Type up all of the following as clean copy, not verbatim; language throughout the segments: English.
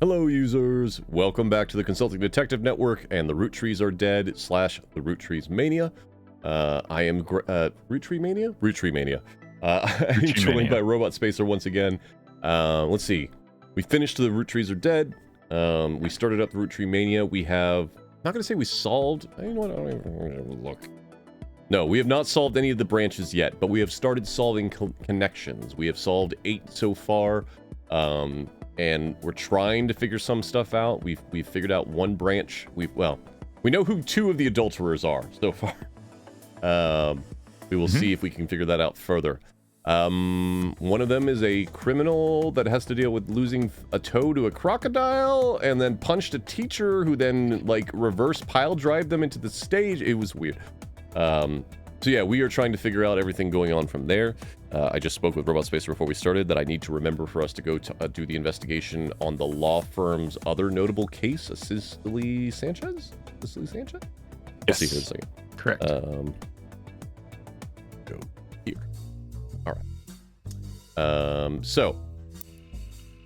Hello users, welcome back to the Consulting Detective Network and the Roottrees are dead / the Roottrees Mania. I am Roottrees Mania? I'm joined by robotspacer once again. Let's see, we finished the Roottrees are dead. We started up the Roottrees Mania. We have, not gonna say we solved, you know what, I don't even look. No, we have not solved any of the branches yet, but we have started solving connections. We have solved 8 so far. And we're trying to figure some stuff out. We've figured out one branch. We know who 2 of the adulterers are so far. We will see if we can figure that out further. One of them is a criminal that has to deal with losing a toe to a crocodile and then punched a teacher who then like reverse pile drive them into the stage. It was weird. So yeah, we are trying to figure out everything going on from there. I just spoke with robotspacer before we started that I need to remember for us to go to do the investigation on the law firm's other notable case, Cicely Sanchez? Cicely Sanchez? Yes. I'll see here in a second. Correct. Go here. All right. So,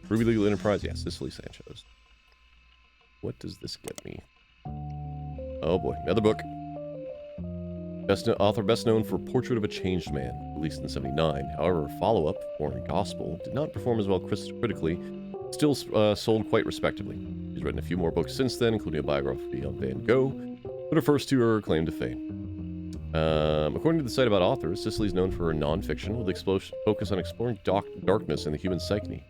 Ruby Legal Enterprise, yes, Cicely Sanchez. What does this get me? Oh boy, another book. Author best known for Portrait of a Changed Man, released in '79. However, follow-up, Foreign Gospel, did not perform as well critically, still sold quite respectably. She's written a few more books since then, including a biography on Van Gogh, but her first 2 are claimed to fame. According to the site about authors, Cicely is known for her non-fiction, with focus on exploring darkness in the human psyche.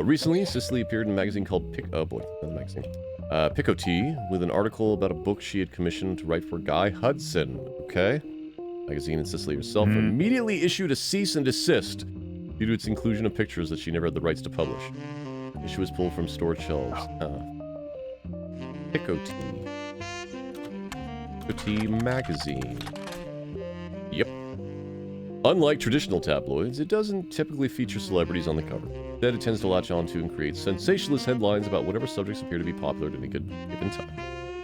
Recently, Cicely appeared in a magazine called Picotee, with an article about a book she had commissioned to write for Guy Hudson. Okay. Magazine and Cicely herself immediately issued a cease and desist due to its inclusion of pictures that she never had the rights to publish. The issue was pulled from storage shelves. Picotee magazine. Yep. Unlike traditional tabloids, it doesn't typically feature celebrities on the cover. Instead, it tends to latch onto and create sensationalist headlines about whatever subjects appear to be popular at any given time.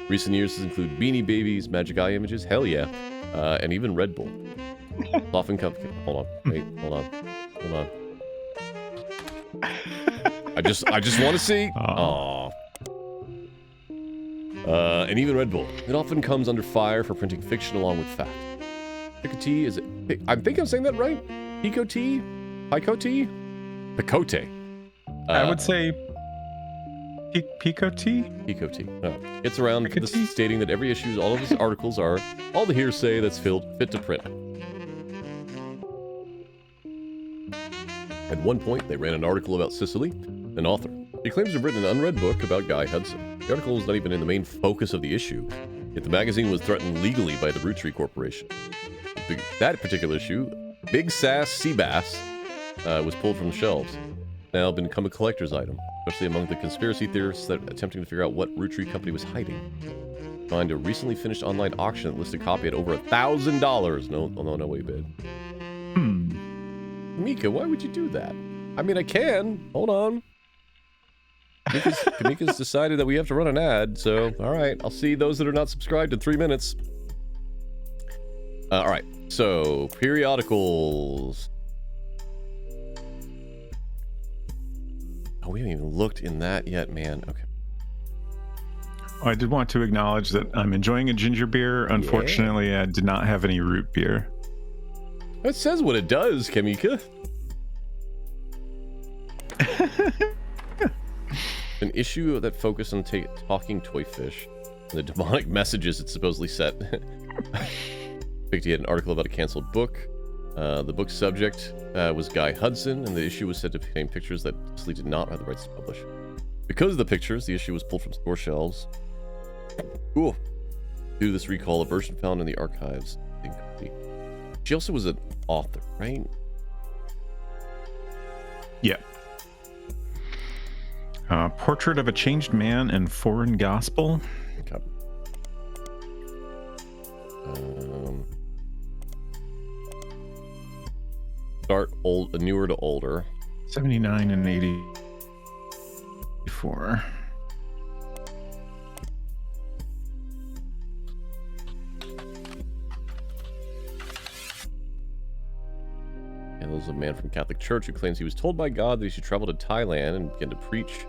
Recent years include Beanie Babies, Magic Eye images, hell yeah, and even Red Bull. Often come. Hold on. Wait. Hold on. I just want to see. Aww. And even Red Bull. It often comes under fire for printing fiction along with fact. Picotee is it? I think I'm saying that right. Picotee. Picote. I would say Picotee. Picotee. It's around stating that every issue, all of his articles are all the hearsay that's fit to print. At one point, they ran an article about Cicely, an author. He claims to have written an unread book about Guy Hudson. The article was not even in the main focus of the issue, yet the magazine was threatened legally by the Roottrees Corporation. That particular issue, Big Sass Seabass, was pulled from the shelves. Now become a collector's item, especially among the conspiracy theorists that attempting to figure out what Roottrees company was hiding. Find a recently finished online auction that listed a copy at over $1,000. No way bid. Kamika, why would you do that? I mean, I can. Hold on. Kamika's decided that we have to run an ad, so alright, I'll see those that are not subscribed in 3 minutes. Alright, so periodicals. Oh, we haven't even looked in that yet, man. Okay. Oh, I did want to acknowledge that I'm enjoying a ginger beer. Unfortunately, I did not have any root beer. It says what it does, Kamika. An issue that focused on talking toy fish and the demonic messages it supposedly set. He had an article about a canceled book. The book's subject was Guy Hudson, and the issue was said to contain pictures that Cicely did not have the rights to publish. Because of the pictures, the issue was pulled from store shelves. Cool. Due to this recall, a version found in the archives is incomplete. She also was an author, right? Yeah. Portrait of a Changed Man and Foreign Gospel. Okay. Start newer to older. 79 and 84. And there's a man from Catholic Church who claims he was told by God that he should travel to Thailand and begin to preach,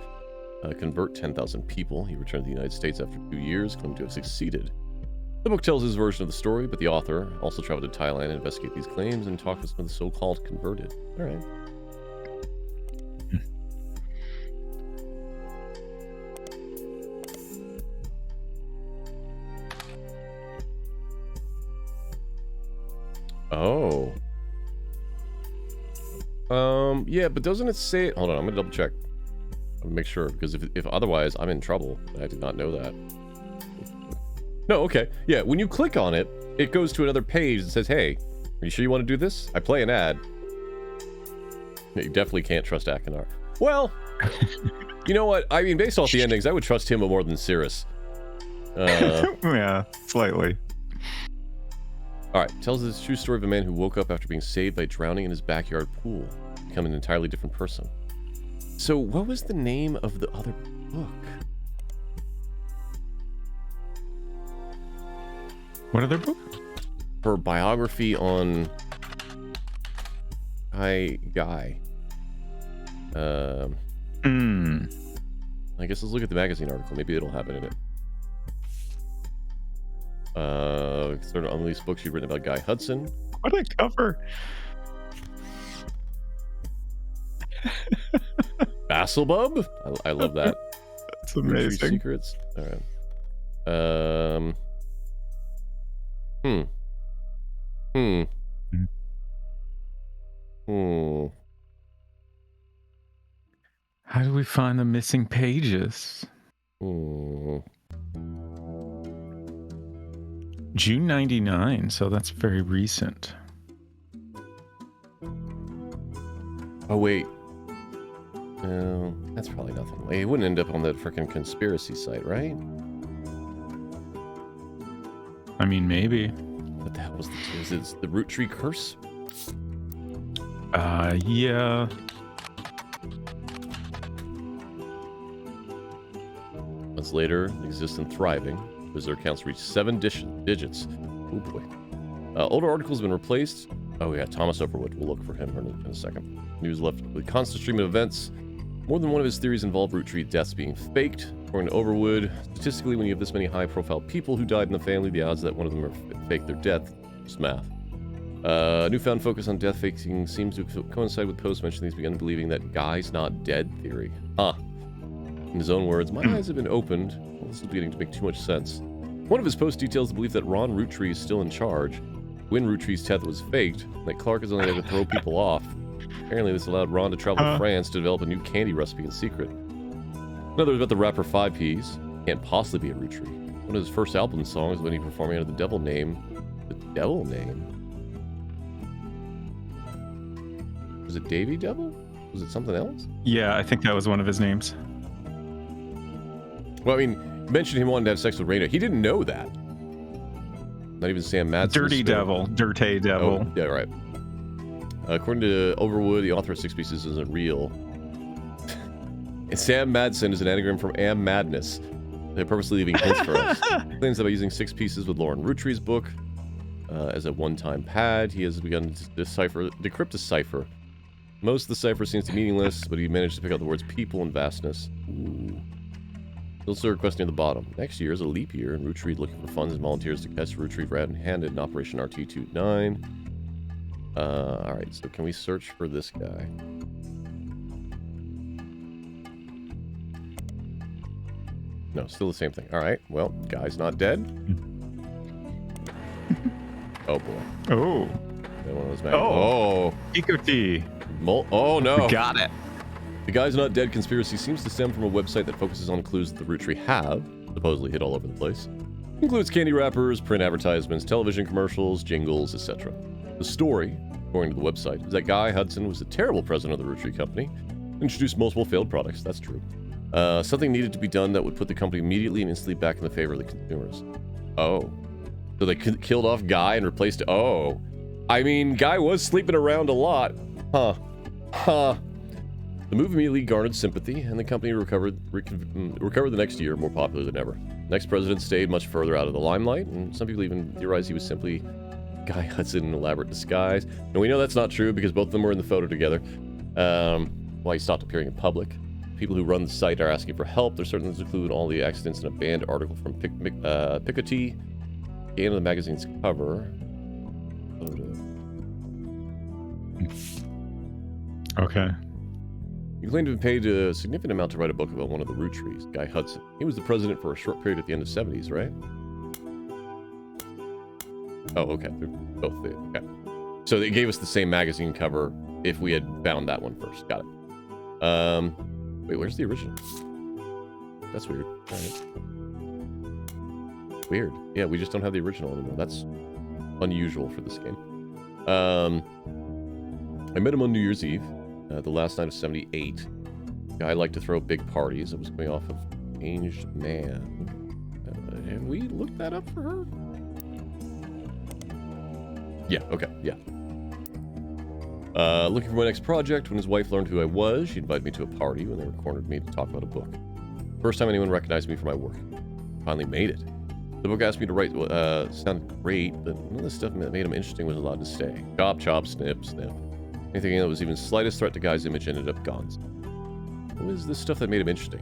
convert 10,000 people. He returned to the United States after 2 years, claiming to have succeeded. The book tells his version of the story, but the author also traveled to Thailand to investigate these claims and talk with some of the so-called converted. All right. Oh. Yeah, but doesn't it say... Hold on, I'm gonna double check. I'm gonna make sure, because if otherwise, I'm in trouble. I did not know that. No, okay. Yeah, when you click on it, it goes to another page that says, hey, are you sure you want to do this? I play an ad. You definitely can't trust Akinar. Well, you know what? I mean, based off the endings, I would trust him more than Cirrus. Yeah, slightly. Alright, tells the true story of a man who woke up after being saved by drowning in his backyard pool, becoming an entirely different person. So, what was the name of the other book? What other book? Her biography on Guy. I guess let's look at the magazine article. Maybe it'll have it in it. Sort of unreleased book she'd written about Guy Hudson. What a cover! Basselbub? I love that. That's amazing. Secrets. All right. How do we find the missing pages? June 99, so that's very recent. Oh, wait. No, that's probably nothing. It wouldn't end up on that freaking conspiracy site, right? I mean, maybe. What the hell was is it the Roottrees curse? Yeah. Months later, exist and thriving. Visitor counts reached 7 digits. Oh boy. Older articles have been replaced. Oh yeah, Thomas Overwood. We'll look for him in a second. News left with a constant stream of events. More than one of his theories involve Roottrees deaths being faked. According to Overwood, statistically, when you have this many high-profile people who died in the family, the odds that one of them faked their death is math. Newfound focus on death faking seems to coincide with posts mentioning he's begun believing that Guy's not dead theory. In his own words, my eyes have been opened. Well, this is beginning to make too much sense. One of his posts details the belief that Ron Roottrees is still in charge. When Rootrees' death was faked, and that Clark is only there to throw people off. Apparently this allowed Ron to travel to France to develop a new candy recipe in secret. In other words, about the rapper 5Ps, can't possibly be a Rootree. One of his first album songs when he performing under the devil name. The devil name? Was it Davy Devil? Was it something else? Yeah, I think that was one of his names. Well, I mean, you mentioned him wanting to have sex with Raina. He didn't know that. Not even Sam Madsen. Dirty Devil. Dirty Devil. Oh, yeah, right. According to Overwood, the author of 6 Pieces isn't real. And Sam Madsen is an anagram from Am Madness. They're purposely leaving hints for us. He claims that by using 6 Pieces with Lauren Rootrees' book as a one-time pad, he has begun to decrypt a cipher. Most of the cipher seems to be meaningless, but he managed to pick out the words people and vastness. Ooh. Also a question near the bottom. Next year is a leap year, and Roottrees looking for funds and volunteers to catch Roottrees red-handed in Operation RT-29. Alright, so can we search for this guy? No, still the same thing. Alright, well, guy's not dead. Oh boy. Oh. One of those oh. Ecoti. Oh no. Got it. The Guy's Not Dead conspiracy seems to stem from a website that focuses on clues that the Roottrees have, supposedly hid all over the place. It includes candy wrappers, print advertisements, television commercials, jingles, etc. The story, according to the website, is that Guy Hudson was a terrible president of the Roottrees company, introduced multiple failed products, that's true. Something needed to be done that would put the company immediately and instantly back in the favor of the consumers. Oh. So they killed off Guy and replaced... Oh. I mean, Guy was sleeping around a lot. Huh. The move immediately garnered sympathy, and the company recovered the next year more popular than ever. The next president stayed much further out of the limelight, and some people even theorized he was simply Guy Hudson in elaborate disguise. And we know that's not true because both of them were in the photo together. Why he stopped appearing in public. People who run the site are asking for help. Their certainly include all the accidents in a banned article from Picotee. Scan of the magazine's cover. Okay. You claim to have paid a significant amount to write a book about one of the Roottrees, Guy Hudson. He was the president for a short period at the end of the 70s, right? Oh, okay. They're both there. Okay. So they gave us the same magazine cover if we had found that one first. Got it. Wait, where's the original? That's weird. All right. Weird. Yeah, we just don't have the original anymore. That's unusual for this game. I met him on New Year's Eve, the last night of 78. Guy liked to throw big parties. It was coming off of Changed Man. Have we looked that up for her? Yeah, okay, yeah. Looking for my next project. When his wife learned who I was, she invited me to a party when they cornered me to talk about a book. First time anyone recognized me for my work. Finally made it. The book asked me to write sounded great, but none of the stuff that made him interesting was allowed to stay. Chop, chop, snip, snip. Anything that was even slightest threat to Guy's image ended up gone. What was the stuff that made him interesting?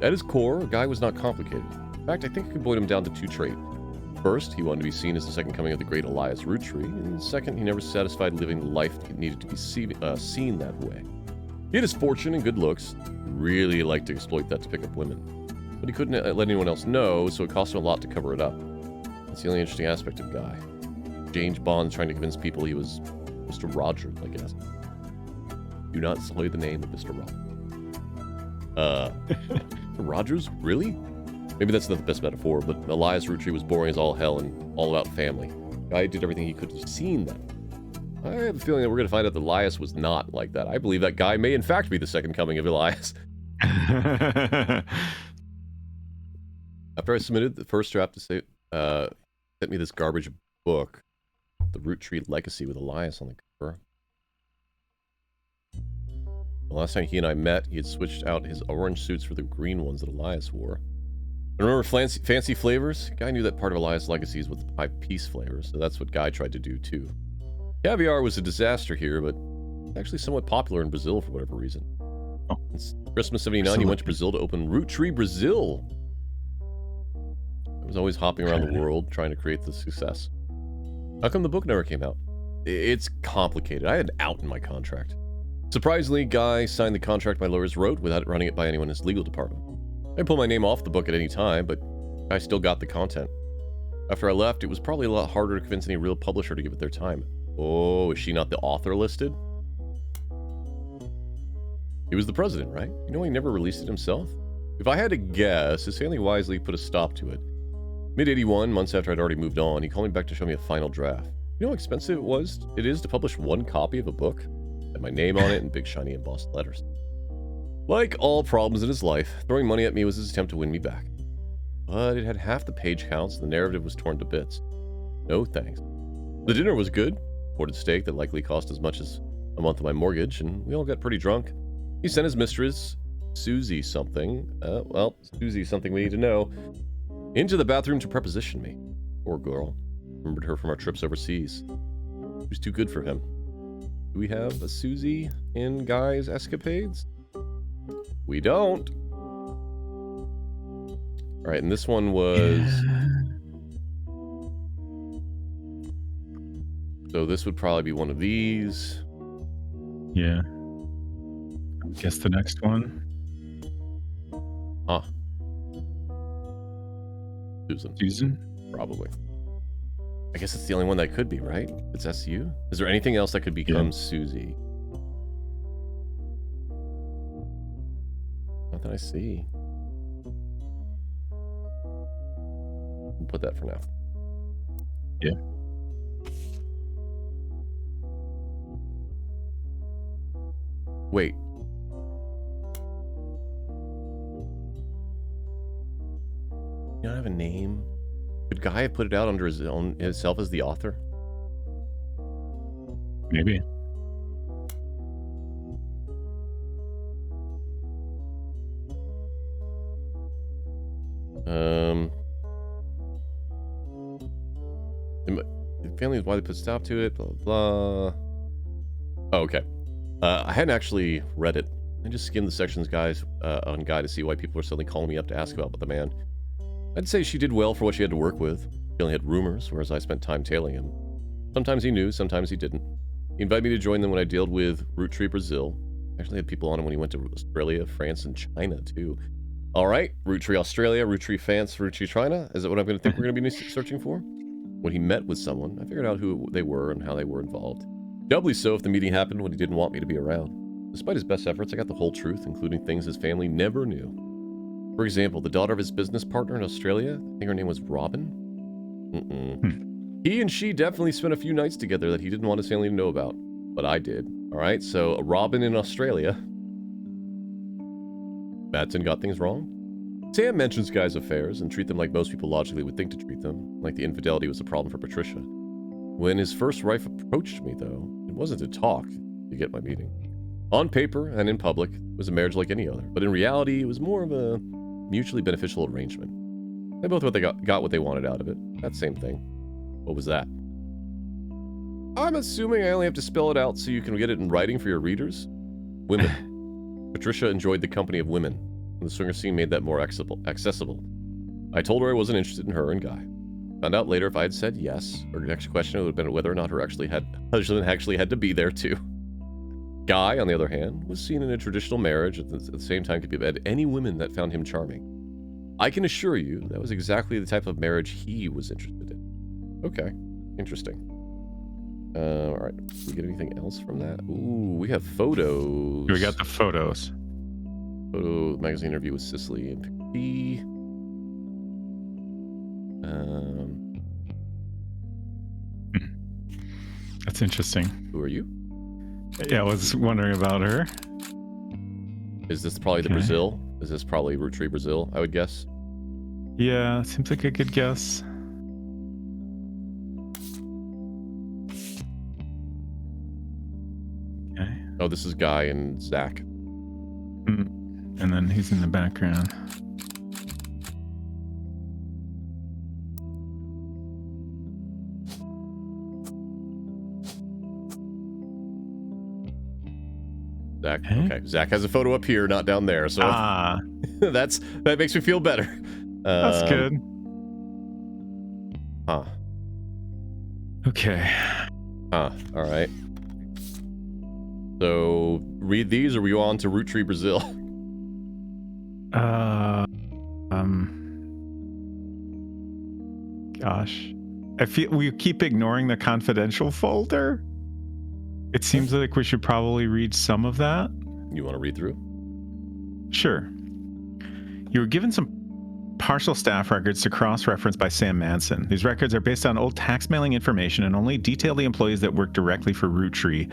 At his core, Guy was not complicated. In fact, I think I could boil him down to two traits. First, he wanted to be seen as the second coming of the great Elias Rootree, and second, he never satisfied living the life that needed to be seen that way. He had his fortune and good looks, really liked to exploit that to pick up women. But he couldn't let anyone else know, so it cost him a lot to cover it up. That's the only interesting aspect of Guy. James Bond trying to convince people he was Mr. Rogers, I guess. Do not sully the name of Mr. Rogers. Rogers? Really? Maybe that's not the best metaphor, but Elias Rootree was boring as all hell and all about family. Guy did everything he could to have seen that. I have a feeling that we're going to find out that Elias was not like that. I believe that Guy may in fact be the second coming of Elias. After I submitted the first draft to say, sent me this garbage book, The Rootree Legacy with Elias on the cover. The last time he and I met, he had switched out his orange suits for the green ones that Elias wore. Remember fancy flavors? Guy knew that part of Elias' legacies was the pie peace flavor, so that's what Guy tried to do too. Caviar was a disaster here, but actually somewhat popular in Brazil for whatever reason. Oh. It's Christmas '79, he went to Brazil to open Rootree Brazil. I was always hopping around the world trying to create the success. How come the book never came out? It's complicated. I had an out in my contract. Surprisingly, Guy signed the contract my lawyers wrote without running it by anyone in his legal department. I pull my name off the book at any time, but I still got the content. After I left, it was probably a lot harder to convince any real publisher to give it their time. Oh, is she not the author listed? He was the president, right? You know he never released it himself? If I had to guess, his family wisely put a stop to it. Mid-81, months after I'd already moved on, he called me back to show me a final draft. You know how expensive it is to publish one copy of a book? Had my name on it in big shiny embossed letters. Like all problems in his life, throwing money at me was his attempt to win me back. But it had half the page counts, and the narrative was torn to bits. No thanks. The dinner was good. Ordered steak that likely cost as much as a month of my mortgage, and we all got pretty drunk. He sent his mistress, Susie something we need to know, into the bathroom to preposition me. Poor girl. Remembered her from our trips overseas. She was too good for him. Do we have a Susie in Guy's escapades? We don't. Alright, and this one was... So this would probably be one of these. Yeah. Guess the next one. Huh. Susan? Probably. I guess it's the only one that could be, right? It's SU? Is there anything else that could become Susie? Not that I see. We'll put that for now. Yeah. Wait. You don't have a name? Could Guy have put it out under his own himself as the author? Maybe. family is why they put stop to it, blah, blah. Oh, okay. I hadn't actually read it. I just skimmed the sections, guys, on Guy to see why people were suddenly calling me up to ask about the man. I'd say she did well for what she had to work with. He only had rumors, whereas I spent time tailing him. Sometimes he knew, sometimes he didn't. He invited me to join them when I dealt with Roottrees Brazil. Actually had people on him when he went to Australia, France, and China, too. All right, Roottrees Australia, Roottrees France, Roottrees China. Is that what I'm going to think we're going to be searching for? When he met with someone, I figured out who they were and how they were involved. Doubly so if the meeting happened when he didn't want me to be around. Despite his best efforts, I got the whole truth, including things his family never knew. For example, the daughter of his business partner in Australia, I think her name was Robin. He and she definitely spent a few nights together that he didn't want his family to know about. But I did. All right, so Robin in Australia. Madsen got things wrong. Sam mentions Guy's affairs and treat them like most people logically would think to treat them, like the infidelity was a problem for Patricia. When his first wife approached me, though, it wasn't to talk, to get my meeting. On paper and in public, it was a marriage like any other, but in reality, it was more of a mutually beneficial arrangement. They both got what they wanted out of it. That same thing. What was that? I'm assuming I only have to spell it out so you can get it in writing for your readers. Women. Patricia enjoyed the company of women, and the swinger scene made that more accessible. I told her I wasn't interested in her and Guy. Found out later if I had said yes, her next question would have been whether or not her husband actually had to be there too. Guy, on the other hand, was seen in a traditional marriage at the same time could be had any women that found him charming. I can assure you that was exactly the type of marriage he was interested in. Okay, interesting. Alright, did we get anything else from that? Ooh, we have photos. We got the photos. Photo magazine interview with Cicely and P. That's interesting. Who are you? Yeah, I was wondering about her. Is this probably the Brazil? Is this probably Roottrees Brazil, I would guess? Yeah, seems like a good guess. Okay. Oh, this is Guy and Zach. And then he's in the background. Zach. Okay, Zach has a photo up here, not down there. So that makes me feel better. That's good. Huh. Okay. All right. So read these, or are we on to Roottrees Brazil? Gosh, I feel we keep ignoring the confidential folder. It seems like we should probably read some of that. You want to read through? Sure. You were given some partial staff records to cross-reference by Sam Manson. These records are based on old tax mailing information and only detail the employees that work directly for Roottrees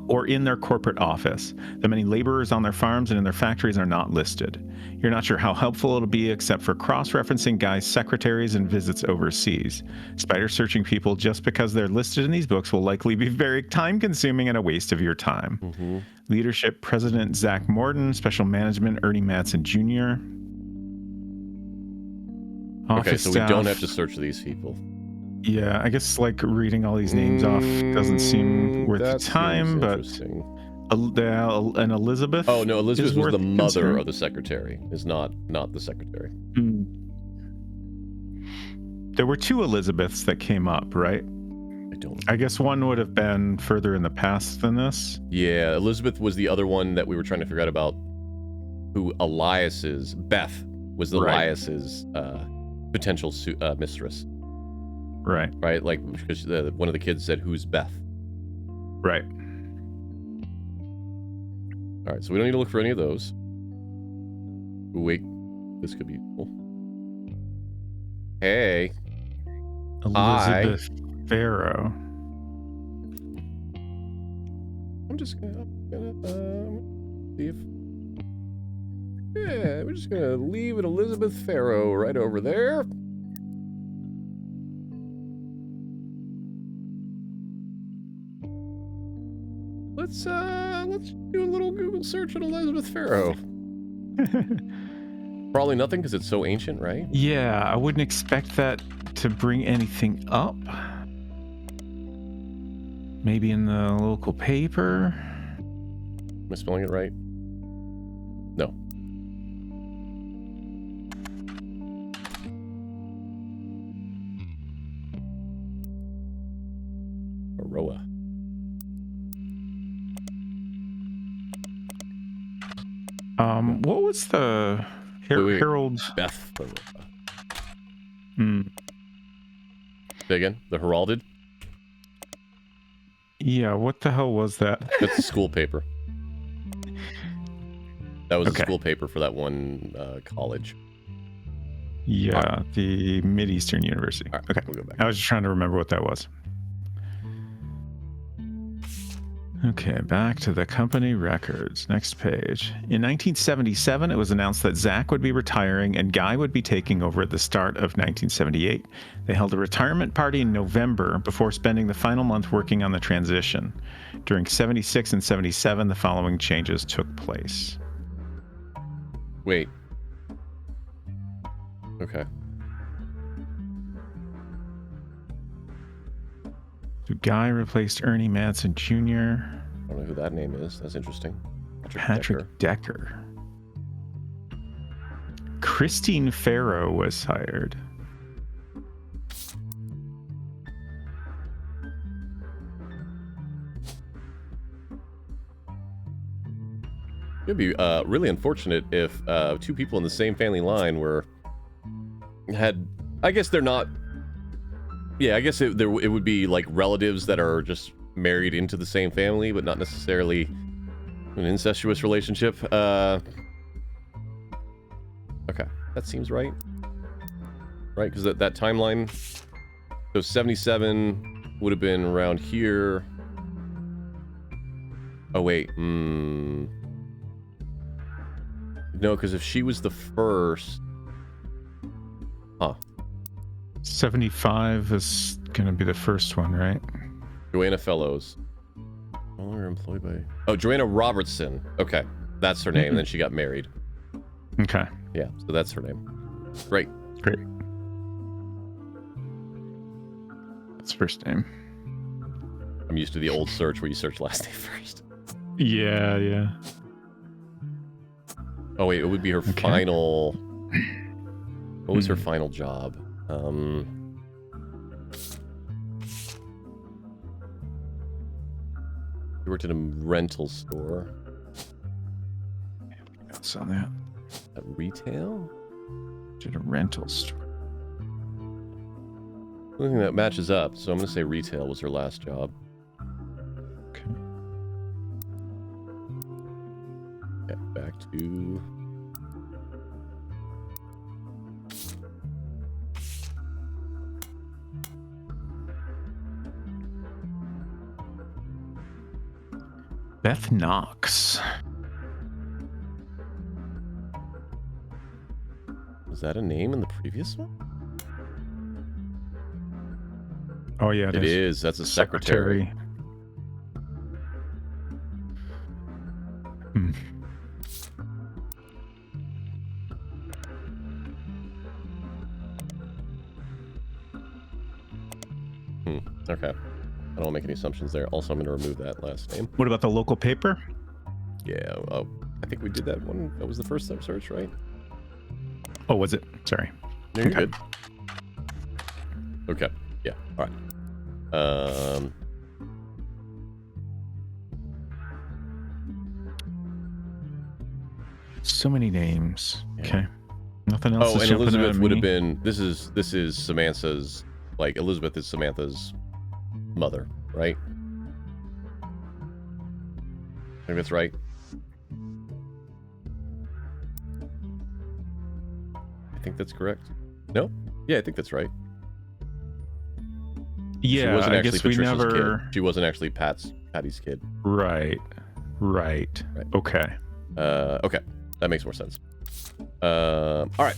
or in their corporate office. The many laborers on their farms and in their factories are not listed. You're not sure how helpful it'll be except for cross-referencing Guy's secretaries and visits overseas. Spider searching people just because they're listed in these books will likely be very time-consuming and a waste of your time. Mm-hmm. Leadership, President Zach Morton. Special Management, Ernie Madsen Jr. Okay, so we don't have to search these people. Yeah, I guess like reading all these names off doesn't seem worth the time, but and Elizabeth. Oh no, Elizabeth was the mother of the secretary. Is not the secretary. There were two Elizabeths that came up, right? I guess one would have been further in the past than this. Yeah, Elizabeth was the other one that we were trying to figure out about who Elias's Beth was Elias's potential mistress. Right, like because one of the kids said, "Who's Beth?" Right. All right, so we don't need to look for any of those. Ooh, wait, this could be cool. Hey, Elizabeth Farrow. I'm just gonna see if. Yeah, we're just gonna leave it Elizabeth Farrow right over there. Let's do a little Google search on Elizabeth Farrow. Probably nothing because it's so ancient, right? Yeah, I wouldn't expect that to bring anything up. Maybe in the local paper? Am I spelling it right? No. Aroa. What was the Wait. Herald? Beth Aroa. Say again? The Heralded? Yeah, what the hell was that? That's the school paper. That was Okay. the school paper for that one college. Yeah, the Mid-Eastern University. All right, okay. we'll go back. I was just trying to remember what that was. Okay, back to the company records. Next page. In 1977, it was announced that Zach would be retiring and Guy would be taking over at the start of 1978. They held a retirement party in November before spending the final month working on the transition. During 76 and 77, the following changes took place. Wait. Okay. So Guy replaced Ernie Madsen Jr. I don't know who that name is. That's interesting. Patrick Decker. Christine Farrow was hired. It'd be really unfortunate if two people in the same family line had. I guess they're not. Yeah, I guess it would be like relatives that are just married into the same family, but not necessarily an incestuous relationship. Okay, that seems right. Right, because that timeline. So 77 would have been around here. Oh wait, No, because if she was the first, 75 is going to be the first one, right? Joanna Fellows. No longer employed by... Oh, Joanna Robertson. Okay, that's her name. And then she got married. Okay. Yeah, so that's her name. Great. That's first name. I'm used to the old search where you search last name first. Yeah. Oh, wait, it would be her final... What was her final job? She worked at a rental store. That's on that. At retail? At a rental store. The only thing that matches up, so I'm going to say retail was her last job. Okay. Okay, back to... Beth Knox. Was that a name in the previous one? Oh, yeah, it is. That's a secretary. Okay. I don't make any assumptions there. Also, I'm going to remove that last name. What about the local paper? Yeah, I think we did that one. That was the first search, right? Oh, was it? Sorry. No, you're good. Okay. Yeah. All right. So many names. Yeah. Okay. Nothing else. Oh, and Elizabeth would have been. This is Samantha's. Like Elizabeth is Samantha's mother, right? I think that's right. I think that's correct. No? Yeah, I think that's right. Yeah, she wasn't I actually guess Patricia's we never. kid. She wasn't actually Patty's kid. Right. Okay. Okay, that makes more sense. All right.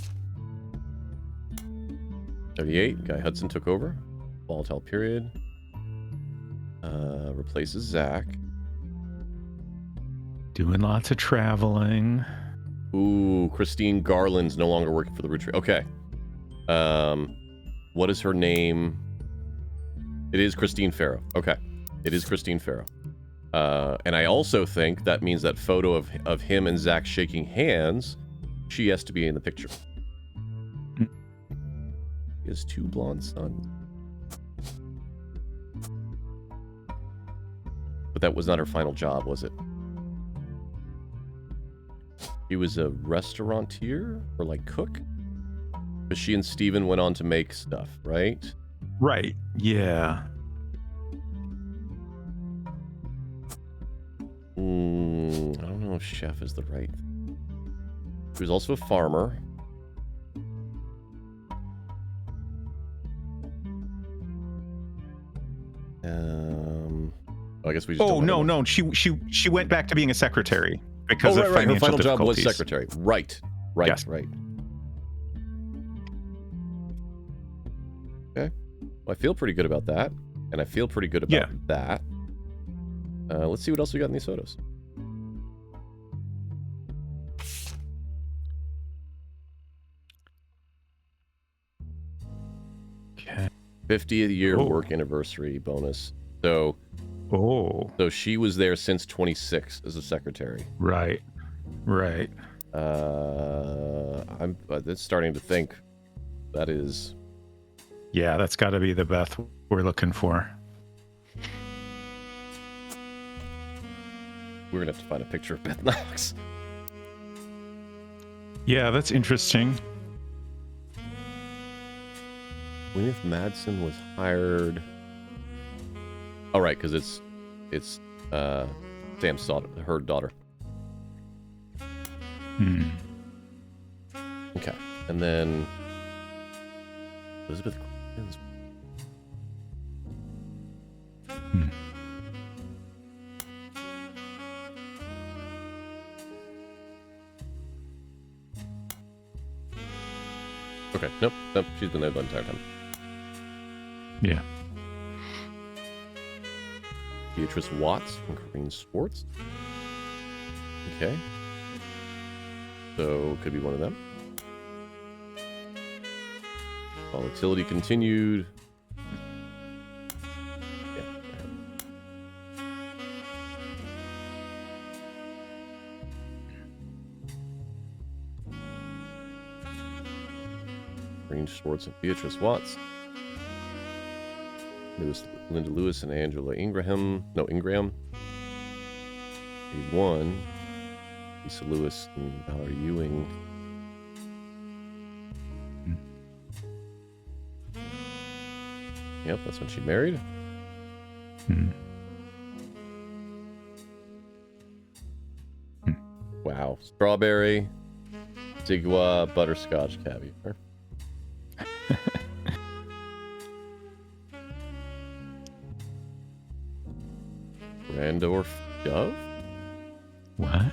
78. Guy Hudson took over. Volatile period. Replaces Zach. Doing lots of traveling. Ooh, Christine Garland's no longer working for the Roottrees. Okay. What is her name? It is Christine Farrow. Okay. It is Christine Farrow. And I also think that means that photo of him and Zach shaking hands, she has to be in the picture. He has 2 blonde sons. But that was not her final job, was it? She was a restaurateur or like cook? But she and Steven went on to make stuff, right? Right. Yeah. I don't know if chef is the right. He was also a farmer. I guess we just. Oh no! She went back to being a seccretary because of financial Her final job was difficulties. secretary. Right. Yes. Right. Okay. Well, I feel pretty good about that, and I feel pretty good about that. Let's see what else we got in these photos. Okay. 50th year work anniversary bonus. So she was there since 26 as a secretary. Right. I'm starting to think that is. Yeah, that's got to be the Beth we're looking for. We're gonna have to find a picture of Beth Knox. Yeah, that's interesting. Gwyneth Madsen was hired. Oh, right, because it's Sam's daughter, her daughter. Okay, and then Elizabeth. Okay, nope, she's been there the entire time. Yeah. Beatrice Watts from Green Sports. Okay. So, could be one of them. Volatility continued. Yeah. Green Sports and Beatrice Watts. Linda Lewis and Angela Ingram. A1. Lisa Lewis and Valerie Ewing. Yep, that's when she married. Wow. Strawberry, Zigua, butterscotch, caviar. Randorf Dove? What?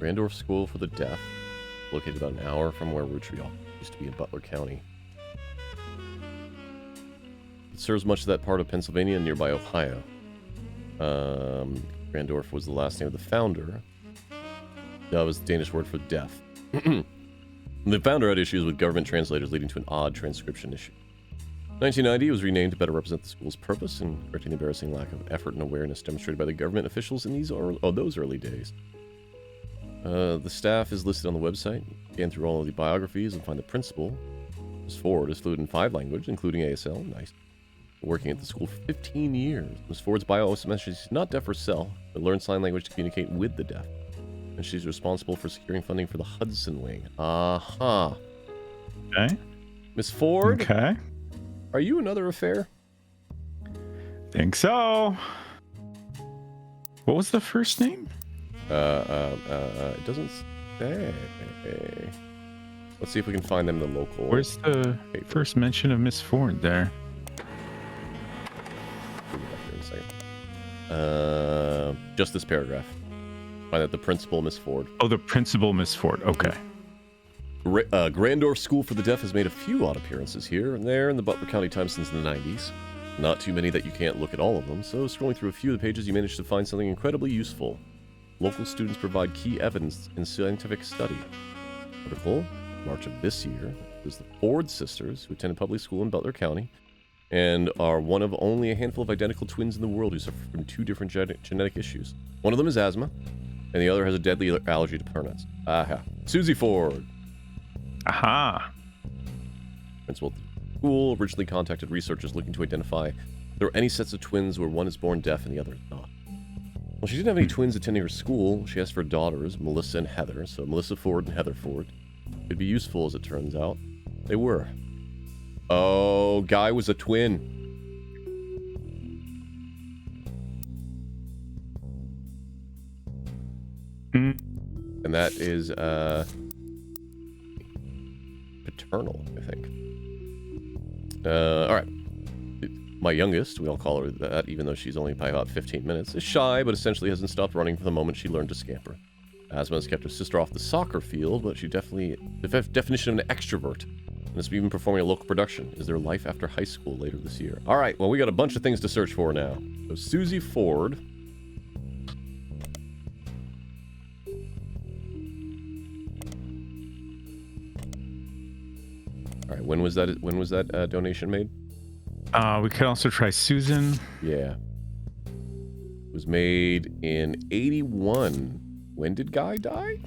Randorf School for the Deaf, located about an hour from where Roottrees used to be in Butler County. It serves much of that part of Pennsylvania and nearby Ohio. Randorf was the last name of the founder. Dove is the Danish word for deaf. The founder had issues with government translators, leading to an odd transcription issue. 1990, it was renamed to better represent the school's purpose and correcting the embarrassing lack of effort and awareness demonstrated by the government officials in those early days. The staff is listed on the website. Scan through all of the biographies and find the principal. Ms. Ford is fluent in 5 languages, including ASL. Nice. Working at the school for 15 years. Ms. Ford's bio also mentions she's not deaf herself, but learned sign language to communicate with the deaf. And she's responsible for securing funding for the Hudson Wing. Aha. Okay. Miss Ford? Okay. Are you another affair? Think so. What was the first name? It doesn't say. Let's see if we can find them in the local. Where's the first mention of Miss Ford there? Just this paragraph. Find that the principal, Miss Ford. Oh, the principal, Miss Ford. Okay. Grandorf School for the Deaf has made a few odd appearances here and there in the Butler County Times since the 90s. Not too many that you can't look at all of them, so scrolling through a few of the pages you managed to find something incredibly useful. Local students provide key evidence in scientific study. Article, March of this year. There's the Ford sisters, who attended public school in Butler County, and are one of only a handful of identical twins in the world who suffer from 2 different genetic issues. One of them is asthma, and the other has a deadly allergy to peanuts. Aha. Susie Ford. Aha. Principal of the school originally contacted researchers looking to identify if there were any sets of twins where one is born deaf and the other is not. Well, she didn't have any twins attending her school. She asked for daughters, Melissa and Heather, so Melissa Ford and Heather Ford. Could be useful, as it turns out. They were. Oh, Guy was a twin. And that is, paternal, I think. Alright. My youngest, we all call her that, even though she's only by about 15 minutes, is shy, but essentially hasn't stopped running from the moment she learned to scamper. Asthma has kept her sister off the soccer field, but she definitely, the definition of an extrovert. And is even performing a local production. Is there life after high school later this year? Alright, well, we got a bunch of things to search for now. So, Susie Ford. Alright, when was that donation made? We could also try Susan. Yeah. It was made in 81. When did Guy die?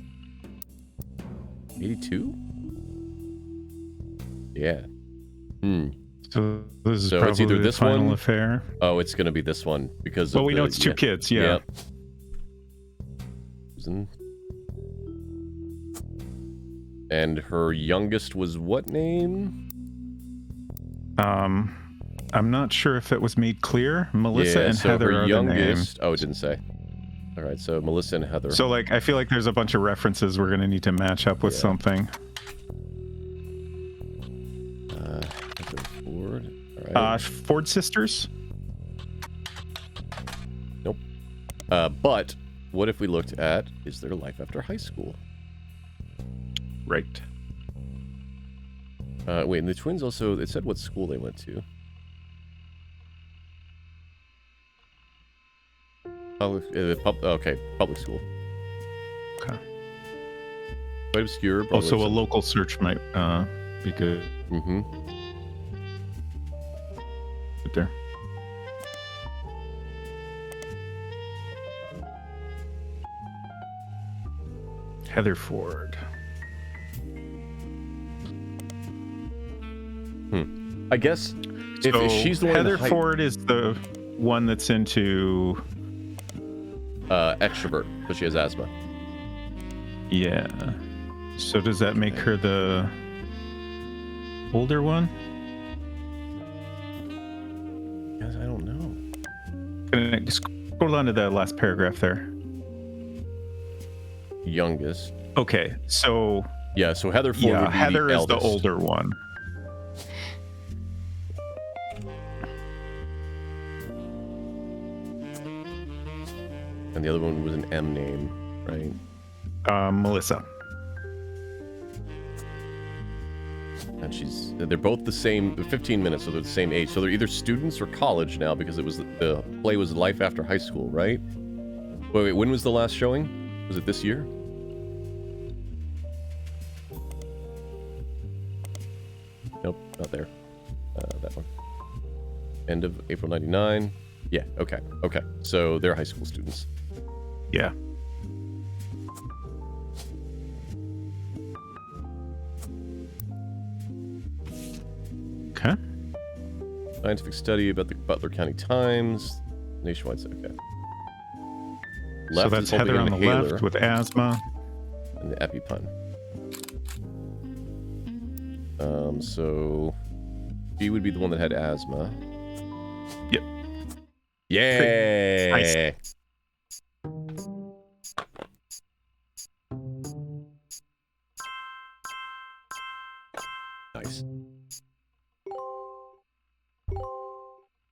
82? Yeah. So this is probably it's either this the final one. Affair. Oh, it's gonna be this one because. Well, we know it's 2 kids. Yeah. Susan. And her youngest was what name? I'm not sure if it was made clear. Melissa and so Heather her are youngest. the Oh, it didn't say. All right, so Melissa and Heather. So, like, I feel like there's a bunch of references we're gonna need to match up with something. Heather Ford. All right. Ford sisters. Nope. But what if we looked at, is there life after high school? Right. Wait, and the twins also, it said what school they went to. Public school. Okay. Quite obscure. Also, a local search might be good. Mm-hmm. Right there. Heather Ford. I guess if she's the one. Heather Ford is the one that's into extrovert, but she has asthma. Yeah. So does that make her the older one? Guys, I don't know. Scroll down to the last paragraph there. Youngest. Okay, so yeah, so Heather Ford would be Heather the is eldest. the older one. And the other one was an M name, right? Melissa. And they're both the same, 15 minutes, so they're the same age. So they're either students or college now because it was the play was life after high school, right? Wait, when was the last showing? Was it this year? Nope, not there. That one. End of April 99. Yeah, okay. So they're high school students. Yeah. Okay. Scientific study about the Butler County Times. Nationwide, okay. So that's Heather on the left with asthma. And the EpiPen. So she would be the one that had asthma. Yep. Yay! Nice. Nice.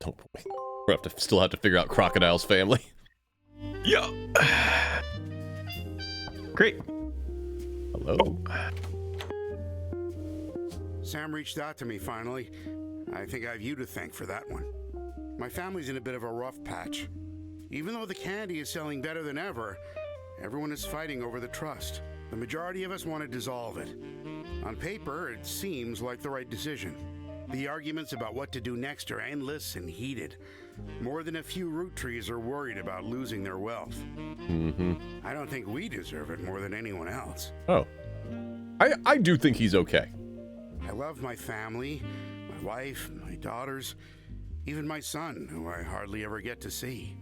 Don't worry. We'll still have to figure out Crocodile's family. Yeah. Great. Hello. Oh. Sam reached out to me finally. I think I have you to thank for that one. My family's in a bit of a rough patch. Even though the candy is selling better than ever, everyone is fighting over the trust. The majority of us want to dissolve it. On paper, it seems like the right decision. The arguments about what to do next are endless and heated. More than a few Roottrees are worried about losing their wealth. I don't think we deserve it more than anyone else. Oh. I do think he's okay. I love my family, my wife, my daughters, even my son, who I hardly ever get to see.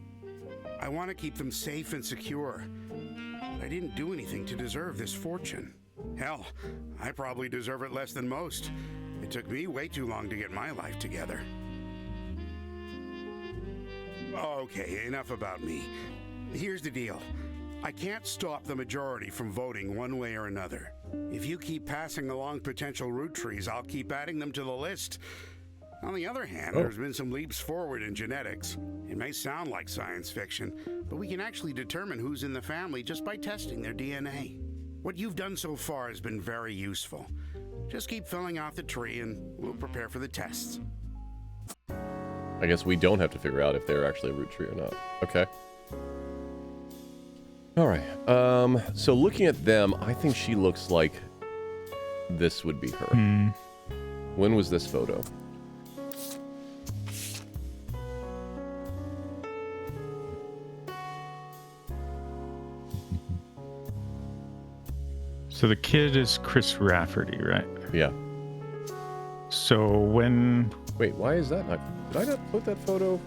I want to keep them safe and secure. But I didn't do anything to deserve this fortune. Hell, I probably deserve it less than most. It took me way too long to get my life together. Okay, enough about me. Here's the deal. I can't stop the majority from voting one way or another. If you keep passing along potential Roottrees, I'll keep adding them to the list. On the other hand, there's been some leaps forward in genetics. It may sound like science fiction, but we can actually determine who's in the family just by testing their DNA. What you've done so far has been very useful. Just keep filling out the tree and we'll prepare for the tests. I guess we don't have to figure out if they're actually a Roottree or not. Okay. All right. So looking at them, I think she looks like this would be her. When was this photo? So the kid is Chris Rafferty, right? Yeah. So when... Wait, why is that not... Did I not put that photo?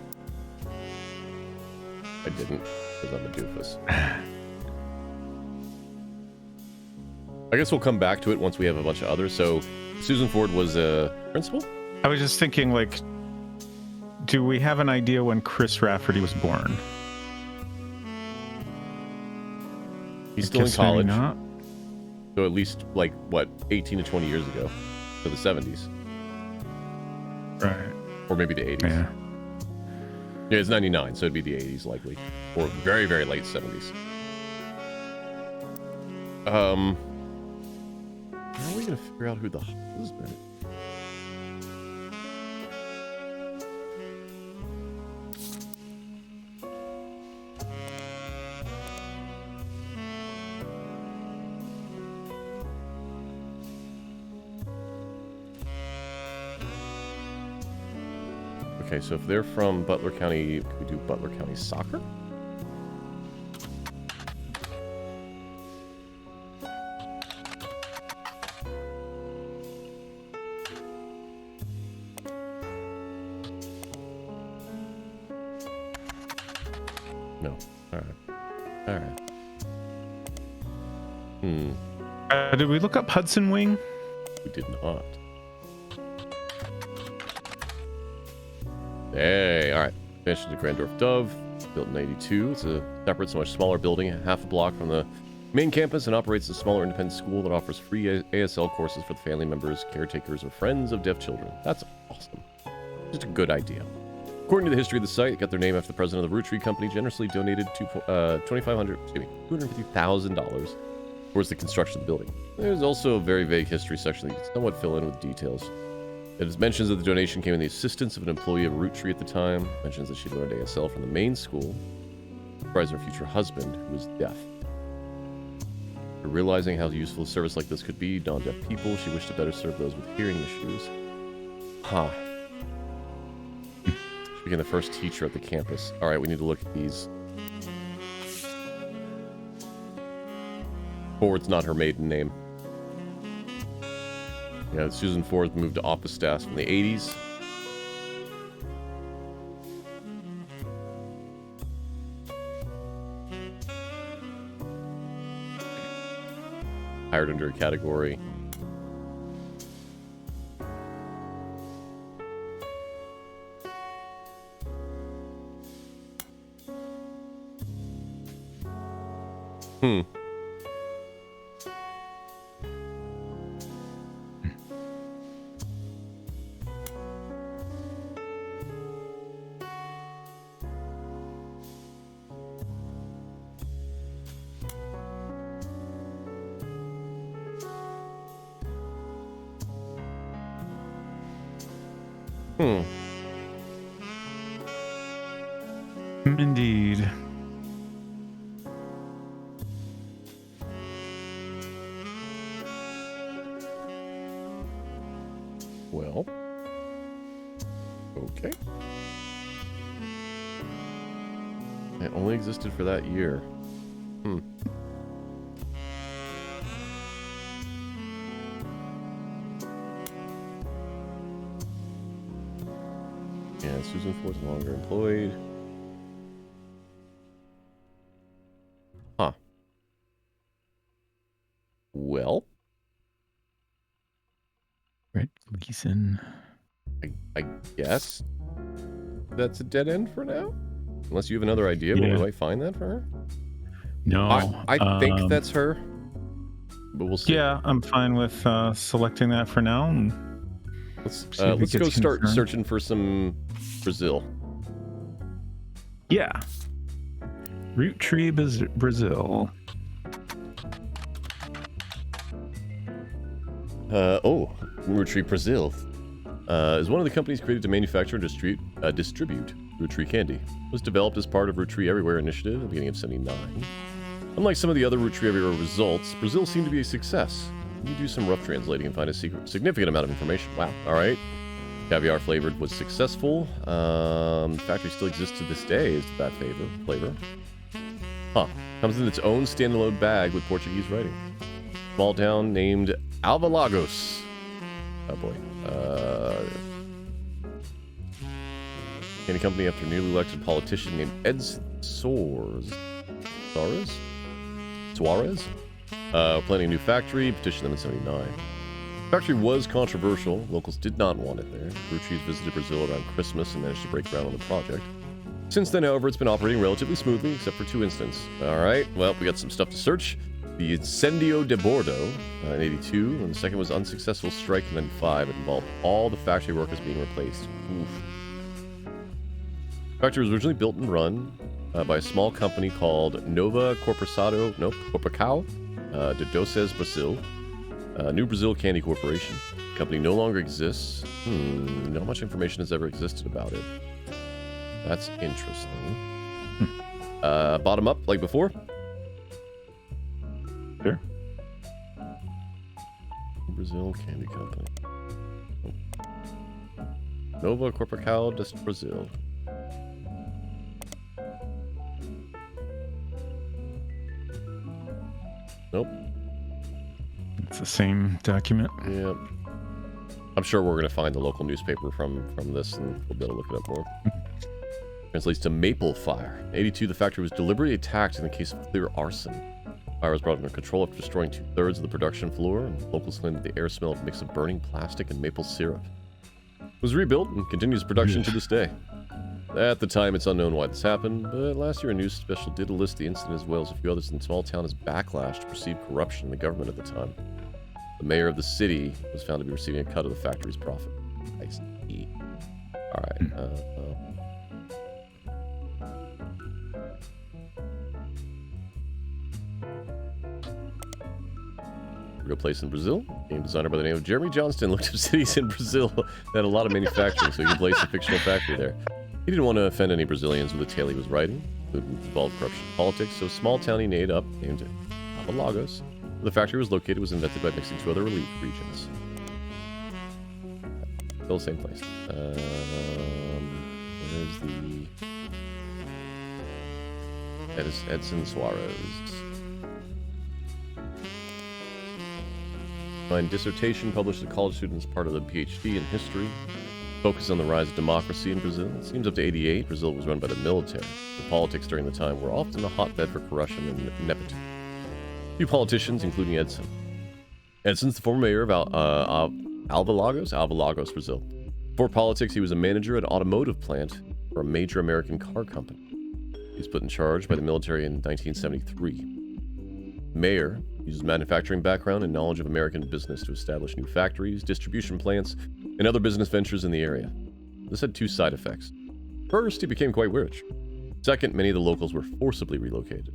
I didn't, because I'm a doofus. I guess we'll come back to it once we have a bunch of others. So Susan Ford was a principal? I was just thinking, like, do we have an idea when Chris Rafferty was born? He's still in college. Not. So at least, like, what, 18 to 20 years ago. So the 70s. Right. Or maybe the 80s. Yeah. Yeah, it's 99, so it'd be the 80s, likely. Or very, very late 70s. How are we going to figure out who the husband is? Okay, so if they're from Butler County, could we do Butler County Soccer? No. Alright. Did we look up Hudson Wing? We did not. Hey, alright. Finished the Grandorf Dove, built in 82. It's a separate, so much smaller building, half a block from the main campus, and operates a smaller independent school that offers free ASL courses for the family members, caretakers, or friends of deaf children. That's awesome. Just a good idea. According to the history of the site, it got their name after the president of the Rootree Company generously donated $250,000 towards the construction of the building. There's also a very vague history section that you can somewhat fill in with details. It mentions that the donation came in the assistance of an employee of Roottrees at the time. It mentions that she learned ASL from the main school. Surprised her future husband, who was deaf. After realizing how useful a service like this could be to non-deaf people, she wished to better serve those with hearing issues. She became the first teacher at the campus. Alright, we need to look at these. Ford's not her maiden name. Yeah, Susan Ford moved to office staff from the 80s. Hired under a category. Indeed. It only existed for that year. Yeah, Susan Ford's no longer employed. Huh. Well. Right, Gleason. I guess that's a dead end for now? Unless you have another idea where we might find that for her? No. I think that's her. But we'll see. Yeah, I'm fine with selecting that for now. And let's go start searching for some Brazil. Yeah. Roottrees, Brazil. Roottrees, Brazil is one of the companies created to manufacture and distribute Roottrees candy. It was developed as part of Roottrees Everywhere initiative at the beginning of '79. Unlike some of the other Roottrees Everywhere results, Brazil seemed to be a success. You do some rough translating and find a significant amount of information. Wow, alright. Caviar flavored was successful. The factory still exists to this day as that flavor. Huh. Comes in its own standalone bag with Portuguese writing. Small town named Alvalagos. Oh boy. Candy company after newly elected politician named Ed Suarez. Planning a new factory, petitioned them in '79. The factory was controversial. Locals did not want it there. Roottrees visited Brazil around Christmas and managed to break ground on the project. Since then, however, it's been operating relatively smoothly, except for 2 incidents. Alright, well, we got some stuff to search. The Incendio de Bordo in '82, and the second was unsuccessful strike in '95. It involved all the factory workers being replaced. Oof. The factory was originally built and run by a small company called Nova Corporacao de Doces Brazil, New Brazil Candy Corporation. The company no longer exists. Not much information has ever existed about it. That's interesting. Bottom up, like before? Sure. Brazil Candy Company. Nova Corporacao de Brazil. Nope. It's the same document. Yeah. I'm sure we're going to find the local newspaper from this, and we'll be able to look it up more. Translates to Maple Fire. In '82, the factory was deliberately attacked in the case of clear arson. Fire was brought under control after destroying 2/3 of the production floor, and locals claimed that the air smelled of a mix of burning plastic and maple syrup. It was rebuilt and continues production to this day. At the time, it's unknown why this happened, but last year a news special did list the incident as well as a few others in the small town as backlash to perceived corruption in the government at the time. The mayor of the city was found to be receiving a cut of the factory's profit. I see. Alright, real place in Brazil. Game designer by the name of Jeremy Johnston looked up cities in Brazil that had a lot of manufacturing, so he could place a fictional factory there. He didn't want to offend any Brazilians with the tale he was writing. It would involve corruption and politics, so a small town he made up, named Alvalagos, where the factory was located, was invented by mixing 2 other relief regions. Still the same place. Where's the... Edson Suarez. My dissertation, published as a college student as part of the PhD in history, focused on the rise of democracy in Brazil. It seems up to '88, Brazil was run by the military. The politics during the time were often a hotbed for corruption and nepotism. A few politicians, including Edson. Edson's the former mayor of Alvalagos, Brazil. Before politics, he was a manager at an automotive plant for a major American car company. He was put in charge by the military in 1973. Mayor used his manufacturing background and knowledge of American business to establish new factories, distribution plants, and other business ventures in the area. This had 2 side effects. First, he became quite rich. Second, many of the locals were forcibly relocated.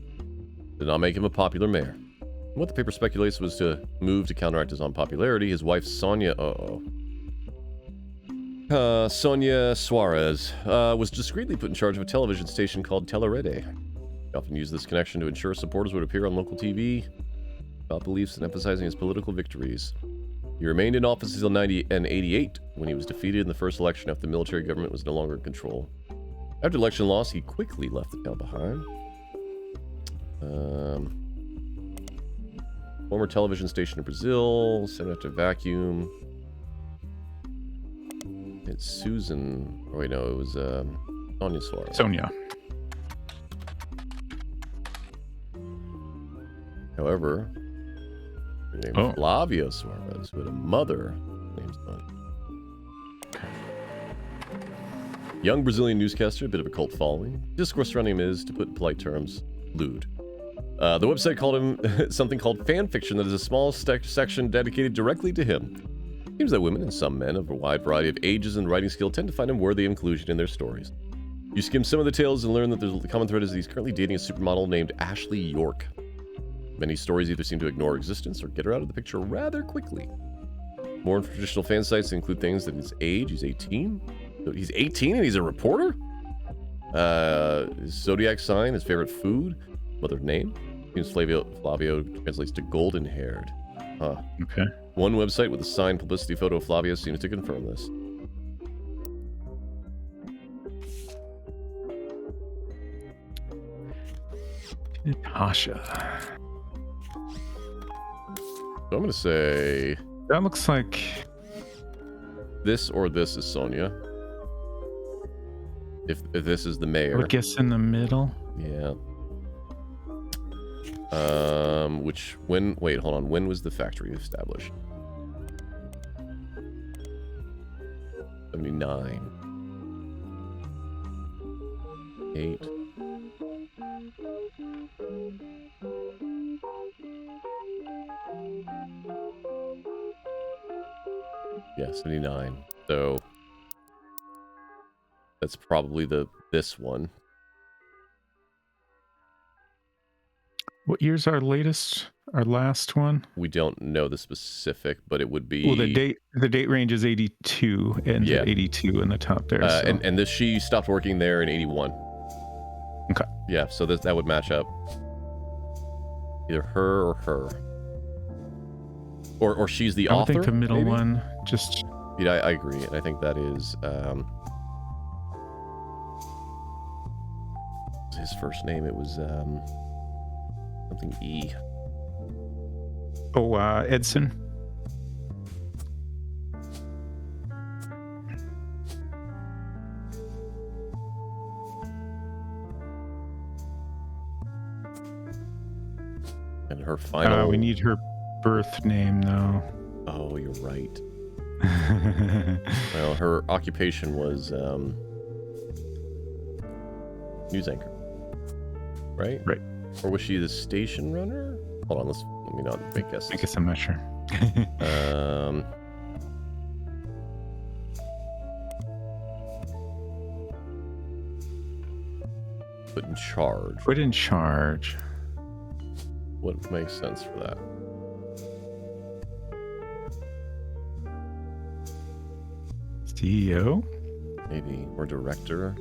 Did not make him a popular mayor. And what the paper speculates was to move to counteract his unpopularity. His wife, Sonia Suarez, was discreetly put in charge of a television station called Telerede. He often used this connection to ensure supporters would appear on local TV about beliefs and emphasizing his political victories. He remained in office until '88, when he was defeated in the first election after the military government was no longer in control. After election loss, he quickly left the town behind. Former television station in Brazil, sent out to vacuum. It's Susan. Oh wait, no, it was Sonia Suarez. Sonia. However, her name is Flavia Suarez, who had a mother named Sonia. Young Brazilian newscaster, a bit of a cult following. Discourse surrounding him is, to put in polite terms, lewd. The website called him something called fan fiction that is a small section dedicated directly to him. Seems that women and some men of a wide variety of ages and writing skill tend to find him worthy of inclusion in their stories. You skim some of the tales and learn that the common thread is that he's currently dating a supermodel named Ashley York. Many stories either seem to ignore her existence or get her out of the picture rather quickly. More traditional fan sites include things that his age, he's 18. He's 18 and he's a reporter? His zodiac sign, his favorite food, mother's name. Seems Flavio translates to golden haired. Huh. Okay. One website with a signed publicity photo of Flavio seems to confirm this. Natasha. So I'm going to say... That looks like... This or this is Sonia. If this is the mayor. I would guess in the middle. Yeah. Wait, hold on. When was the factory established? 79. 8. Yeah, 79. So that's probably this one. What year's our last one? We don't know the specific, but it would be. Well, the date range is 82, and 82 in the top there. So. And she stopped working there in 81. Okay. Yeah, so that would match up. Either her or her. Or she's the author. I think the middle maybe? one just. Yeah, I agree, and I think that is his first name. It was something E. Oh, Edson. And her final. We need her birth name, though. Oh, you're right. Well, her occupation was news anchor, right? Right. Or was she the station runner? Hold on, let me not make guesses. I guess I'm not sure. Put in charge. Put in charge. What makes sense for that? CEO? Maybe. Or director.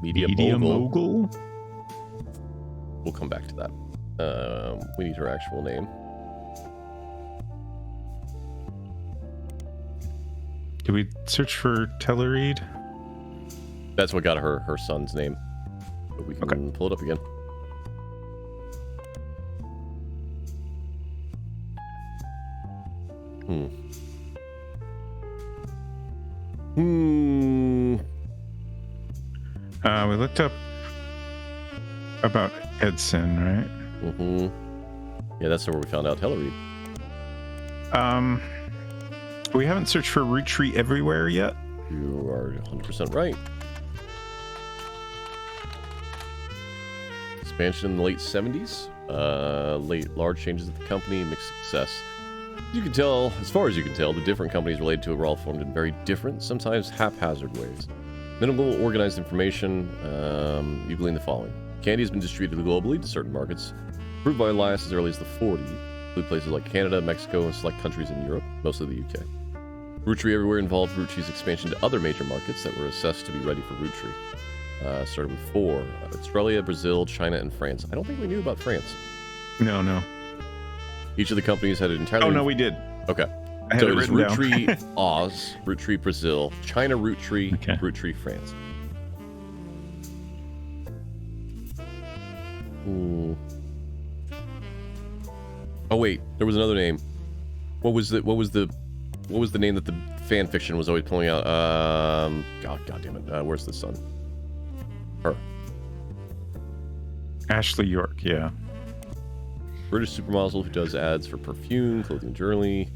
Media mogul. We'll come back to that. We need her actual name. Did we search for Tellereid? That's what got her son's name. But we can pull it up again. We looked up about Edson, right? Mm-hmm. Yeah, that's where we found out Tellereid. We haven't searched for Roottrees everywhere yet. You are 100% right. Expansion in the late 70s. Large changes at the company, mixed success. You can tell, as far as you can tell, the different companies related to it were all formed in very different, sometimes haphazard ways. Minimal organized information, you glean the following. Candy has been distributed globally to certain markets, approved by Elias as early as the 40s, include places like Canada, Mexico, and select countries in Europe, mostly the UK. Roottrees Everywhere involved Roottrees' expansion to other major markets that were assessed to be ready for Roottrees. Started with 4, Australia, Brazil, China, and France. I don't think we knew about France. No. Each of the companies had an entirely... Oh, no, we did. Okay. I had So it it is written down. Rootree Oz, Rootree Brazil, China Rootree, Okay. Rootree France. Ooh. Oh wait, there was another name. What was the name that the fan fiction was always pulling out? God damn it. Where's the son? Her. Ashley York, yeah. British supermodel who does ads for perfume, clothing, jewelry.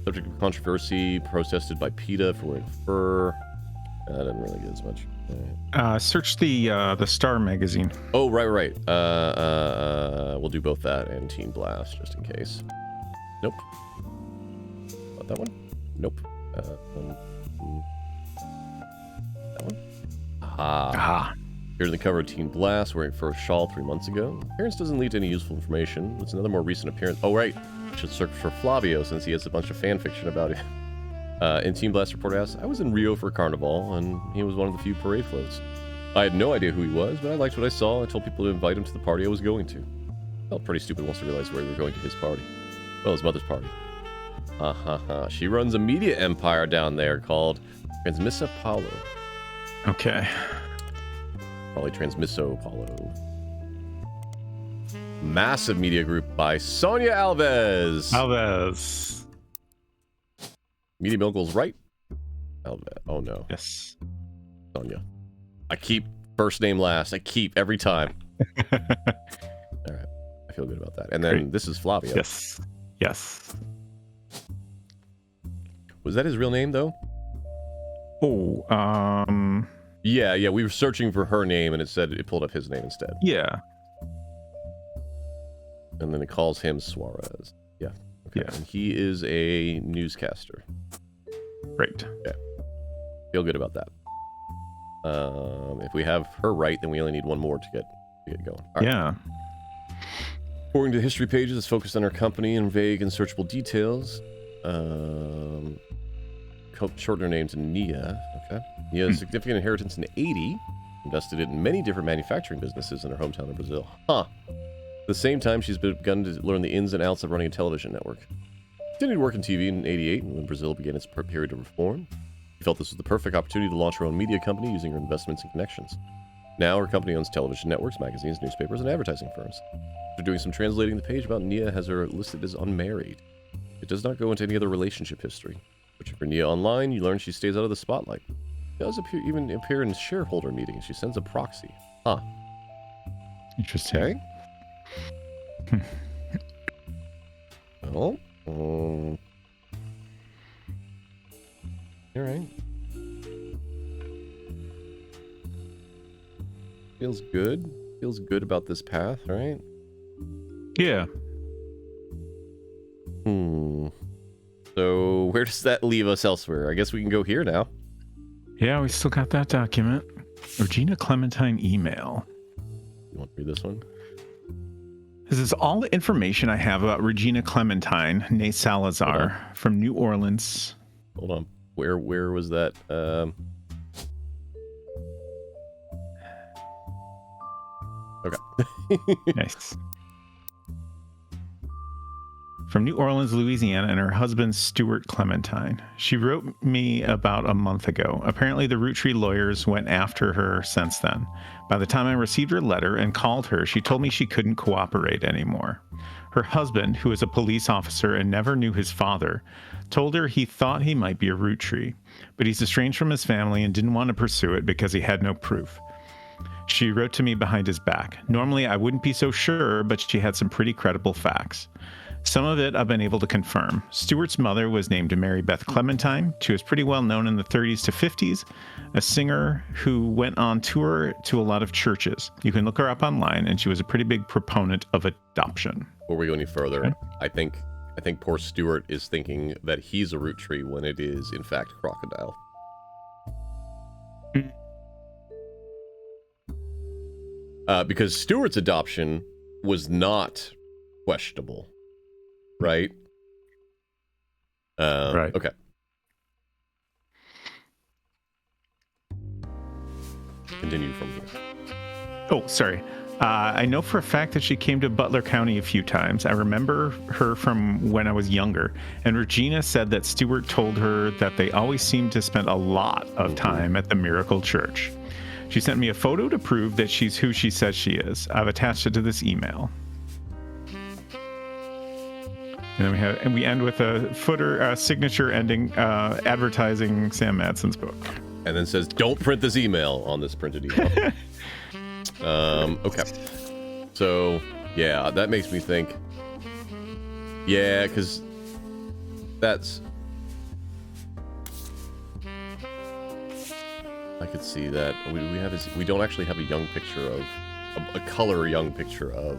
Subject of controversy, protested by PETA for wearing fur. I didn't really get as much. Search the Star magazine. Oh, right. We'll do both that and Teen Blast, just in case. Nope. Not that one? Nope. That one? Aha. Here's the cover of Teen Blast, wearing fur shawl 3 months ago. Appearance doesn't lead to any useful information. It's another more recent appearance. Oh, right. Should search for Flavio, since he has a bunch of fan fiction about it. In Teen Blast report asks, I was in Rio for Carnival, and he was one of the few parade floats. I had no idea who he was, but I liked what I saw. I told people to invite him to the party I was going to. Felt pretty stupid once I realized where we were going to his party. Well, his mother's party. She runs a media empire down there called Transmissa Paulo. Okay. Probably Transmisso Paulo. Massive media group by Sonia Alves. Media Mogul's right. Alves. Oh no. Yes. Sonia. I keep first name last. I keep every time. All right. I feel good about that. And then Great. this is Flavio. Yes. Was that his real name though? Oh, Yeah. We were searching for her name and it pulled up his name instead. yeah. And then it calls him Suarez. Yeah. Okay. Yeah. And he is a newscaster. Right. Feel good about that. If we have her right, then we only need one more to get going. All right. Yeah. According to history pages, it's focused on her company and vague and searchable details. Shorten her name to Nia. Okay. Nia has significant inheritance in 80. Invested in many different manufacturing businesses in her hometown of Brazil. At the same time, she's begun to learn the ins and outs of running a television network. Continued to work in TV in 88 when Brazil began its period of reform. She felt this was the perfect opportunity to launch her own media company using her investments and connections. Now her company owns television networks, magazines, newspapers, and advertising firms. After doing some translating, the page about Nia has her listed as unmarried. It does not go into any other relationship history. Searching for Nia online, you learn she stays out of the spotlight. She does even appear in shareholder meetings. She sends a proxy. Interesting. Okay. Well, all right. Feels good. Feels good about this path, right? Yeah. So where does that leave us elsewhere? I guess we can go here now. Yeah, we still got that document. Regina Clementine email. You want to read this one? This is all the information I have about Regina Clementine, née Salazar, from New Orleans. Hold on. Where was that? Okay. Nice. From New Orleans, Louisiana, and her husband, Stuart Clementine. She wrote me about a month ago. Apparently, the Roottrees lawyers went after her since then. By the time I received her letter and called her, she told me she couldn't cooperate anymore. Her husband, who is a police officer and never knew his father, told her he thought he might be a Roottrees, but he's estranged from his family and didn't want to pursue it because he had no proof. She wrote to me behind his back. Normally, I wouldn't be so sure, but she had some pretty credible facts. Some of it I've been able to confirm. Stuart's mother was named Mary Beth Clementine. She was pretty well known in the 30s to 50s, a singer who went on tour to a lot of churches. You can look her up online, and she was a pretty big proponent of adoption. Before we go any further, Okay. I think poor Stuart is thinking that he's a Roottrees when it is, in fact, crocodile. Because Stuart's adoption was not questionable, right? Right. Okay. Continue from here. Oh, sorry. I know for a fact that she came to Butler County a few times. I remember her from when I was younger. And Regina said that Stewart told her that they always seemed to spend a lot of time at the Miracle Church. She sent me a photo to prove that she's who she says she is. I've attached it to this email. And then we end with a footer signature ending advertising Sam Madsen's book. And then says, "Don't print this email" on this printed email. Okay. So, yeah, that makes me think. Yeah, because that's... I could see that. We don't actually have a young picture of... a color young picture of...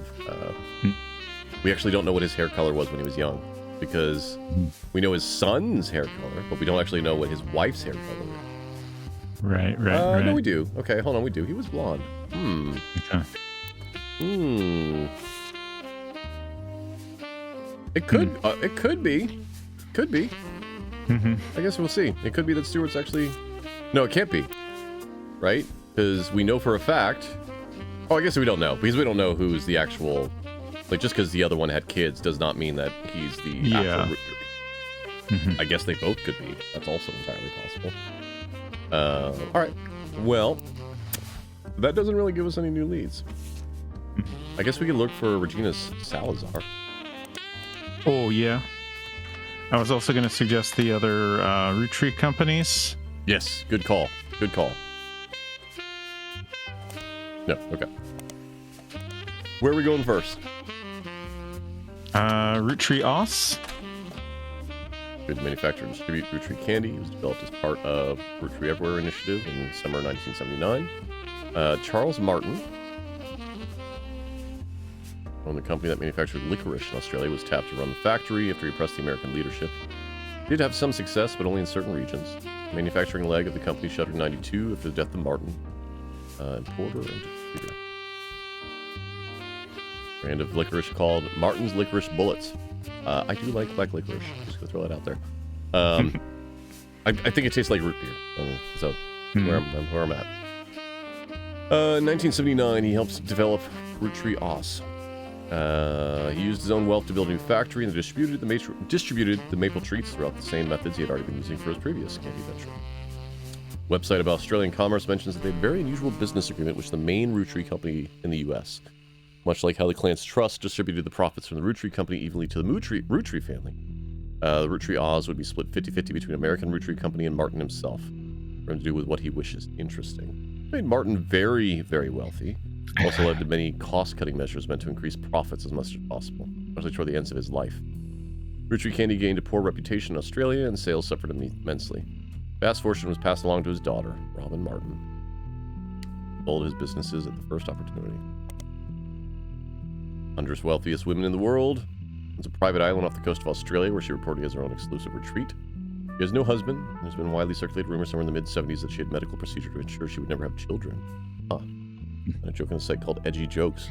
We actually don't know what his hair color was when he was young. Because we know his son's hair color, but we don't actually know what his wife's hair color is. Right. No, we do. Okay, hold on, we do. He was blonde. Okay. It could be. Could be. Mm-hmm. I guess we'll see. It could be that Stewart's actually... No, it can't be. Right? Because we know for a fact... Oh, I guess we don't know. Because we don't know who's the actual... Like, just because the other one had kids does not mean that he's the actual... I guess they both could be. That's also entirely possible. Alright. Well, that doesn't really give us any new leads. I guess we can look for Regina Salazar. Oh, yeah. I was also going to suggest the other Roottrees companies. Yes, good call. Good call. No, okay. Where are we going first? Roottrees. To manufacture and distribute Roottrees candy. It was developed as part of Roottrees Everywhere initiative in summer 1979. Charles Martin, owned the company that manufactured licorice in Australia, was tapped to run the factory after he pressed the American leadership. He did have some success, but only in certain regions. The manufacturing leg of the company shuttered in 92 after the death of Martin. Importer and distributor. Brand of licorice called Martin's Licorice Bullets. I do like black licorice. Just gonna throw that out there. I think it tastes like root beer. So where I'm at. In 1979, he helped develop Roottrees. He used his own wealth to build a new factory and distributed the maple treats throughout the same methods he had already been using for his previous candy venture. Website about Australian commerce mentions that they had a very unusual business agreement with the main Roottrees company in the U.S., much like how the Clance Trust distributed the profits from the Roottrees company evenly to the Roottrees family. The Roottrees would be split 50-50 between American Roottrees company and Martin himself, for him to do with what he wishes. Interesting. It made Martin very, very wealthy. Also led to many cost-cutting measures meant to increase profits as much as possible, especially toward the ends of his life. Roottrees candy gained a poor reputation in Australia, and sales suffered immensely. Vast fortune was passed along to his daughter, Robin Martin. Sold his businesses at the first opportunity. 100th wealthiest women in the world. It's a private island off the coast of Australia where she reportedly has her own exclusive retreat. She has no husband. There's been widely circulated rumors somewhere in the mid-70s that she had medical procedure to ensure she would never have children. A joke on a site called Edgy Jokes.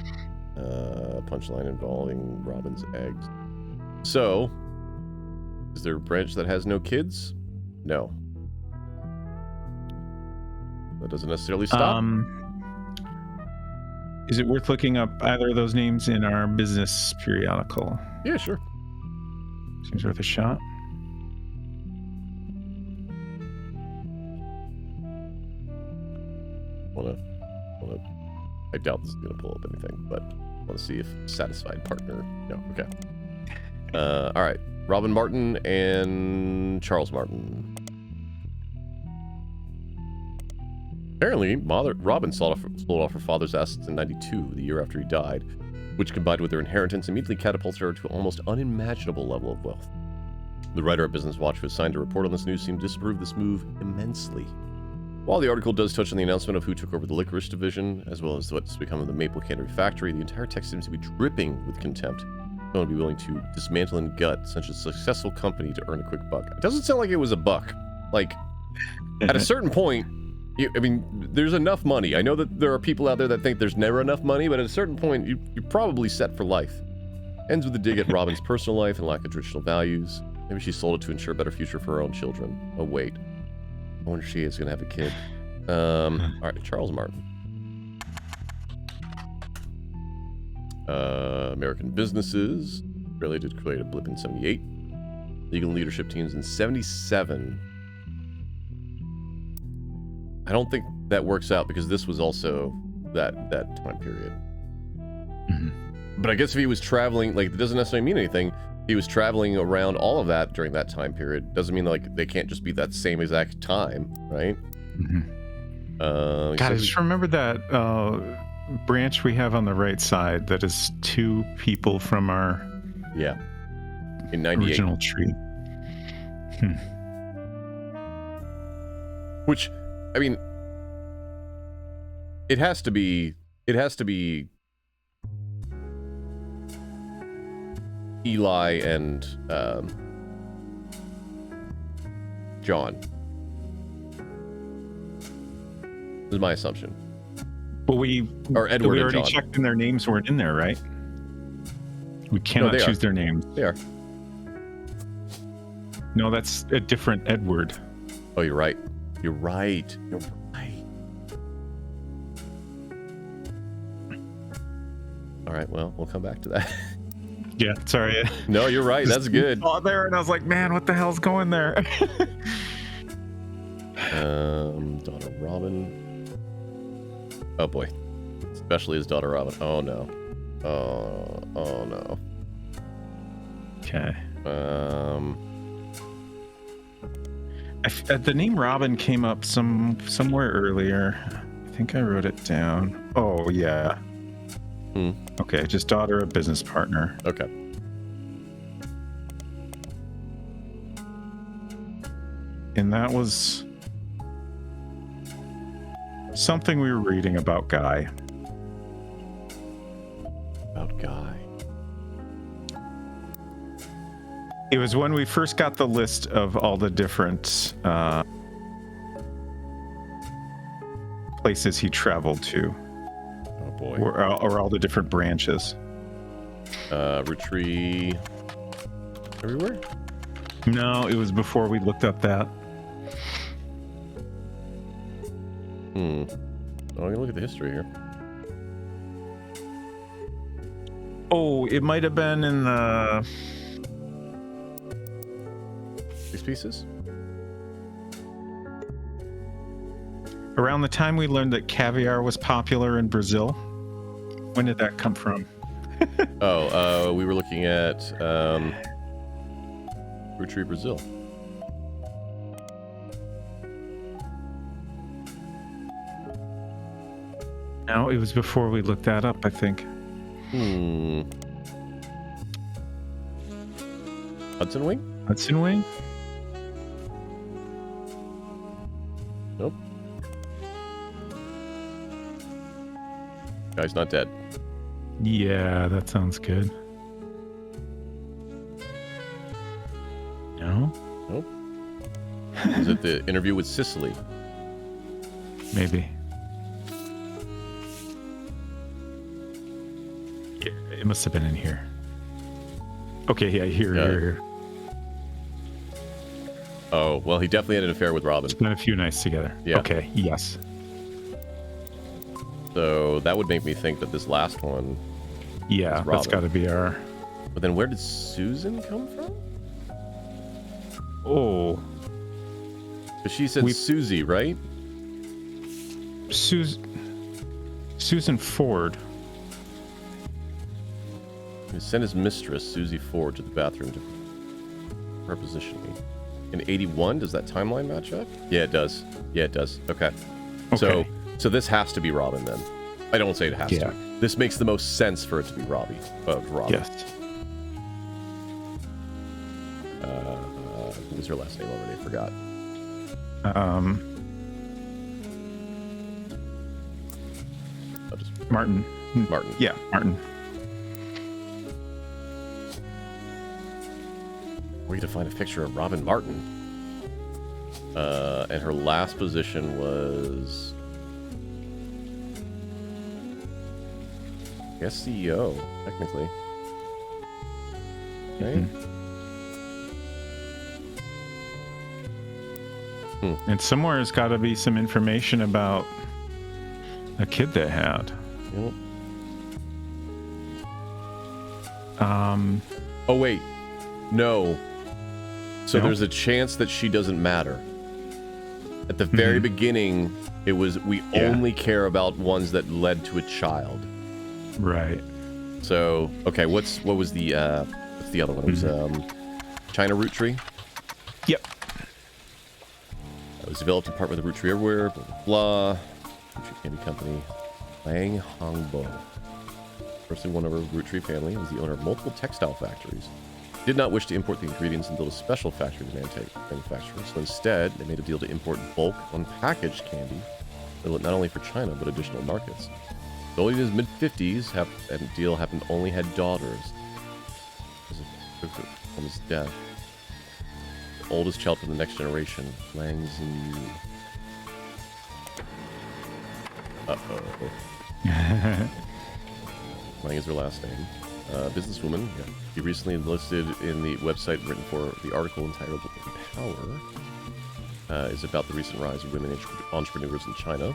Punchline involving Robin's eggs. So, is there a branch that has no kids? No. That doesn't necessarily stop. Is it worth looking up either of those names in our business periodical? Yeah, sure. Seems worth a shot. I doubt this is going to pull up anything, but I want to see if satisfied partner. No, okay. All right. Robin Martin and Charles Martin. Apparently, Robin sold off her father's assets in 92, the year after he died, which combined with their inheritance immediately catapulted her to an almost unimaginable level of wealth. The writer at Business Watch who was assigned to report on this news seemed to disapprove this move immensely. While the article does touch on the announcement of who took over the licorice division, as well as what's become of the maple cannery factory, the entire text seems to be dripping with contempt. No one would be willing to dismantle and gut such a successful company to earn a quick buck. It doesn't sound like it was a buck. Like, at a certain point, I mean, there's enough money. I know that there are people out there that think there's never enough money, but at a certain point, you're probably set for life. Ends with a dig at Robin's personal life and lack of traditional values. Maybe she sold it to ensure a better future for her own children. Oh, wait. I wonder if she is going to have a kid. All right, Charles Martin. American businesses. Australia did create a blip in 78. Legal leadership teams in 77. I don't think that works out because this was also that time period. But I guess if he was traveling, like, it doesn't necessarily mean anything. He was traveling around all of that during that time period. Doesn't mean like they can't just be that same exact time, right? God, I just remember that branch we have on the right side that is 2 people from our in 98 original tree. Which, I mean, it has to be Eli and John. This is my assumption. But we already checked and their names weren't in there, right? We cannot choose their names. They are. No, that's a different Edward. Oh, you're right. You're right. You're right. All right, well, we'll come back to that. Yeah, sorry. No, you're right. That's good. Saw there, and I was like, man, what the hell's going there? Daughter Robin. Oh boy, especially his daughter Robin. Oh no. Oh no. Okay. The name Robin came up somewhere earlier. I think I wrote it down. Oh yeah. Okay, just daughter of business partner. Okay. And that was something we were reading about Guy. About Guy. It was when we first got the list of all the different places he traveled to. Oh boy. Or all the different branches. Roottrees everywhere? No, it was before we looked up that. Oh, I'm gonna look at the history here. Oh, it might have been in the... These pieces? Around the time we learned that caviar was popular in Brazil. When did that come from? We were looking at Roottrees, Brazil. No, it was before we looked that up, I think. Hudson Wing? Hudson Wing? Nope. Guy's not dead. Yeah, that sounds good. No? Nope. Is it the interview with Sicily? Maybe. Yeah, it must have been in here. Okay, yeah, here. Oh, well, he definitely had an affair with Robin. Spent a few nights together. Yeah. Okay, yes. So that would make me think that this last one... Yeah, that's got to be our... But then where did Susan come from? Oh. Because she said Susie, right? Susan Ford. He sent his mistress, Susie Ford, to the bathroom to reposition me. In 81, does that timeline match up? Yeah, it does. Okay. So this has to be Robin then. I don't say it has to. This makes the most sense for it to be Robin. Yes. What was her last name already? I forgot. Martin. Martin. Yeah, Martin. We're going to find a picture of Robin Martin. And her last position was... I guess CEO, technically. Right? And somewhere there's got to be some information about a kid they had. Yep. Oh, wait. No. So there's a chance that she doesn't matter. At the very beginning, it was we only care about ones that led to a child. Right. So, okay, what was the what's the other one? It was China Roottrees. Yep. It was developed in part by the Roottrees Everywhere, blah, blah, blah. Roottrees Candy Company. Wang Hongbo. Firstly, one of our Roottrees family was the owner of multiple textile factories. Did not wish to import the ingredients and build a special factory to manufacture. So instead, they made a deal to import bulk unpackaged candy, not only for China, but additional markets. Only in his mid-50s, and the deal happened only had daughters. From his death. The oldest child from the next generation, Lang Xinyu. Uh-oh. Lang is her last name. Businesswoman. Yeah. He recently enlisted in the website written for the article entitled Empower. Is about the recent rise of women entrepreneurs in China.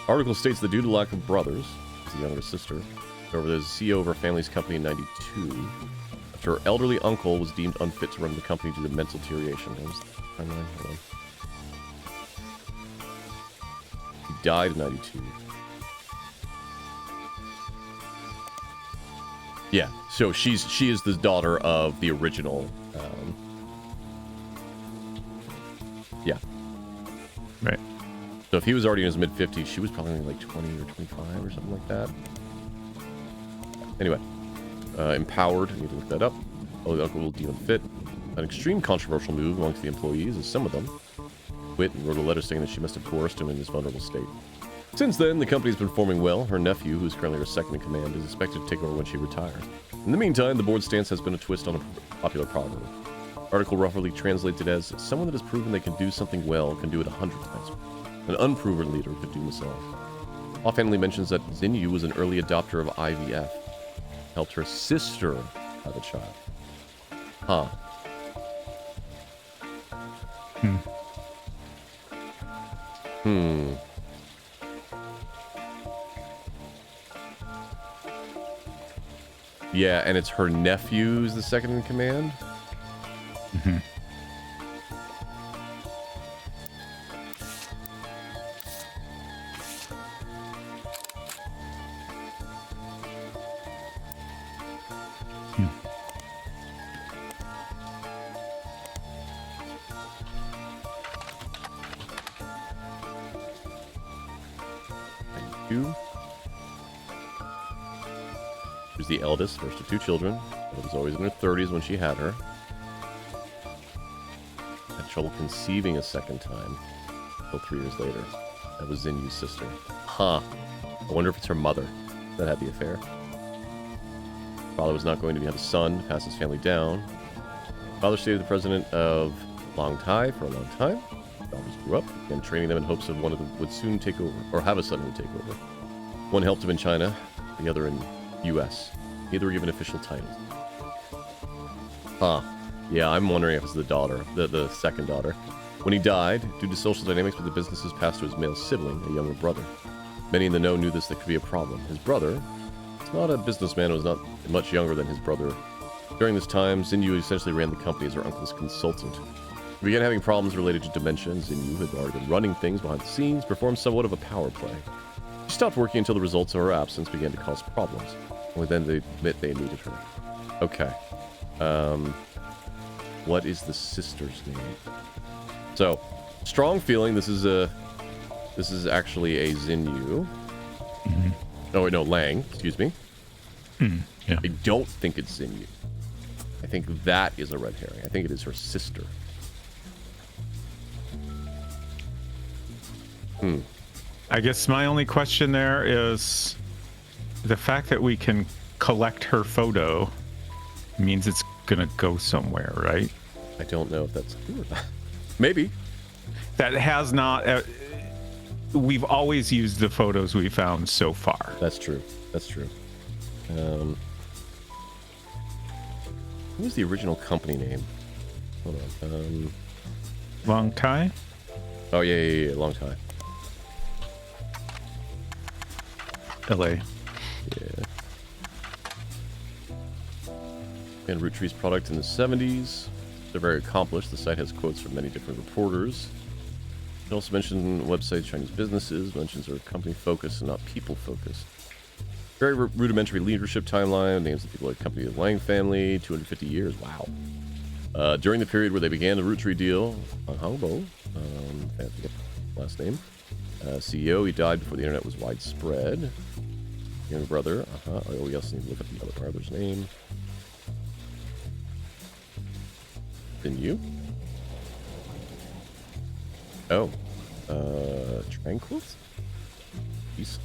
Article states that due to lack of brothers, the younger sister, over the CEO of her family's company in '92, after her elderly uncle was deemed unfit to run the company due to mental deterioration. What was the timeline? Hold on. He died in '92. Yeah, so she is the daughter of the original. Yeah. Right. So if he was already in his mid-50s, she was probably like 20 or 25 or something like that. Anyway, empowered. I need to look that up. Oh, the uncle will deem him fit. An extreme controversial move amongst the employees, as some of them quit and wrote a letter saying that she must have coerced him in his vulnerable state. Since then, the company's been performing well. Her nephew, who is currently her second in command, is expected to take over when she retires. In the meantime, the board's stance has been a twist on a popular proverb. Article roughly translated as, someone that has proven they can do something well can do it 100 times. An unproven leader could do this all. Offhandedly mentions that Xinyu was an early adopter of IVF. Helped her sister have a child. Huh. Yeah, and it's her nephew's the second in command? She was the eldest, first of two children, but was always in her 30s when she had her. Had trouble conceiving a second time until 3 years later. That was Xinyu's sister. Huh. I wonder if it's her mother that had the affair. Father was not going to have a son to pass his family down. Father stayed the president of Long Tai for a long time. Daughters grew up, began training them in hopes of one of them would soon take over, or have a son who would take over. One helped him in China, the other in U.S. Neither were given official titles. Huh. Yeah, I'm wondering if it's the daughter, the second daughter. When he died, due to social dynamics with the businesses, passed to his male sibling, a younger brother. Many in the know knew this could be a problem. His brother, it's not a businessman, was not much younger than his brother. During this time, Xinyu essentially ran the company as her uncle's consultant. He began having problems related to dementia, and Xinyu, who had already been running things behind the scenes, performed somewhat of a power play. She stopped working until the results of her absence began to cause problems. Only then they admit they needed her. Okay. What is the sister's name? So, strong feeling this is actually a Xinyu. Oh wait, no, Lang, excuse me. Yeah. I don't think it's Xinyu. I think that is a red herring. I think it is her sister. I guess my only question there is the fact that we can collect her photo means it's gonna go somewhere, right? I don't know if that's true or not. Maybe. That has not. We've always used the photos we found so far. That's true. That's true. What was the original company name? Hold on. Long Tai? Oh, yeah. Long Tai. LA. Yeah. and Roottrees product in the 70s. They're very accomplished. The site has quotes from many different reporters. It also mentions websites, Chinese businesses, mentions are company focused and not people focused. Very rudimentary leadership timeline, names of people like company of the Lang family, 250 years, wow. During the period where they began the Roottree deal, Hongbo, I forget the last name, CEO, he died before the internet was widespread. Younger brother, oh, we also need to look up the other brother's name. Then you? Oh, Tranquils? Peace.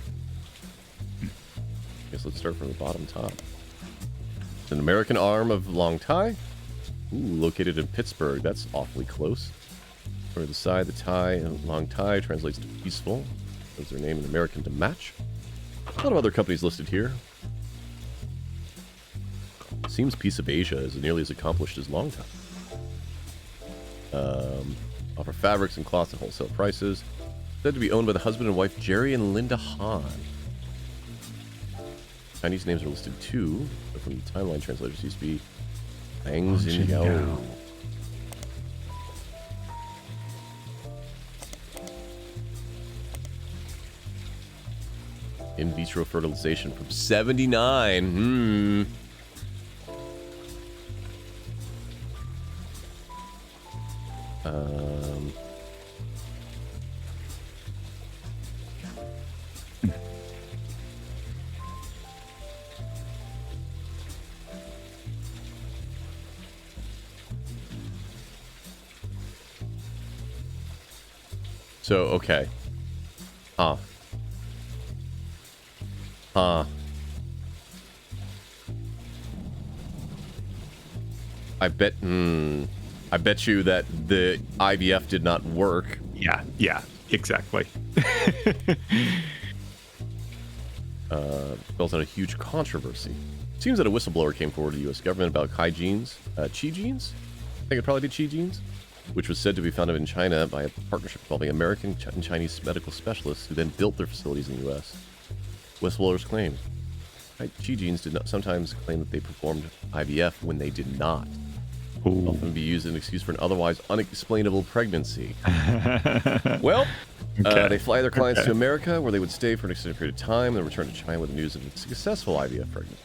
Guess let's start from the bottom top. It's an American arm of Long Tai. Ooh, located in Pittsburgh. That's awfully close. For the side, the Tai and Long Tai translates to peaceful. That's their name in American to match. A lot of other companies listed here. Seems Piece of Asia is nearly as accomplished as Long Tai. Offer fabrics and cloths at wholesale prices. Said to be owned by the husband and wife Jerry and Linda Han. Chinese names are listed too, but from the timeline translators used to be Ang Xingyao. In vitro fertilization from 79. So, okay. Huh. I bet you that the IVF did not work. Yeah, exactly. Built on a huge controversy. Seems that a whistleblower came forward to the U.S. government about Chi genes, I think it'd probably be Chi genes, which was said to be founded in China by a partnership involving American and Chinese medical specialists who then built their facilities in the U.S. Whistleblowers claim Chi genes did not sometimes claim that they performed IVF when they did not. Ooh. Often be used as an excuse for an otherwise unexplainable pregnancy. Well, they fly their clients to America, where they would stay for an extended period of time, and then return to China with the news of a successful IVF pregnancy.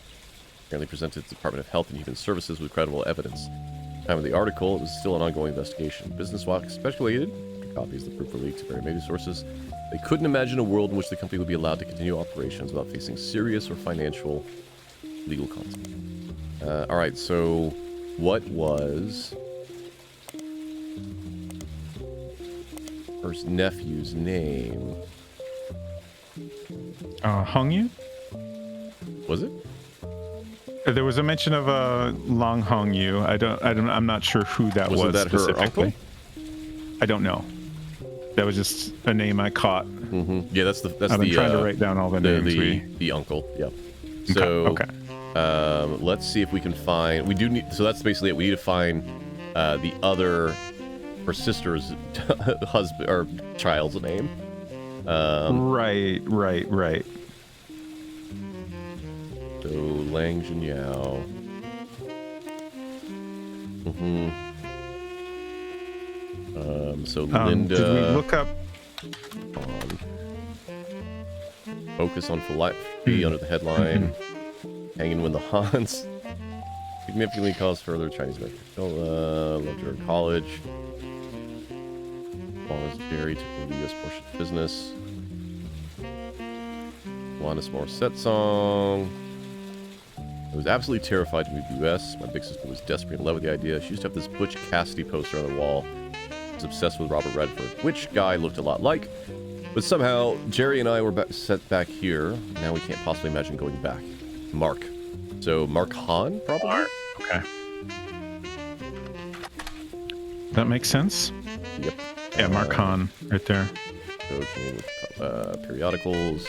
Apparently presented to the Department of Health and Human Services with credible evidence. At the time of the article, it was still an ongoing investigation. Business Watch speculated, copies of the proof were leaked to various media sources, they couldn't imagine a world in which the company would be allowed to continue operations without facing serious or financial legal consequences. All right, so what was her nephew's name? Hongyu? Was it? There was a mention of Long Hongyu. I'm not sure who that was. Wasn't that her specifically. uncle? I don't know. That was just a name I caught. Mm-hmm. Yeah, that's I've been trying to write down all the names. The uncle. Yeah. So okay. Let's see if we can find. We do need. So that's basically it. We need to find the other, her sister's husband or child's name. Right. So Lang Jinyao. So Linda. Did we look up? Focus on philanthropy under the headline. Hanging when the Hans. Significantly caused further Chinese American. Loved her in college. As long as Jerry took over the U.S. portion of business. Alanis Morissette song. I was absolutely terrified to move to the U.S. My big sister was desperately in love with the idea. She used to have this Butch Cassidy poster on the wall. I was obsessed with Robert Redford, which guy looked a lot like. But somehow, Jerry and I were set back here. Now we can't possibly imagine going back. Mark. So, Mark Hahn, probably? Mark. Okay. That makes sense. Yep. Yeah, Mark Hahn, right there. So, periodicals.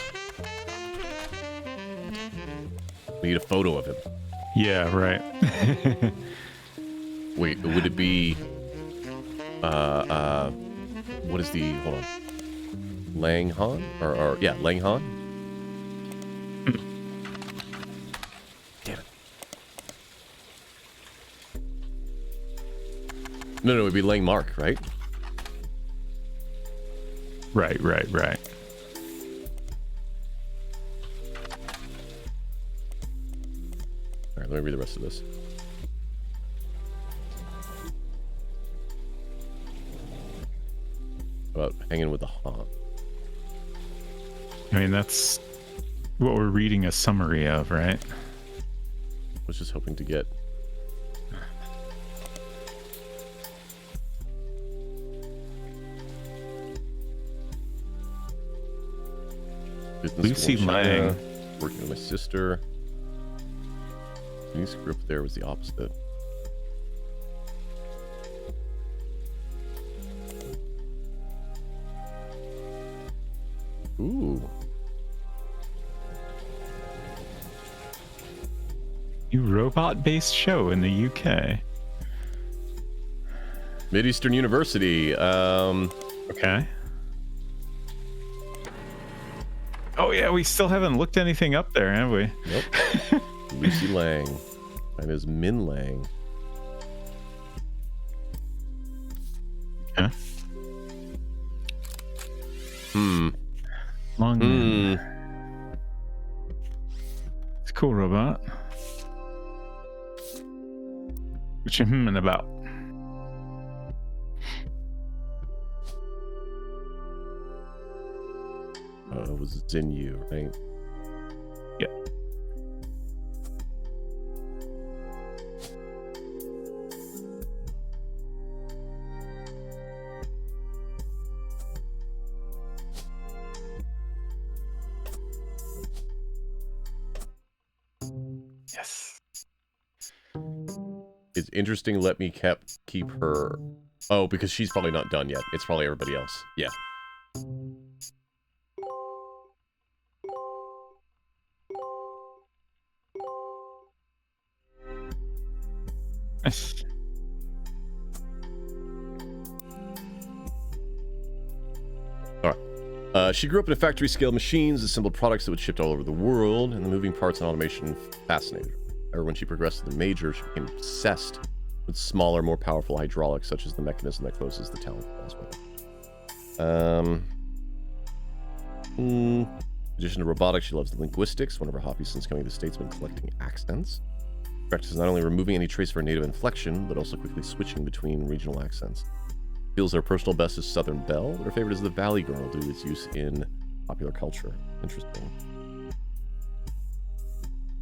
We need a photo of him. Yeah, right. Wait, would it be... what is the... Hold on. Lang Han? Or yeah, Lang Han? Damn it. No, it'd be laying mark, right? Right. All right, let me read the rest of this. About hanging with the hawk. I mean, that's what we're reading a summary of, right? I was just hoping to get... Lucy Lang. Working with my sister. The new script there was the opposite. Ooh. New robot-based show in the UK. Mideastern University. Okay. Oh yeah, we still haven't looked anything up there, have we? Nope. Lucy Lang. Mine is Min Lang. Yeah. Long Min. It's a cool robot. What you hmming about? It was Zinyu, right? Yeah. Yes. It's interesting. Let me keep her. Oh, because she's probably not done yet. It's probably everybody else. Yeah. Yes. All right. She grew up in a factory-scale machines, assembled products that would ship all over the world, and the moving parts and automation fascinated her. However, when she progressed to the major, she became obsessed with smaller, more powerful hydraulics, such as the mechanism that closes the talent plasma. In addition to robotics, she loves linguistics. One of her hobbies since coming to the States has been collecting accents. She practices not only removing any trace of her native inflection, but also quickly switching between regional accents. Feels her personal best is Southern Belle, but her favorite is the Valley Girl due to its use in popular culture. Interesting.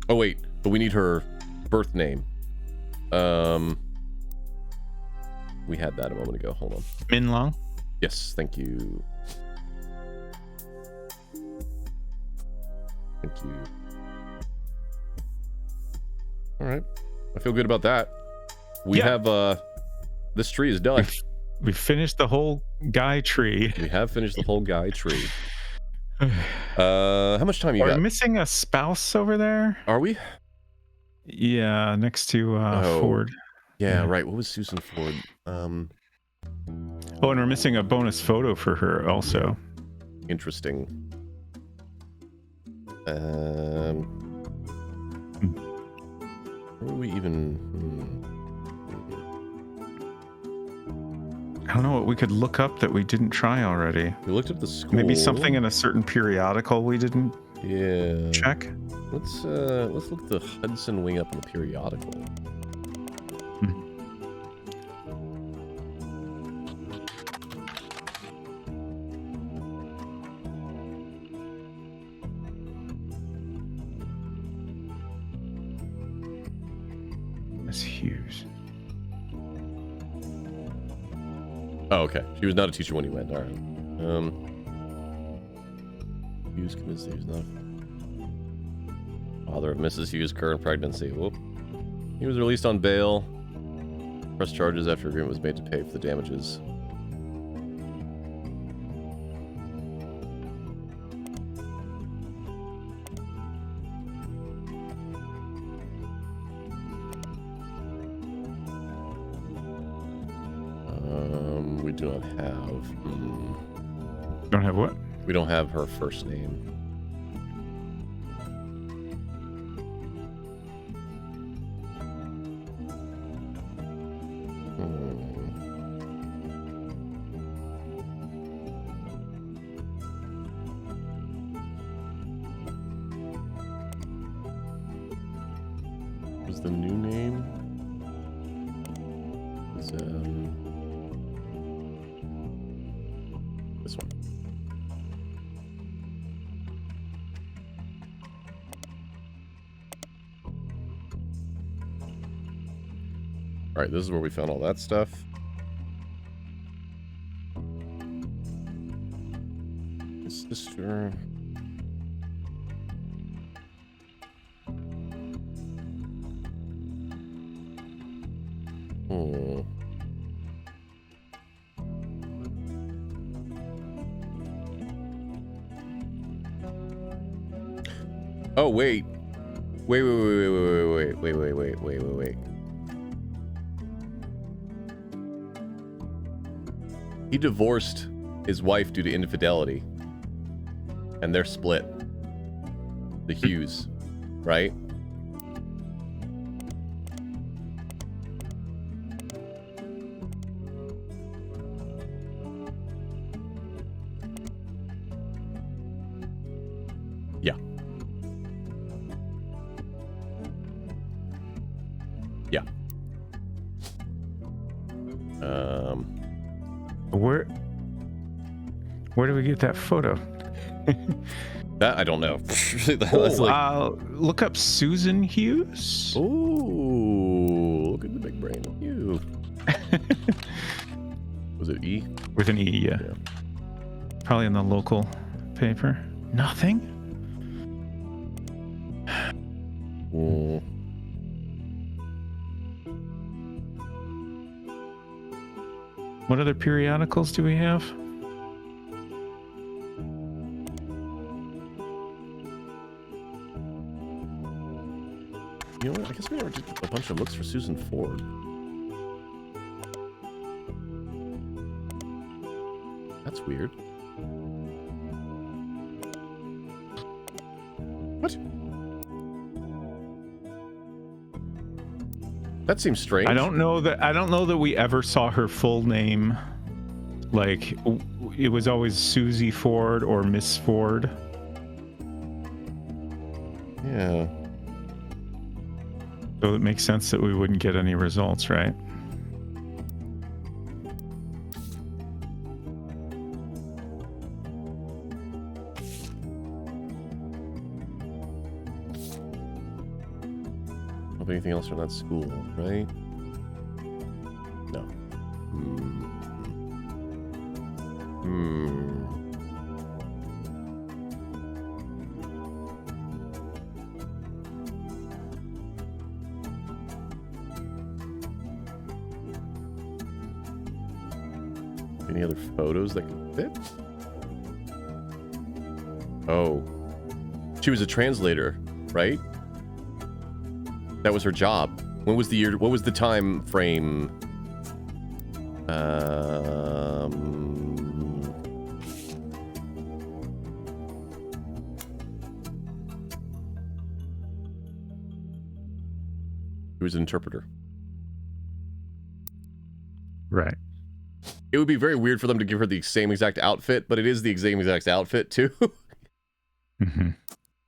Oh wait, but we need her birth name. We had that a moment ago. Hold on. Min Long? Yes, thank you. Thank you. All right. I feel good about that. We have this tree is done. We finished the whole guy tree. We have finished the whole guy tree. How much time you got? Are we missing a spouse over there? Are we? Yeah, next to Ford. Yeah, right. What was Susan Ford? Oh, and we're missing a bonus photo for her also. Interesting. Where are we even? I don't know what we could look up that we didn't try already. We looked up the school. Maybe something in a certain periodical we didn't check. Let's look the Hudson Wing up in the periodical. Miss Hughes. Oh, okay. She was not a teacher when he went. All right. Hughes convinced he was not father of Mrs. Hughes' current pregnancy. Whoop. He was released on bail. Pressed charges after agreement was made to pay for the damages. We do not have. Don't have what? We don't have her first name. was the new name? It's, this one. All right, this is where we found all that stuff. His sister. Oh. Oh, wait. Wait. He divorced his wife due to infidelity. And they're split. The Hughes, right? Yeah. Yeah. Where do we get that photo? That I don't know. That's Look up Susan Hughes. Oh, look at the big brain. You. Was it E? With an E, yeah. Probably in the local paper. Nothing. Mm. What other periodicals do we have? You know what? I guess we never did a bunch of looks for Susan Ford. That's weird. What? That seems strange. I don't know that we ever saw her full name. Like, it was always Susie Ford or Miss Ford. Yeah. So it makes sense that we wouldn't get any results, right? Hope anything else from that school, right? No. Any other photos that could fit? Oh. She was a translator, right? That was her job. When was the year? What was the time frame? He was an interpreter. Right. It would be very weird for them to give her the same exact outfit, but it is the same exact outfit too. Mm-hmm.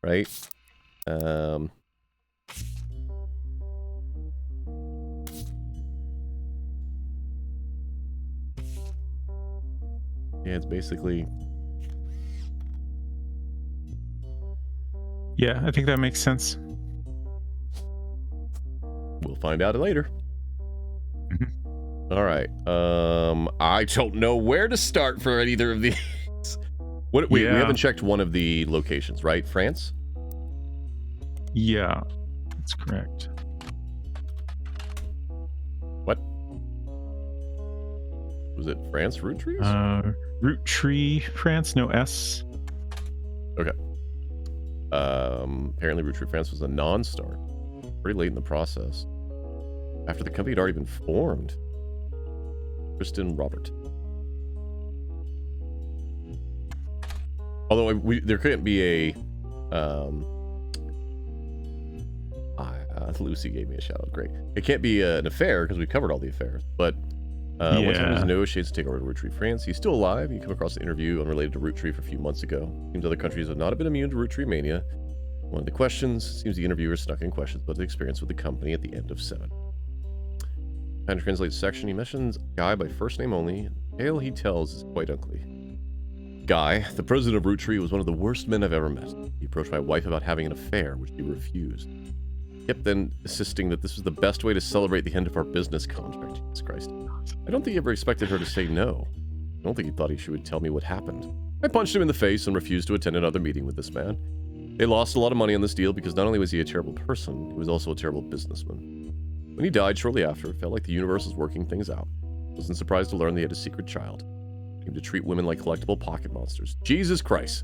Right? Yeah, it's basically... Yeah, I think that makes sense. We'll find out later. Mm-hmm. All right. I don't know where to start for either of these. Wait, we haven't checked one of the locations, right? France? Yeah, that's correct. What? Was it France, Roottrees? Roottree, France, no S. Okay. Apparently Roottrees, France was a non-start. Pretty late in the process. After the company had already been formed. Kristen Robert. Although there couldn't be a... Lucy gave me a shout out. Great. It can't be an affair because we covered all the affairs. But once he was negotiated to take over to Roottrees, France, he's still alive. He came across an interview unrelated to Roottrees a few months ago. Seems other countries have not been immune to Roottrees mania. One of the questions seems the interviewer snuck in questions about the experience with the company at the end of 7. Trying to translate the section. He mentions Guy by first name only. The tale he tells is quite ugly. Guy, the president of Roottrees, was one of the worst men I've ever met. He approached my wife about having an affair, which she refused. He kept then insisting that this was the best way to celebrate the end of our business contract. Jesus Christ. I don't think he ever expected her to say no. I don't think he thought she would tell me what happened. I punched him in the face and refused to attend another meeting with this man. They lost a lot of money on this deal because not only was he a terrible person, he was also a terrible businessman. When he died shortly after, it felt like the universe was working things out. I wasn't surprised to learn they had a secret child. He came to treat women like collectible pocket monsters. Jesus Christ.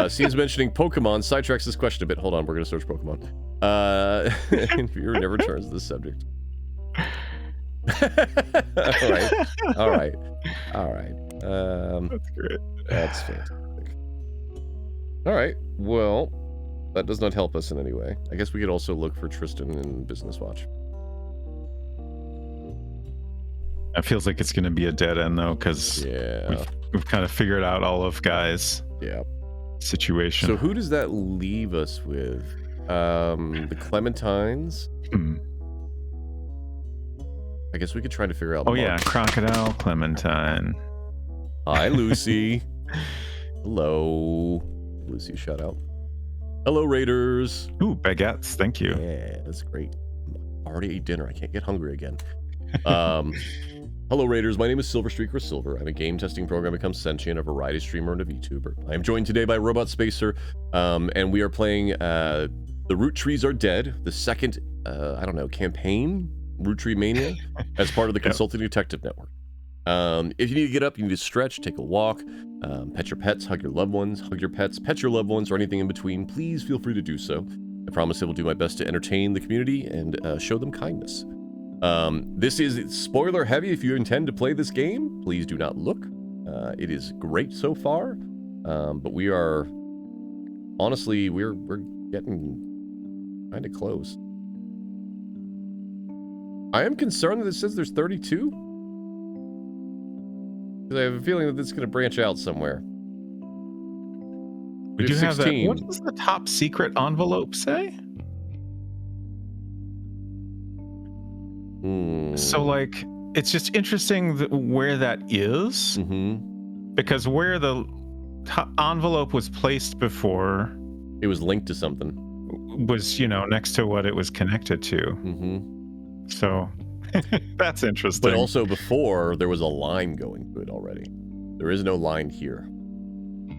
Seems mentioning Pokemon sidetracks this question a bit. Hold on, we're going to search Pokemon. Interviewer never turns to this subject. All right. That's great. That's fantastic. All right. Well, that does not help us in any way. I guess we could also look for Tristan in Business Watch. It feels like it's going to be a dead end, though, because we've kind of figured out all of Guy's situation. So who does that leave us with? The Clementines? I guess we could try to figure out. Oh, yeah. Crocodile Clementine. Hi, Lucy. Hello. Lucy, shout out. Hello, Raiders. Ooh, baguettes. Thank you. Yeah, that's great. I already ate dinner. I can't get hungry again. Hello, Raiders. My name is Silverstreaker Silver. I'm a game testing program become sentient, a variety streamer, and a VTuber. I am joined today by robotspacer, and we are playing The Roottrees Are Dead, the second, campaign, Roottrees Mania, as part of the Consulting Detective Network. If you need to get up, you need to stretch, take a walk, pet your pets, hug your loved ones, hug your pets, pet your loved ones, or anything in between, please feel free to do so. I promise I will do my best to entertain the community and show them kindness. This is spoiler heavy. If you intend to play this game, please do not look. It is great so far, but we are honestly we're getting kind of close. I am concerned that it says there's 32. Because I have a feeling that this is going to branch out somewhere. We do have that. What does the top secret envelope say? So, like, it's just interesting where that is. Because where the envelope was placed before, it was linked to something. Was, next to what it was connected to. So, that's interesting. But also before, there was a line going to it already. There is no line here.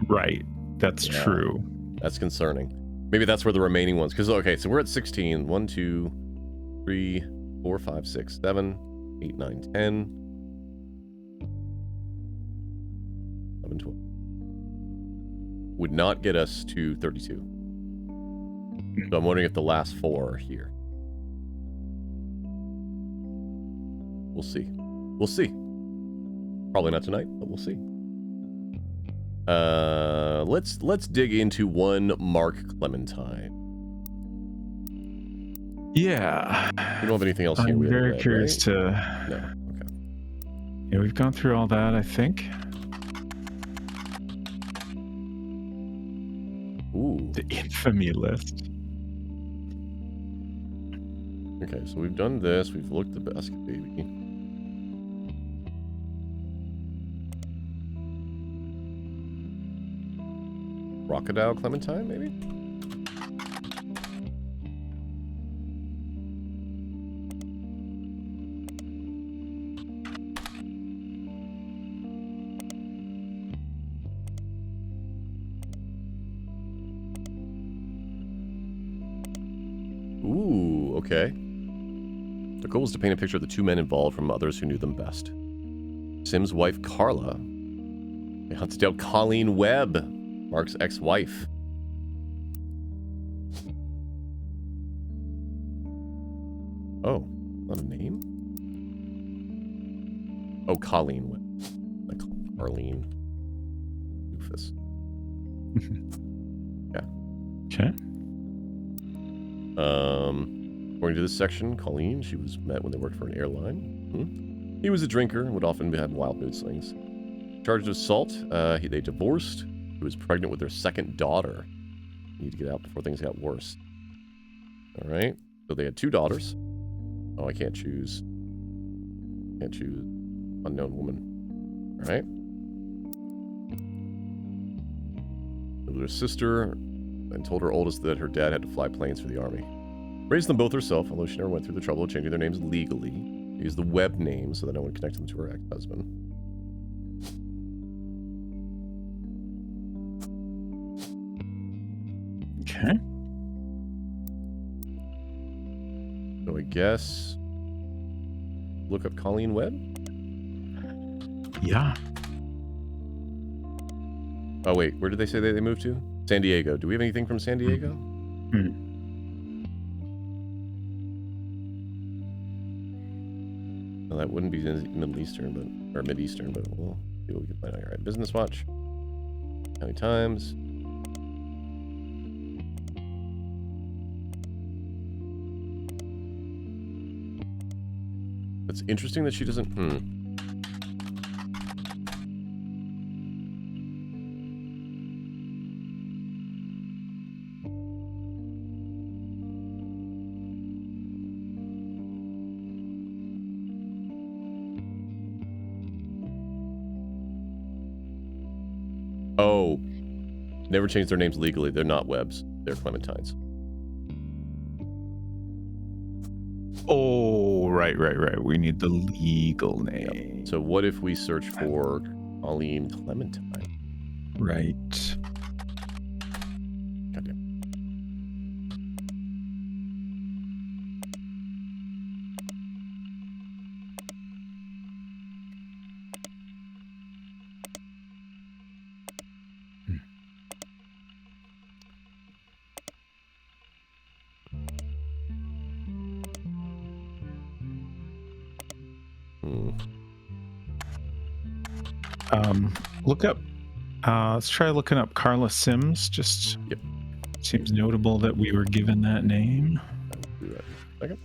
Right. That's true. That's concerning. Maybe that's where the remaining ones... Because, okay, so we're at 16. 1, 2, 3... 4, 5, 6, 7, 8, 9, 10, 11, 12. Would not get us to 32. So I'm wondering if the last 4 are here. We'll see. We'll see. Probably not tonight, but we'll see. Let's dig into one Mark Clementine. Yeah. We don't have anything else here. I'm very curious to... No. Okay. Yeah, we've gone through all that, I think. Ooh. The infamy list. Okay, so we've done this. We've looked at the basket baby. Crocodile Clementine, maybe? Ooh, okay. The goal was to paint a picture of the two men involved from others who knew them best. Sim's wife, Carla. They hunted down Colleen Webb, Mark's ex-wife. Oh, not a name? Oh, Colleen Webb. I call her Arlene. Doofus. Okay. According to this section, Colleen, she was met when they worked for an airline. He was a drinker and would often have wild mood swings. Charged of assault, they divorced. He was pregnant with their second daughter. Need to get out before things got worse. All right. So they had 2 daughters. Oh, I can't choose. Can't choose unknown woman. All right. Her sister and told her oldest that her dad had to fly planes for the army. Raised them both herself, although she never went through the trouble of changing their names legally. She used the web name so that no one connected them to her ex-husband. Okay. So I guess look up Colleen Webb. Yeah. Oh wait, where did they say they moved to? San Diego. Do we have anything from San Diego? Well, that wouldn't be Middle Eastern, but or Mid-Eastern, but we'll see what we can find. All right, Business Watch, County Times. It's interesting that she doesn't. Oh, never changed their names legally. They're not Webbs. They're Clementines. Oh, right. We need the legal name. Yep. So what if we search for Colleen Clementine? Right. Goddamn. Look up. Let's try looking up Carla Sims. Just seems notable that we were given that name. I'll do that in a second.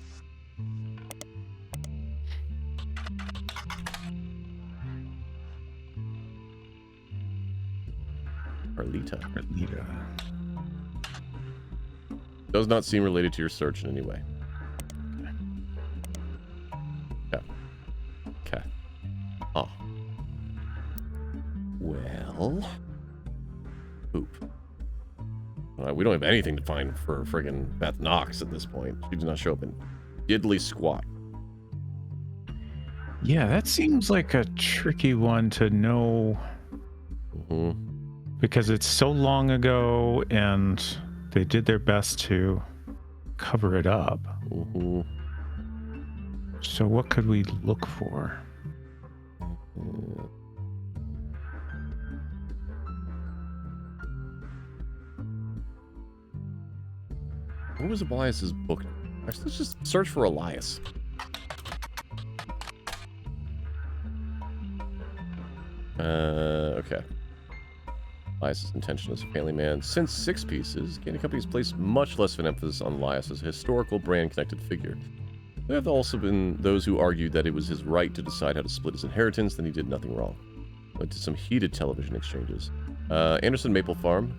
Carlita. Does not seem related to your search in any way. Okay. Oh. Well. Poop. We don't have anything to find for friggin' Beth Knox at this point. She does not show up in diddly squat. Yeah, that seems like a tricky one to know. Because it's so long ago and they did their best to cover it up. So what could we look for? What was Elias's book? Actually, let's just search for Elias. Okay. Elias's intention as a family man. Since 6 Pieces, Candy Company has placed much less of an emphasis on Elias as a historical brand-connected figure. There have also been those who argued that it was his right to decide how to split his inheritance, then he did nothing wrong. Led to some heated television exchanges. Anderson Maple Farm,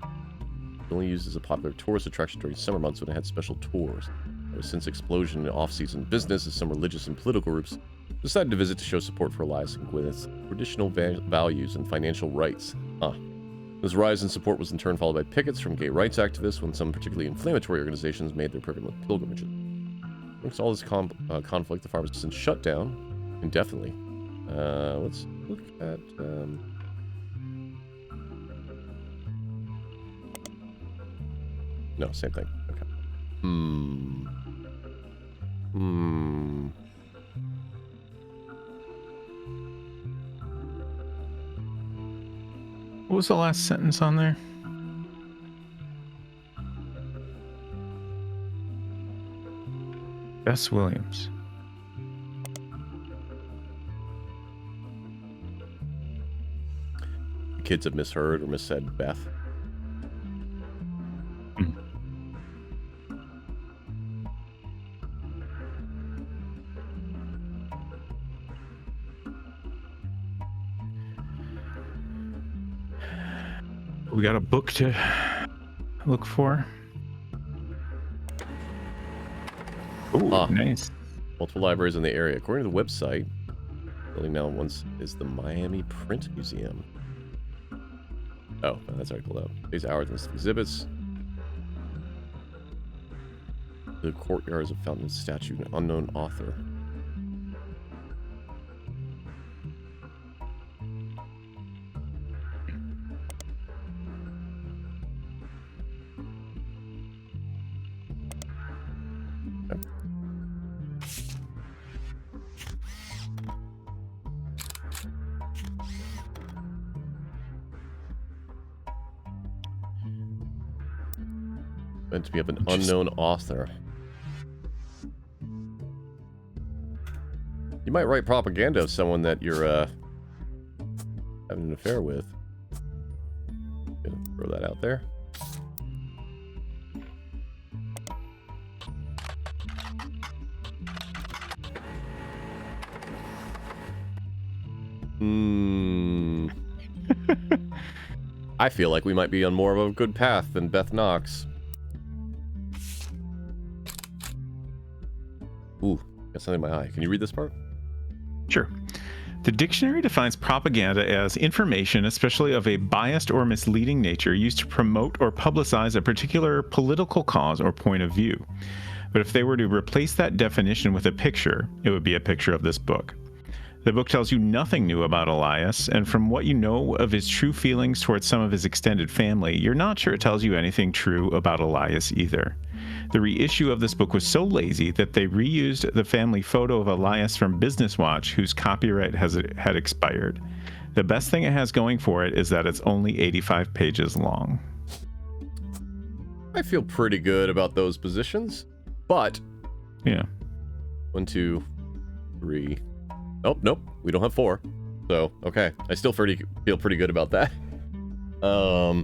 only used as a popular tourist attraction during summer months when it had special tours. There was since explosion in off-season business as some religious and political groups decided to visit to show support for Elias and Gwyneth's traditional values and financial rights. This rise in support was in turn followed by pickets from gay rights activists when some particularly inflammatory organizations made their pilgrimages. Amongst all this conflict, the farm has since shut down indefinitely. Let's look at... No, same thing. Okay. What was the last sentence on there? Bess Williams. The kids have misheard or missaid Beth. We got a book to look for. Ooh, nice. Multiple libraries in the area. According to the website, building now once is the Miami Print Museum. Oh, that's already pulled out. These hours and exhibits. The courtyards of Fountain Statue, an unknown author. Meant to be of an unknown author. You might write propaganda of someone that you're having an affair with. Gonna throw that out there. I feel like we might be on more of a good path than Beth Knox. Ooh, got something in my eye. Can you read this part? Sure. The dictionary defines propaganda as information, especially of a biased or misleading nature, used to promote or publicize a particular political cause or point of view. But if they were to replace that definition with a picture, it would be a picture of this book. The book tells you nothing new about Elias, and from what you know of his true feelings towards some of his extended family, you're not sure it tells you anything true about Elias either. The reissue of this book was so lazy that they reused the family photo of Elias from Business Watch, whose copyright had expired. The best thing it has going for it is that it's only 85 pages long. I feel pretty good about those positions, but... Yeah. 1, 2, 3... Oh, nope, we don't have 4. So, okay. I still feel pretty good about that. Oh,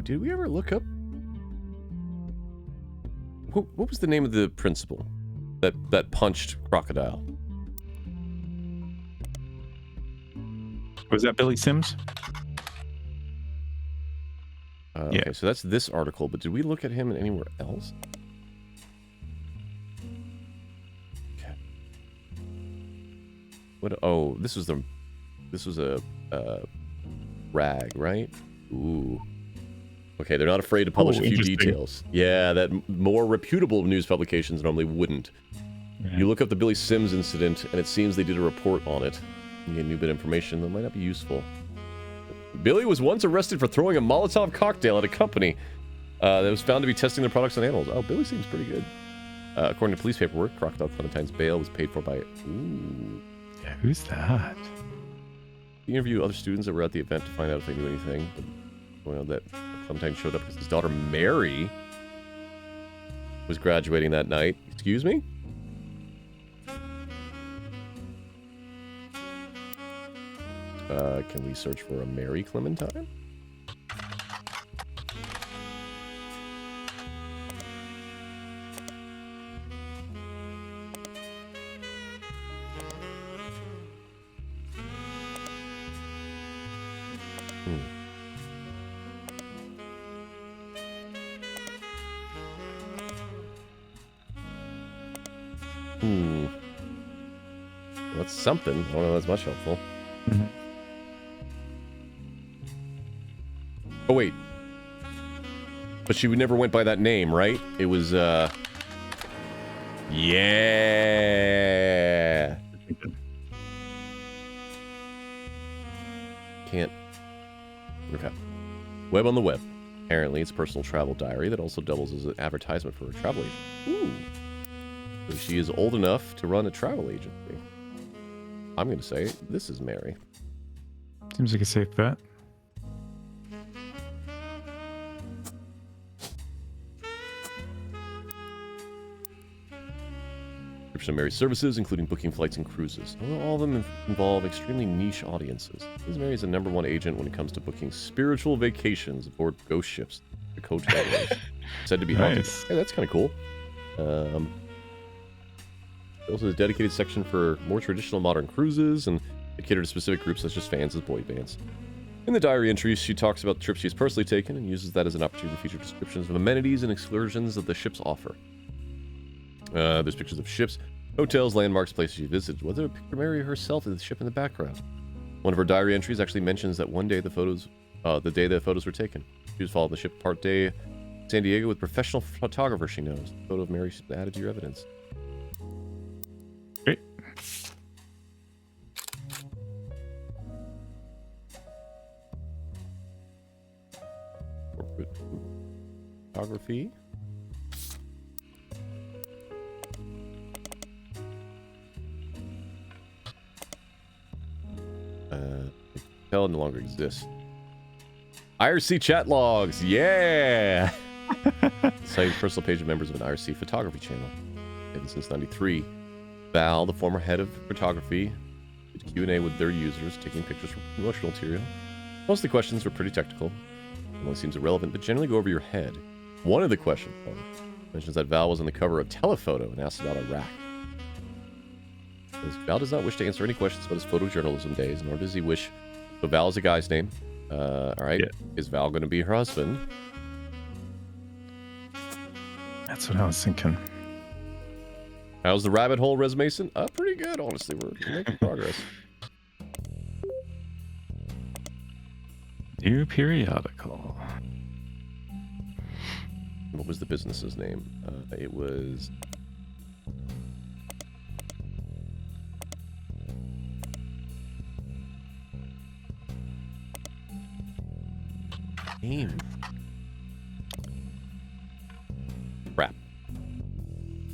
did we ever look up... What was the name of the principal that punched Crocodile? Was that Billy Sims? Yeah. Okay, so that's this article, but did we look at him anywhere else? Okay. What? Oh, this was a rag, right? Ooh. Okay, they're not afraid to publish a few details. Yeah, that more reputable news publications normally wouldn't. Yeah. You look up the Billy Sims incident, and it seems they did a report on it. You get a new bit of information that might not be useful. Billy was once arrested for throwing a Molotov cocktail at a company that was found to be testing their products on animals. Oh, Billy seems pretty good. According to police paperwork, Crocodile Clementine's bail was paid for by... Ooh. Yeah, who's that? He interviewed other students that were at the event to find out if they knew anything. But well, that Clementine showed up because his daughter Mary was graduating that night. Excuse me? Can we search for a Mary Clementine? Well, that's something. I don't know if that's much helpful. Mm-hmm. Oh, wait. But she never went by that name, right? It was, yeah. Can't. Okay. Web on the web. Apparently, it's a personal travel diary that also doubles as an advertisement for a travel agent. Ooh. So she is old enough to run a travel agency. I'm going to say this is Mary. Seems like a safe bet. Description of Mary's services, including booking flights and cruises. All of them involve extremely niche audiences. This Mary is the #1 agent when it comes to booking spiritual vacations aboard ghost ships. The coach travelers said to be haunted. Nice. Hey, that's kind of cool. Also, has a dedicated section for more traditional modern cruises, and they cater to specific groups such as fans of boy bands. In the diary entries, she talks about the trips she's personally taken and uses that as an opportunity to feature descriptions of amenities and excursions that the ships offer. There's pictures of ships, hotels, landmarks, places she visited. Was there a picture of Mary herself in the ship in the background? One of her diary entries actually mentions that one day the day the photos were taken. She was following the ship part day San Diego with professional photographer she knows. The photo of Mary added to your evidence. Great. Corporate photography. Hotel no longer exists. IRC chat logs, yeah! Cited personal page of members of an IRC photography channel. Been since '93. Val, the former head of photography, did Q&A with their users, taking pictures for promotional material. Most of the questions were pretty technical. It only seems irrelevant, but generally go over your head. One of the questions mentions that Val was on the cover of Telephoto and asked about Iraq. Val does not wish to answer any questions about his photojournalism days, nor does he wish. So Val is a guy's name. All right. Yeah. Is Val going to be her husband? That's what I was thinking. How's the rabbit hole resume? Pretty good, honestly. We're making progress. New periodical. What was the business's name? It was... Name. Crap.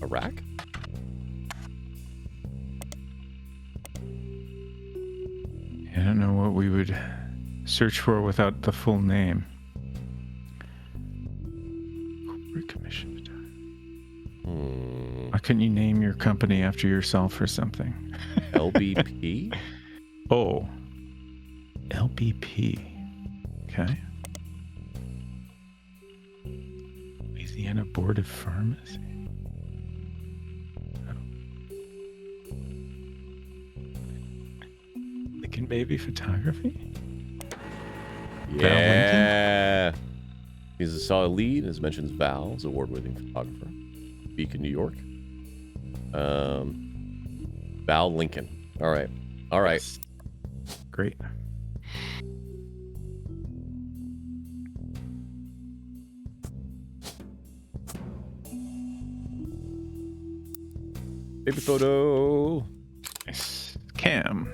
Iraq? I don't know what we would search for without the full name. Corporate commission. Why couldn't you name your company after yourself or something? LBP? Oh. LBP. Okay. Louisiana Board of Pharmacy. Lincoln Baby Photography? Yeah. He's a solid lead, as mentions Val, is award-winning photographer. Beacon, New York. Val Lincoln. All right. All right. Yes. Great. Baby photo. Nice. Cam.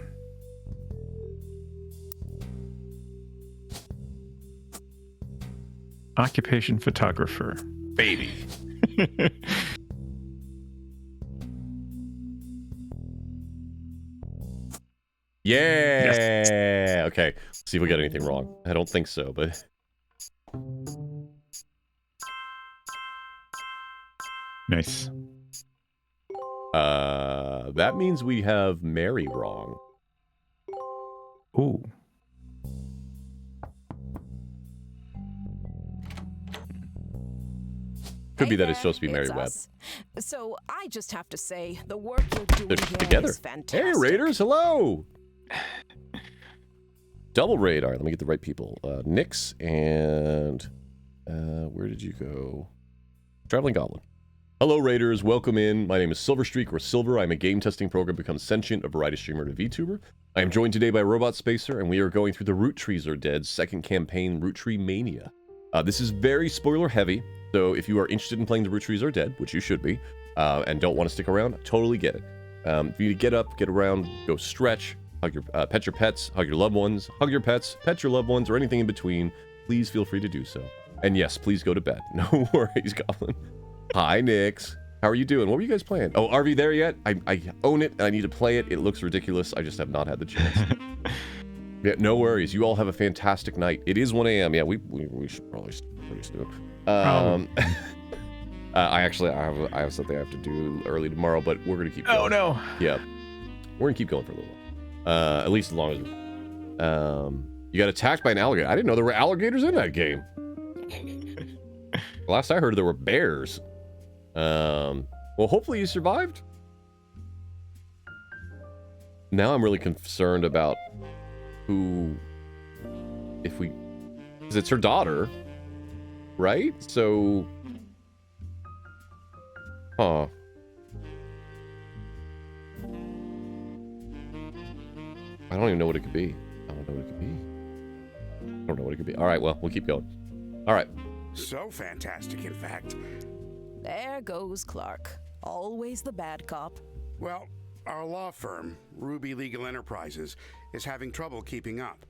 Occupation photographer. Baby. Yeah. Yes. Okay. Let's see if we got anything wrong. I don't think so, but... Nice. That means we have Mary wrong. Ooh. Could be that it's supposed to be Mary Webb. So I just have to say, the work you're doing here together. is fantastic. Hey, Raiders, hello! Double raid. All right, let me get the right people. Nix and... where did you go? Traveling Goblin. Hello, Raiders. Welcome in. My name is Silverstreak, or Silver. I'm a game testing program to become sentient, a variety streamer, and a VTuber. I am joined today by robotspacer, and we are going through the Roottrees Are Dead second campaign, Rootree Mania. This is very spoiler heavy, so if you are interested in playing the Roottrees Are Dead, which you should be, and don't want to stick around, totally get it. If you need to get up, get around, go stretch, hug your, pet your pets, hug your loved ones, hug your pets, pet your loved ones, or anything in between, please feel free to do so. And yes, please go to bed. No worries, Goblin. Hi, Nix. How are you doing? What were you guys playing? Oh, RV there yet? I own it, and I need to play it. It looks ridiculous. I just have not had the chance. Yeah, no worries. You all have a fantastic night. It is 1 a.m. Yeah, we should probably pretty soon. I have something I have to do early tomorrow, but we're gonna keep going. Oh no. Yeah, we're gonna keep going for a little while. At least as long as you got attacked by an alligator. I didn't know there were alligators in that game. Last I heard, there were bears. Well, hopefully you survived. Now I'm really concerned about who, because it's her daughter, right? So, huh. I don't even know what it could be. I don't know what it could be. All right, well, we'll keep going. All right. So fantastic, in fact. There goes Clark. Always the bad cop. Well, our law firm, Ruby Legal Enterprises, is having trouble keeping up.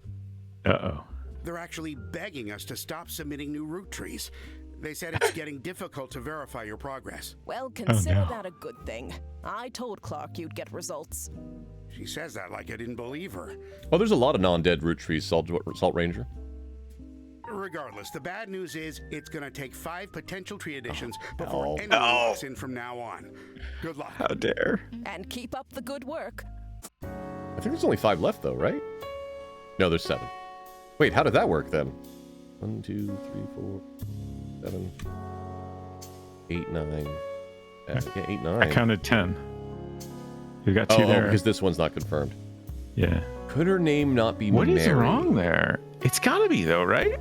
Uh-oh. They're actually begging us to stop submitting new Roottrees. They said it's getting difficult to verify your progress. Well, consider that a good thing. I told Clark you'd get results. She says that like I didn't believe her. Oh, there's a lot of non-dead Roottrees, Salt Ranger. Regardless, the bad news is it's going to take 5 potential tree additions before anyone walks in from now on. Good luck. How dare. And keep up the good work. I think there's only 5 left, though, right? No, there's 7. Wait, how did that work, then? 1, 2, 3, 4, 7, 8, 9. Yeah, 8, 9. I counted 10. You got 2 there. Oh, because this one's not confirmed. Yeah. Could her name not be What Mary? is wrong there? It's gotta be, though, right?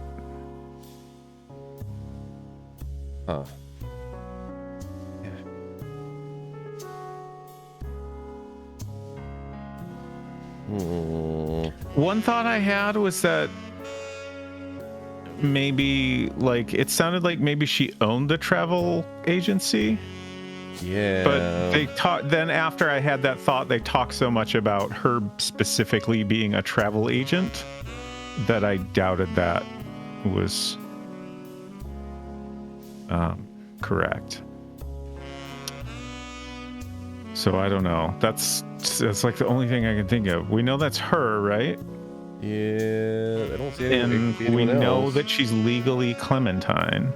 Huh. One thought I had was that maybe, like, it sounded like maybe she owned the travel agency. Yeah. But they talk. Then after I had that thought, they talk so much about her specifically being a travel agent that I doubted that was correct. So I don't know. That's like the only thing I can think of. We know that's her, right? Yeah, I don't see anything. And we know that she's legally Clementine.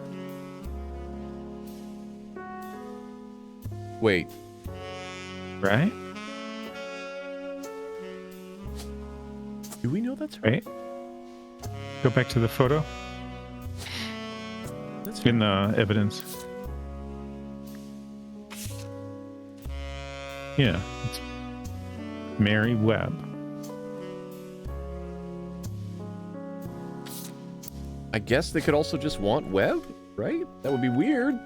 Wait. Right? Do we know that's her? Right? Go back to the photo. That's in the evidence. Yeah. It's Mary Webb. I guess they could also just want Webb, right? That would be weird.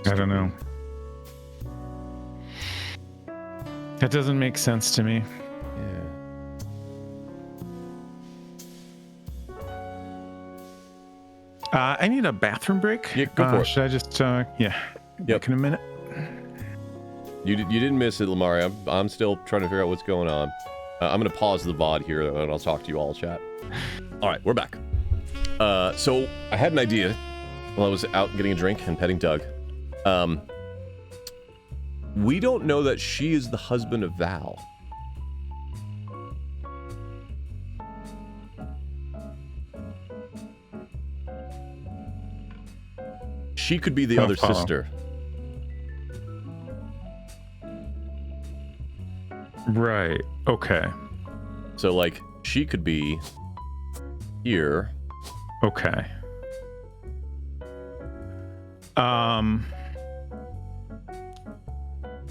I don't know. That doesn't make sense to me. Yeah. I need a bathroom break. Yeah, go for it. Should I just, back in a minute? You didn't miss it, Lamari. I'm still trying to figure out what's going on. I'm going to pause the VOD here, and I'll talk to you all, chat. All right, we're back. So I had an idea while I was out getting a drink and petting Doug. We don't know that she is the husband of Val. She could be the other sister. Right. Okay. So, like, she could be here. Okay.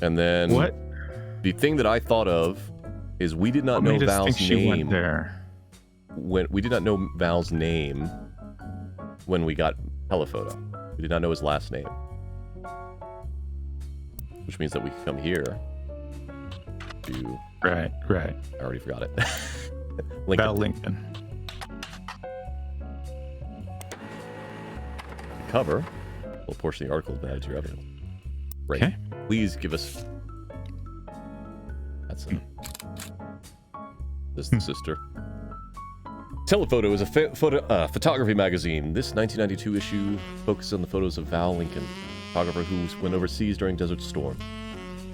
And then what? The thing that I thought of is we did not know Val's name. When we did not know Val's name when we got telephoto. We did not know his last name. Which means that we can come here to... Right. I already forgot it. Lincoln. Val Lincoln. Cover. Well, portion of the article is added to your evidence. Right. Okay. Please give us... That's it. This is the sister. Telephoto is a photography magazine. This 1992 issue focuses on the photos of Val Lincoln, photographer who went overseas during Desert Storm.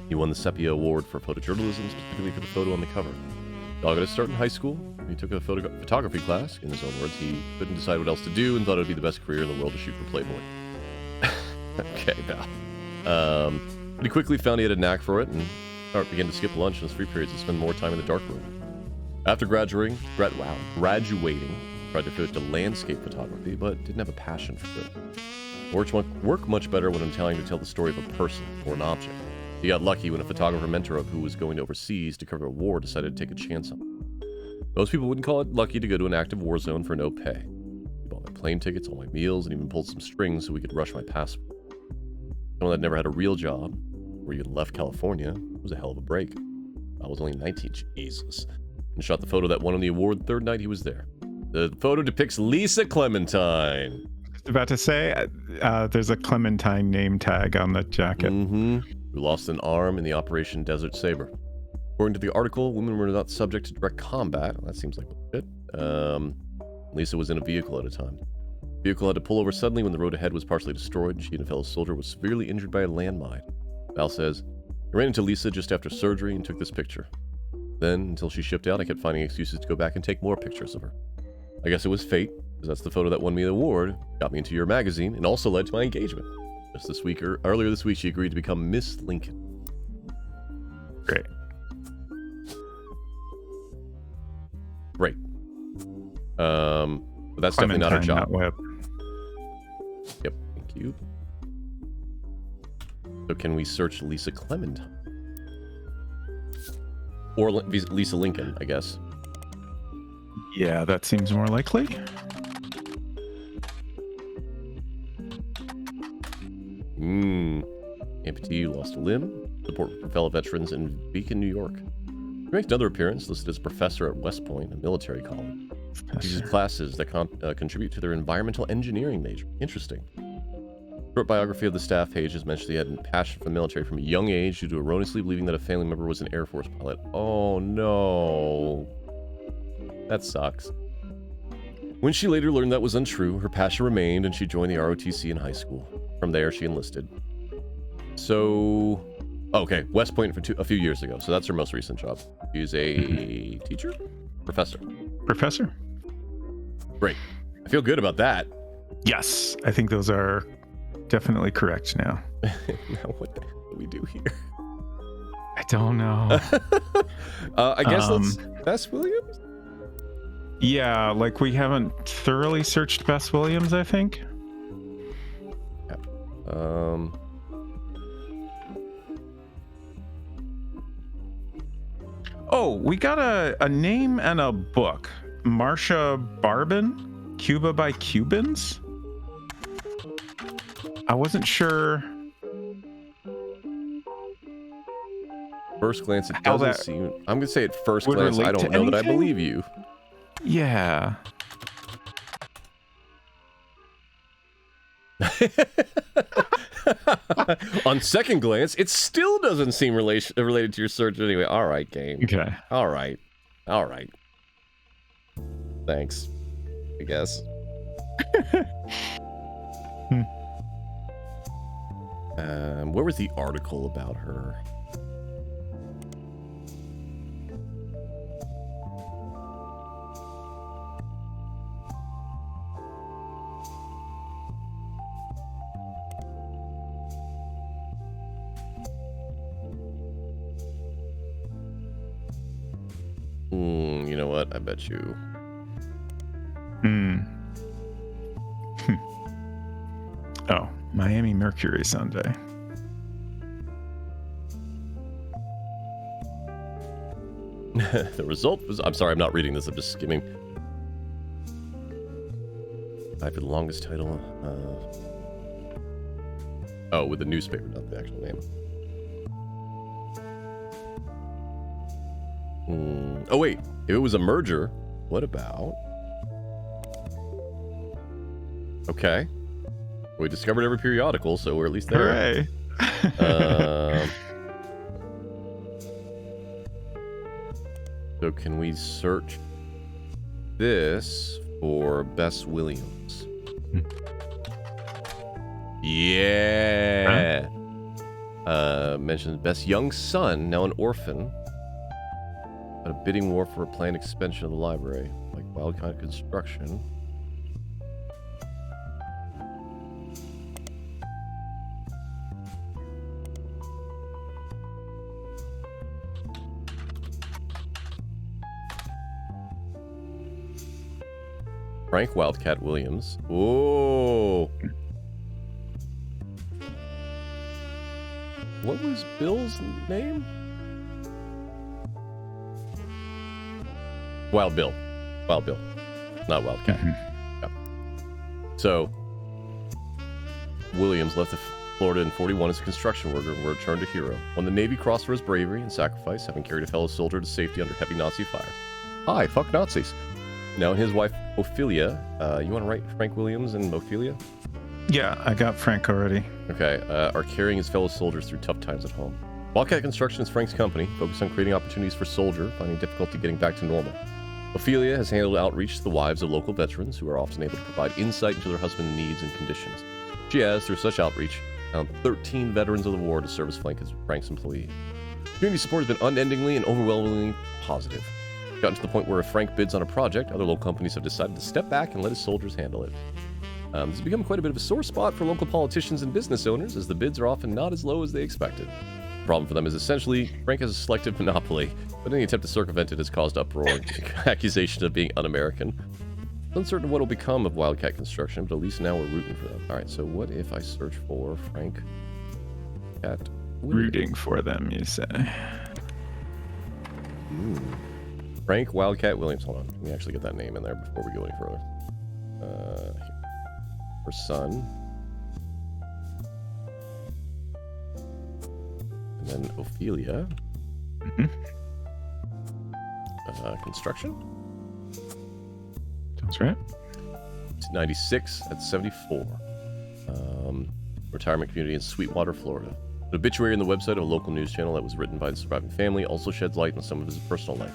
He won the Sepia Award for photojournalism, specifically for the photo on the cover. Dog got his start in high school. He took a photography class. In his own words, he couldn't decide what else to do and thought it would be the best career in the world to shoot for Playboy. Okay, Val. But he quickly found he had a knack for it and began to skip lunch in his free periods to spend more time in the darkroom. After graduating, tried to pivot to landscape photography, but didn't have a passion for it. Work much better when I'm trying to tell the story of a person or an object. He got lucky when a photographer mentor of who was going overseas to cover a war decided to take a chance on him. Most people wouldn't call it lucky to go to an active war zone for no pay. He bought my plane tickets, all my meals, and even pulled some strings so we could rush my passport. Someone that never had a real job, or even left California, was a hell of a break. I was only 19, Jesus, and shot the photo that won him the award the third night he was there. The photo depicts Lisa Clementine. About to say, there's a Clementine name tag on the jacket. Who lost an arm in the Operation Desert Saber. According to the article, women were not subject to direct combat. Well, that seems like bullshit. Lisa was in a vehicle at a time. The vehicle had to pull over suddenly when the road ahead was partially destroyed, and she and a fellow soldier were severely injured by a landmine. Val says, I ran into Lisa just after surgery and took this picture. Then, until she shipped out, I kept finding excuses to go back and take more pictures of her. I guess it was fate, because that's the photo that won me the award, got me into your magazine, and also led to my engagement. Just this week, or earlier this week, she agreed to become Miss Lincoln. Great. Great. But that's definitely not her job. Web. Yep, thank you. So can we search Lisa Clementine? Or Lisa Lincoln, I guess. Yeah, that seems more likely. Amputee who lost a limb. Support for fellow veterans in Beacon, New York. He makes another appearance, listed as professor at West Point, a military college. He uses classes that contribute to their environmental engineering major. Interesting. Short biography of the staff page has mentioned he had a passion for the military from a young age due to erroneously believing that a family member was an Air Force pilot. Oh no. That sucks. When she later learned that was untrue, her passion remained and she joined the ROTC in high school. From there, she enlisted. So, okay, West Point for a few years ago. So that's her most recent job. She's a teacher? Professor. Professor. Great. I feel good about that. Yes, I think those are definitely correct now. Now what the hell do we do here? I don't know. I guess let's Bess Williams? Yeah, like we haven't thoroughly searched Bess Williams, I think. Yeah. Oh, we got a name and a book. Marcia Barbin, Cuba by Cubans. I wasn't sure. First glance, it doesn't seem. I'm gonna say at first glance, I don't know that I believe you. Yeah. On second glance, it still doesn't seem related to your search anyway. All right, game. Okay. All right. Thanks, I guess. Where was the article about her? You know what? I bet you. Oh, Miami Mercury Sunday. The result was. I'm sorry, I'm not reading this. I'm just skimming. Type the longest title. Oh, with the newspaper, not the actual name. Oh wait, if it was a merger, what about? Okay, we discovered every periodical, so we're at least there. Hooray! So can we search this for Bess Williams? Yeah. Mentions Bess' young son, now an orphan. A bidding war for a planned expansion of the library, like wild kind of construction. Frank Wildcat Williams. Oh. What was Bill's name? Wild Bill. Wild Bill. Not Wildcat. Yeah. So, Williams left Florida in 41 as a construction worker and returned a hero. Won the Navy Cross for his bravery and sacrifice, having carried a fellow soldier to safety under heavy Nazi fires. Hi, fuck Nazis. Now, his wife, Ophelia, you want to write Frank Williams and Ophelia? Yeah, I got Frank already. Okay, are carrying his fellow soldiers through tough times at home. Wildcat Construction is Frank's company, focused on creating opportunities for soldier, finding difficulty getting back to normal. Ophelia has handled outreach to the wives of local veterans who are often able to provide insight into their husband's needs and conditions. She has, through such outreach, found 13 veterans of the war to serve as Frank's employee. Community support has been unendingly and overwhelmingly positive. It's gotten to the point where if Frank bids on a project, other local companies have decided to step back and let his soldiers handle it. This has become quite a bit of a sore spot for local politicians and business owners, as the bids are often not as low as they expected. The problem for them is essentially Frank has a selective monopoly, but any attempt to circumvent it has caused uproar and accusations of being un-American. It's uncertain what will become of Wildcat Construction, but at least now we're rooting for them. Alright, so what if I search for Frank Cat Williams? Rooting for them, you say? Frank Wildcat Williams. Hold on, let me actually get that name in there before we go any further. Her son. And then Ophelia. Construction. That's right. 96 at 74. Retirement community in Sweetwater, Florida. An obituary on the website of a local news channel that was written by the surviving family also sheds light on some of his personal life.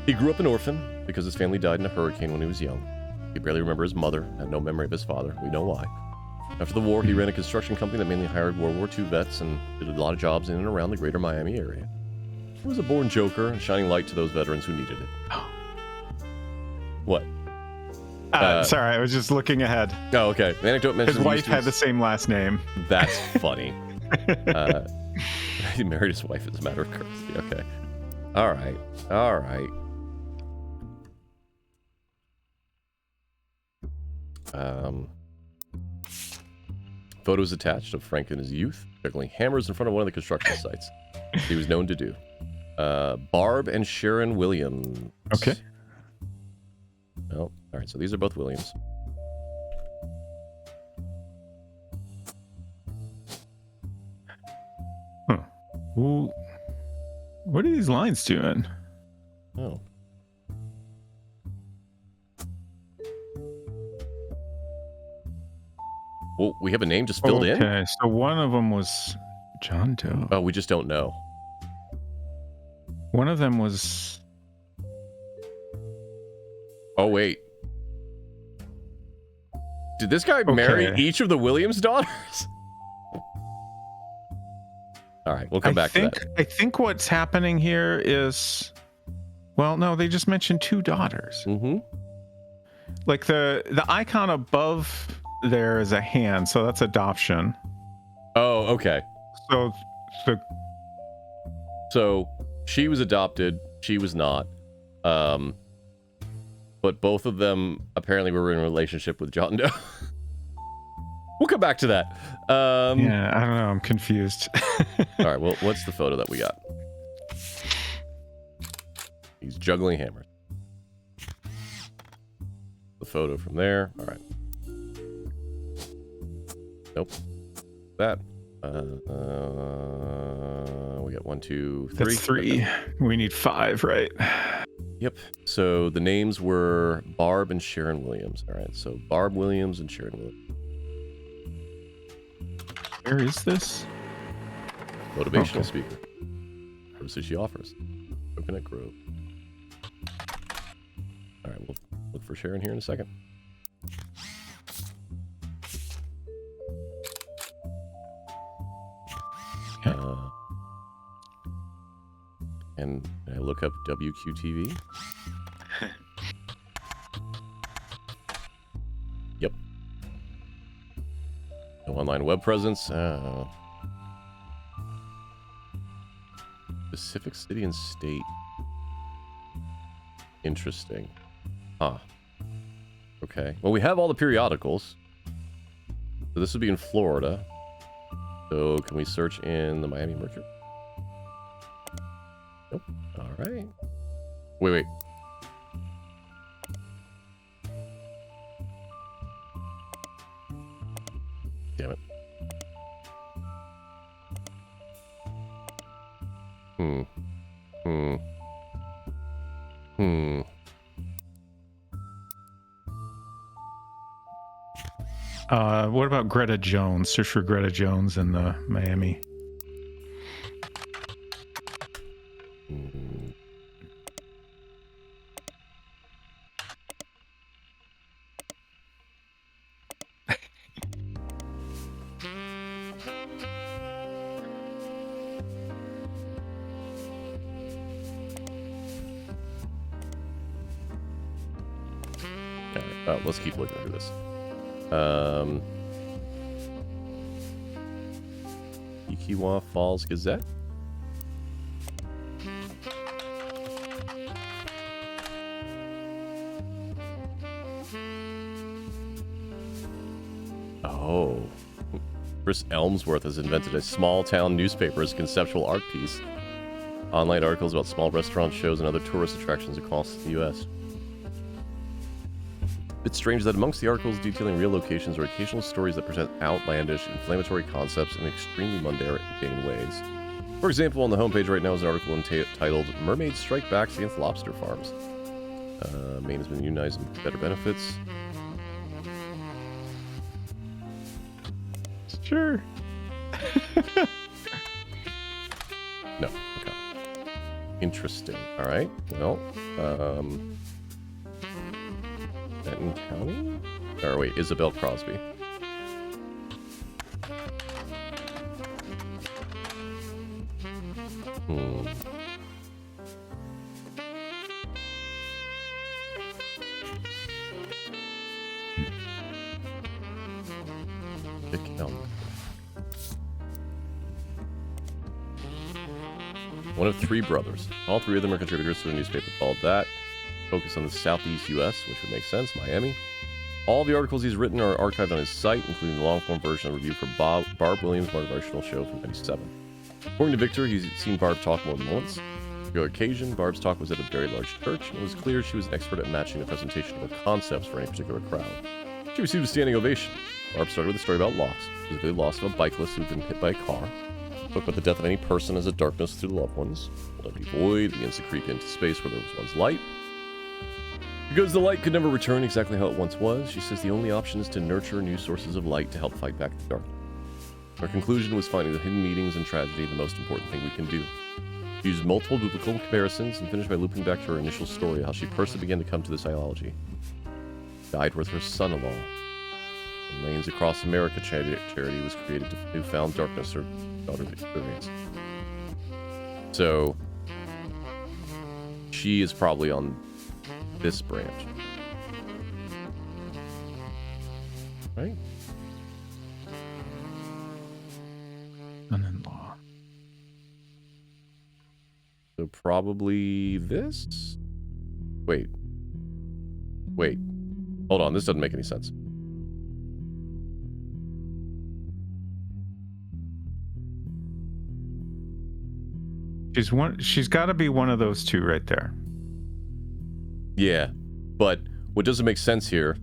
He grew up an orphan because his family died in a hurricane when he was young. He barely remembered his mother, had no memory of his father. We know why. After the war, he ran a construction company that mainly hired World War II vets and did a lot of jobs in and around the greater Miami area. He was a born joker and shining light to those veterans who needed it. What? Sorry, I was just looking ahead. Oh, okay. The anecdote mentions his wife had the same last name. That's funny. He married his wife as a matter of courtesy. Okay. All right. All right. Photos attached of Frank in his youth, juggling hammers in front of one of the construction sites. He was known to do. Barb and Sharon Williams. Okay. Oh, all right. So these are both Williams. Huh. Ooh. What are these lines doing? Oh. Well, we have a name just filled in? Okay, so one of them was John Doe. Oh, we just don't know. One of them was... Oh, wait. Did this guy marry each of the Williams daughters? All right, we'll come back to that. I think what's happening here is... Well, no, they just mentioned 2 daughters. Mm-hmm. Like the icon above there is a hand, so that's adoption. Oh, okay. So she was adopted, she was not. But both of them apparently were in a relationship with John Doe. We'll come back to that. Yeah, I don't know. I'm confused. All right, well, what's the photo that we got? He's juggling hammers. The photo from there. All right. Nope. That. We got 1, 2, 3. That's 3. We need 5, right? Yep. So the names were Barb and Sharon Williams. All right. So Barb Williams and Sharon Williams. Where is this? Motivational speaker. Services she offers. Coconut Grove. All right. We'll look for Sharon here in a second. And I look up WQTV. Yep. No online web presence. Specific city and state. Interesting. Huh. Okay. Well, we have all the periodicals. So this would be in Florida. So can we search in the Miami Mercury? Nope. All right. Wait. Damn it. What about Greta Jones? Search for Greta Jones in the Miami. Let's keep looking through this. Ikiwa Falls Gazette. Oh. Chris Elmsworth has invented a small-town newspaper as a conceptual art piece. Online articles about small restaurant shows and other tourist attractions across the U.S. It's strange that amongst the articles detailing real locations are occasional stories that present outlandish, inflammatory concepts in extremely mundane ways. For example, on the homepage right now is an article entitled "Mermaids Strike Back Against Lobster Farms." Maine has been unionized in better benefits. Sure. No. Okay. Interesting. All right. Well, Benton County? Or wait, Isabel Crosby. One of three brothers. All three of them are contributors to a newspaper called That. Focus on the southeast U.S., which would make sense, Miami. All the articles he's written are archived on his site, including the long-form version of a review for Barb Williams' motivational show from 1997. According to Victor, he's seen Barb talk more than once. On the occasion, Barb's talk was at a very large church, and it was clear she was an expert at matching the presentation of her concepts for any particular crowd. She received a standing ovation. Barb started with a story about loss, specifically the loss of a bicyclist who had been hit by a car. Spoke about the death of any person as a darkness through the loved ones. Will empty void begins to creep into space where there was once light. Because the light could never return exactly how it once was, she says the only option is to nurture new sources of light to help fight back the darkness. Her conclusion was finding the hidden meanings in tragedy the most important thing we can do. She used multiple biblical comparisons and finished by looping back to her initial story, how she personally began to come to this ideology. Died with her son-in-law. And Lanes Across America charity was created to newfound darkness her daughter experienced. So, she is probably on this branch. Right? Son-in-law. So probably this? Wait. Hold on, this doesn't make any sense. She's got to be one of those two right there. Yeah, but what doesn't make sense here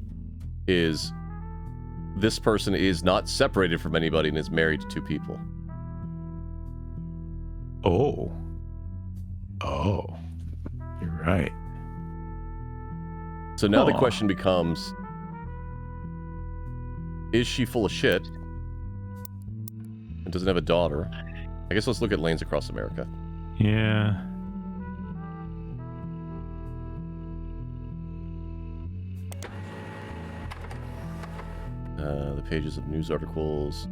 is this person is not separated from anybody and is married to two people. Oh, you're right. So now the question becomes, is she full of shit and doesn't have a daughter? I guess let's look at Lanes Across America. Yeah. The pages of news articles.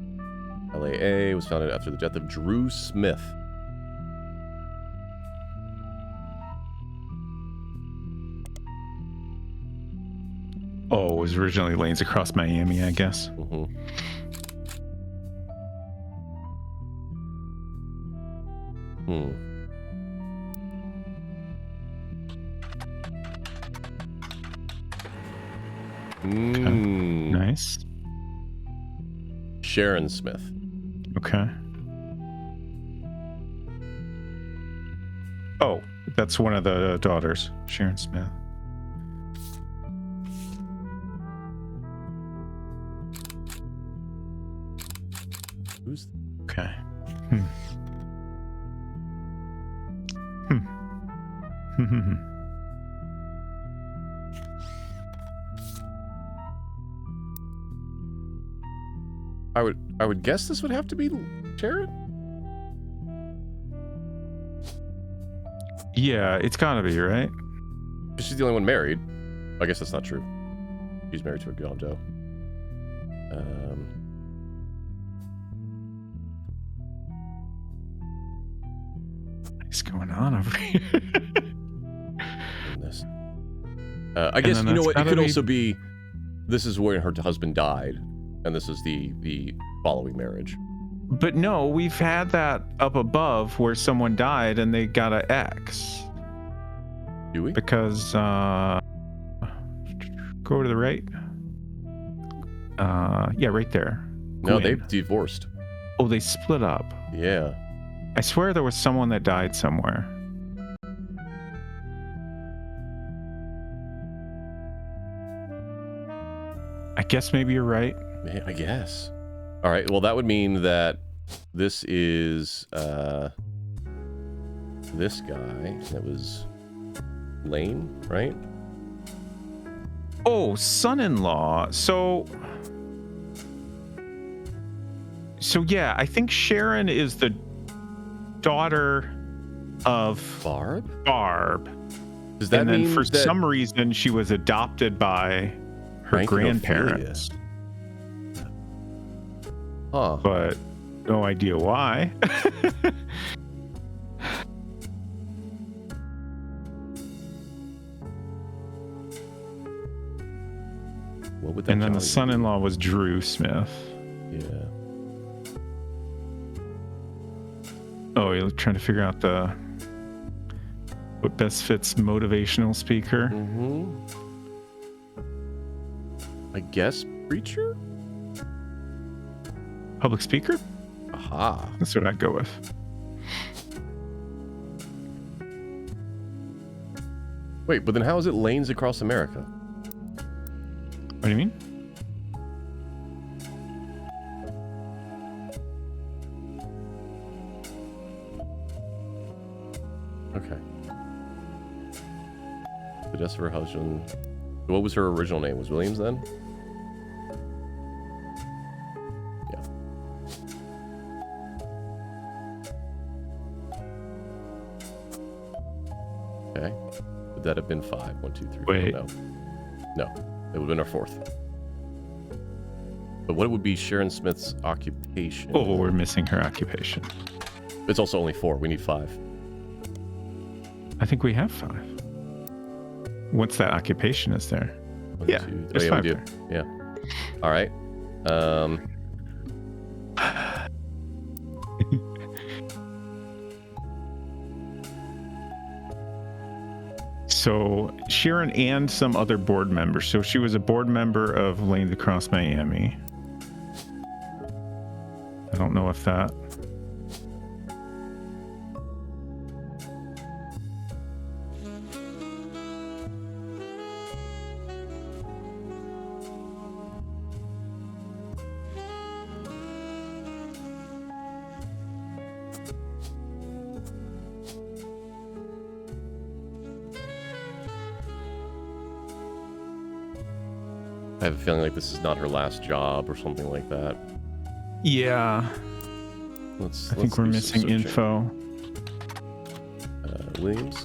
LAA was founded after the death of Drew Smith. Oh, it was originally Lanes Across Miami, I guess. Mm-hmm. Nice. Sharon Smith. Okay. Oh, that's one of the daughters, Sharon Smith. Who's? Okay. I would guess this would have to be Sharon. Yeah, it's gotta be, right? She's the only one married. I guess that's not true. She's married to a John Doe. What's going on over here? Goodness. I guess, you know what? It could also be, this is where her husband died, and this is the following marriage. But no, we've had that up above where someone died and they got an X. Do we? Because, go over to the right. Yeah, right there. No, they've divorced. Oh, they split up. Yeah. I swear there was someone that died somewhere. I guess maybe you're right. Yeah, I guess. All right. Well, that would mean that this is this guy. That was Lane, right? Oh, son-in-law. So yeah, I think Sharon is the daughter of Barb. Does that mean for some reason she was adopted by her grandparents? Huh. But no idea why. What would that? And then the son-in-law was Drew Smith. Yeah. Oh, you're trying to figure out what best fits motivational speaker. Mm-hmm. I guess preacher? Public speaker? Aha. That's what I'd go with. Wait, but then how is it lanes across America? What do you mean? Okay. The death of her husband. What was her original name? Was Williams then? Yeah. Okay. Would that have been 5? 1, 2, 3. Wait. No. No. It would have been our 4th. But what would be Sharon Smith's occupation? Oh, we're missing her occupation. It's also only 4. We need 5. I think we have 5. What's that occupation is there? 1, Yeah, 2, there's 5 there. Yeah. All right. So Sharon and some other board members. So she was a board member of Lanes Across Miami. I don't know if that. I have a feeling like this is not her last job or something like that. Yeah. I think we're do some missing searching. info. Williams.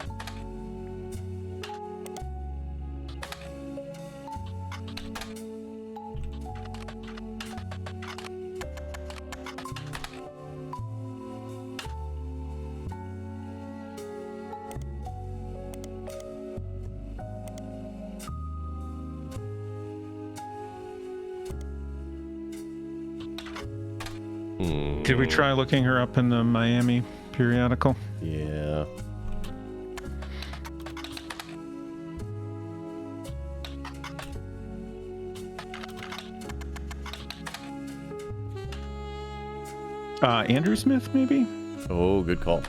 Did we try looking her up in the Miami periodical? Yeah. Andrew Smith, maybe? Oh, good call.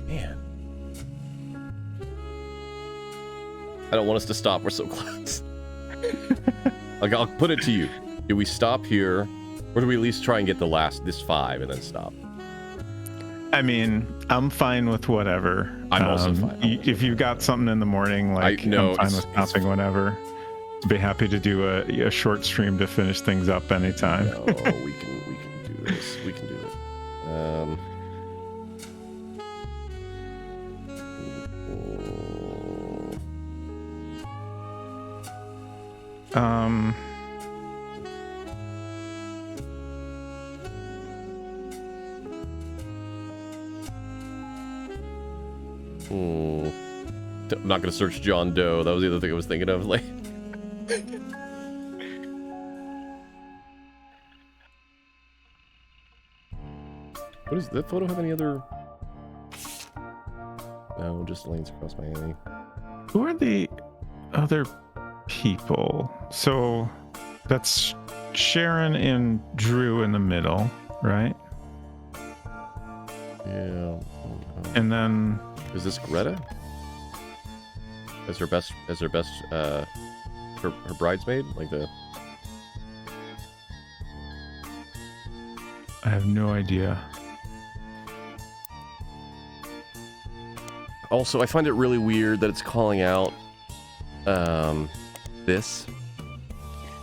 Man. I don't want us to stop. We're so close. Like, I'll put it to you. Do we stop here, or do we at least try and get this 5 and then stop? I mean, I'm fine with whatever. I'm also fine. If you've got something in the morning, I'm fine with stopping whenever. Be happy to do a short stream to finish things up anytime. No, we can do this. We can do this. I'm not gonna search John Doe. That was the other thing I was thinking of. Like, what does that photo have any other? No, just lanes across Miami. Who are the other people? So that's Sharon and Drew in the middle, right? Yeah. And then is this Greta? As her bridesmaid, like the. I have no idea. Also, I find it really weird that it's calling out this.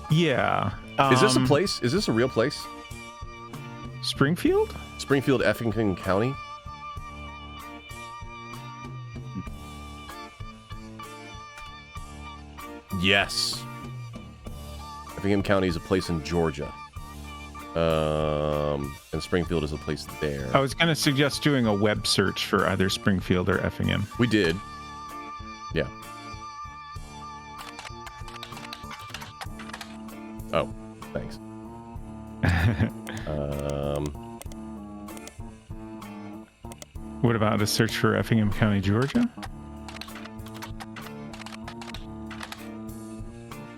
Yeah. Is this a place? Is this a real place? Springfield? Springfield, Effingham County? Yes. Effingham County is a place in Georgia. And Springfield is a place there. I was going to suggest doing a web search for either Springfield or Effingham. We did. Yeah. Oh, thanks. What about a search for Effingham County, Georgia?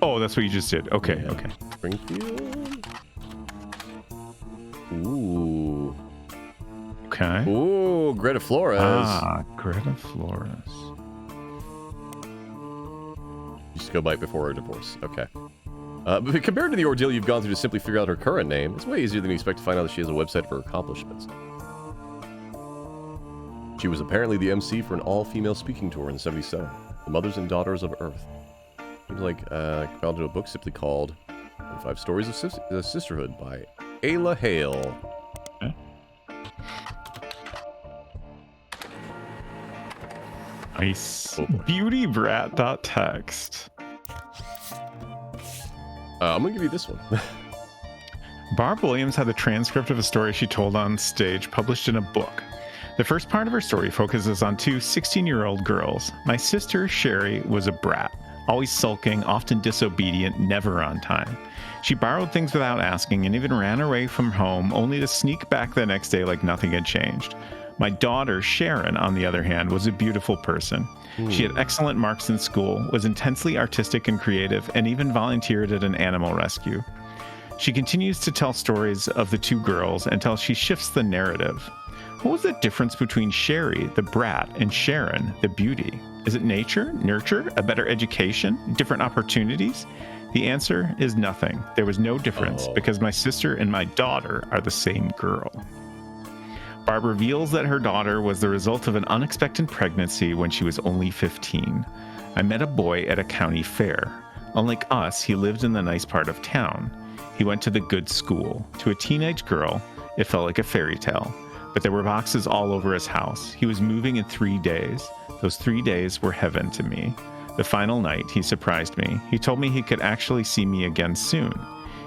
Oh, that's what you just did. Okay, yeah. Okay. Springfield? Ooh. Okay. Ooh, Greta Flores. Ah, Greta Flores. Used to go by before her divorce. Okay. But compared to the ordeal you've gone through to simply figure out her current name, it's way easier than you expect to find out that she has a website for her accomplishments. She was apparently the MC for an all-female speaking tour in '77, The Mothers and Daughters of Earth. Seems like found a book simply called 25 Stories of Sisterhood by Ayla Hale. Okay. Nice. Oh, Beautybrat.txt. I'm going to give you this one. Barb Williams had the transcript of a story she told on stage published in a book. The first part of her story focuses on two 16-year-old girls. My sister, Sherry, was a brat, always sulking, often disobedient, never on time. She borrowed things without asking and even ran away from home, only to sneak back the next day like nothing had changed. My daughter, Sharon, on the other hand, was a beautiful person. She had excellent marks in school, was intensely artistic and creative, and even volunteered at an animal rescue. She continues to tell stories of the two girls until she shifts the narrative. What was the difference between Sherry, the brat, and Sharon, the beauty? Is it nature, nurture, a better education, different opportunities? The answer is nothing. There was no difference because my sister and my daughter are the same girl. Barb reveals that her daughter was the result of an unexpected pregnancy when she was only 15. I met a boy at a county fair. Unlike us, he lived in the nice part of town. He went to the good school. To a teenage girl, it felt like a fairy tale. But there were boxes all over his house. He was moving in 3 days. Those 3 days were heaven to me. The final night, he surprised me. He told me he could actually see me again soon.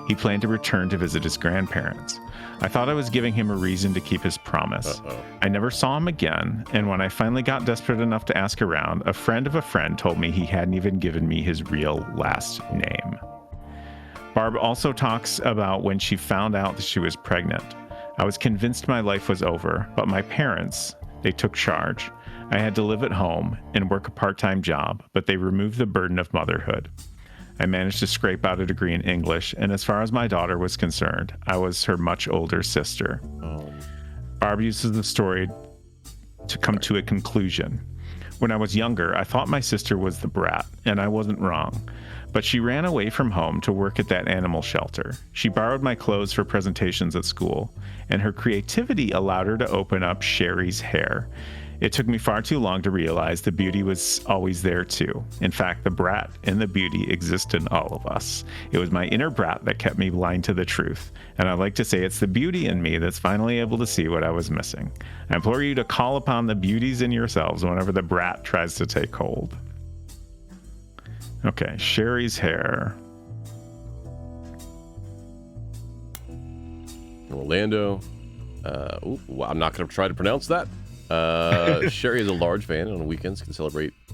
He planned to return to visit his grandparents. I thought I was giving him a reason to keep his promise. I never saw him again, and when I finally got desperate enough to ask around, a friend of a friend told me he hadn't even given me his real last name. Barb also talks about when she found out that she was pregnant. I was convinced my life was over, but my parents, they took charge. I had to live at home and work a part-time job, but they removed the burden of motherhood. I managed to scrape out a degree in English, and as far as my daughter was concerned, I was her much older sister. Barb uses the story to come to a conclusion. When I was younger, I thought my sister was the brat, and I wasn't wrong. But she ran away from home to work at that animal shelter. She borrowed my clothes for presentations at school, and her creativity allowed her to open up Sherry's hair. It took me far too long to realize the beauty was always there too. In fact, the brat and the beauty exist in all of us. It was my inner brat that kept me blind to the truth. And I like to say it's the beauty in me that's finally able to see what I was missing. I implore you to call upon the beauties in yourselves whenever the brat tries to take hold. Okay, Sherry's hair. Orlando. I'm not going to try to pronounce that. Sherry is a large fan, and on weekends can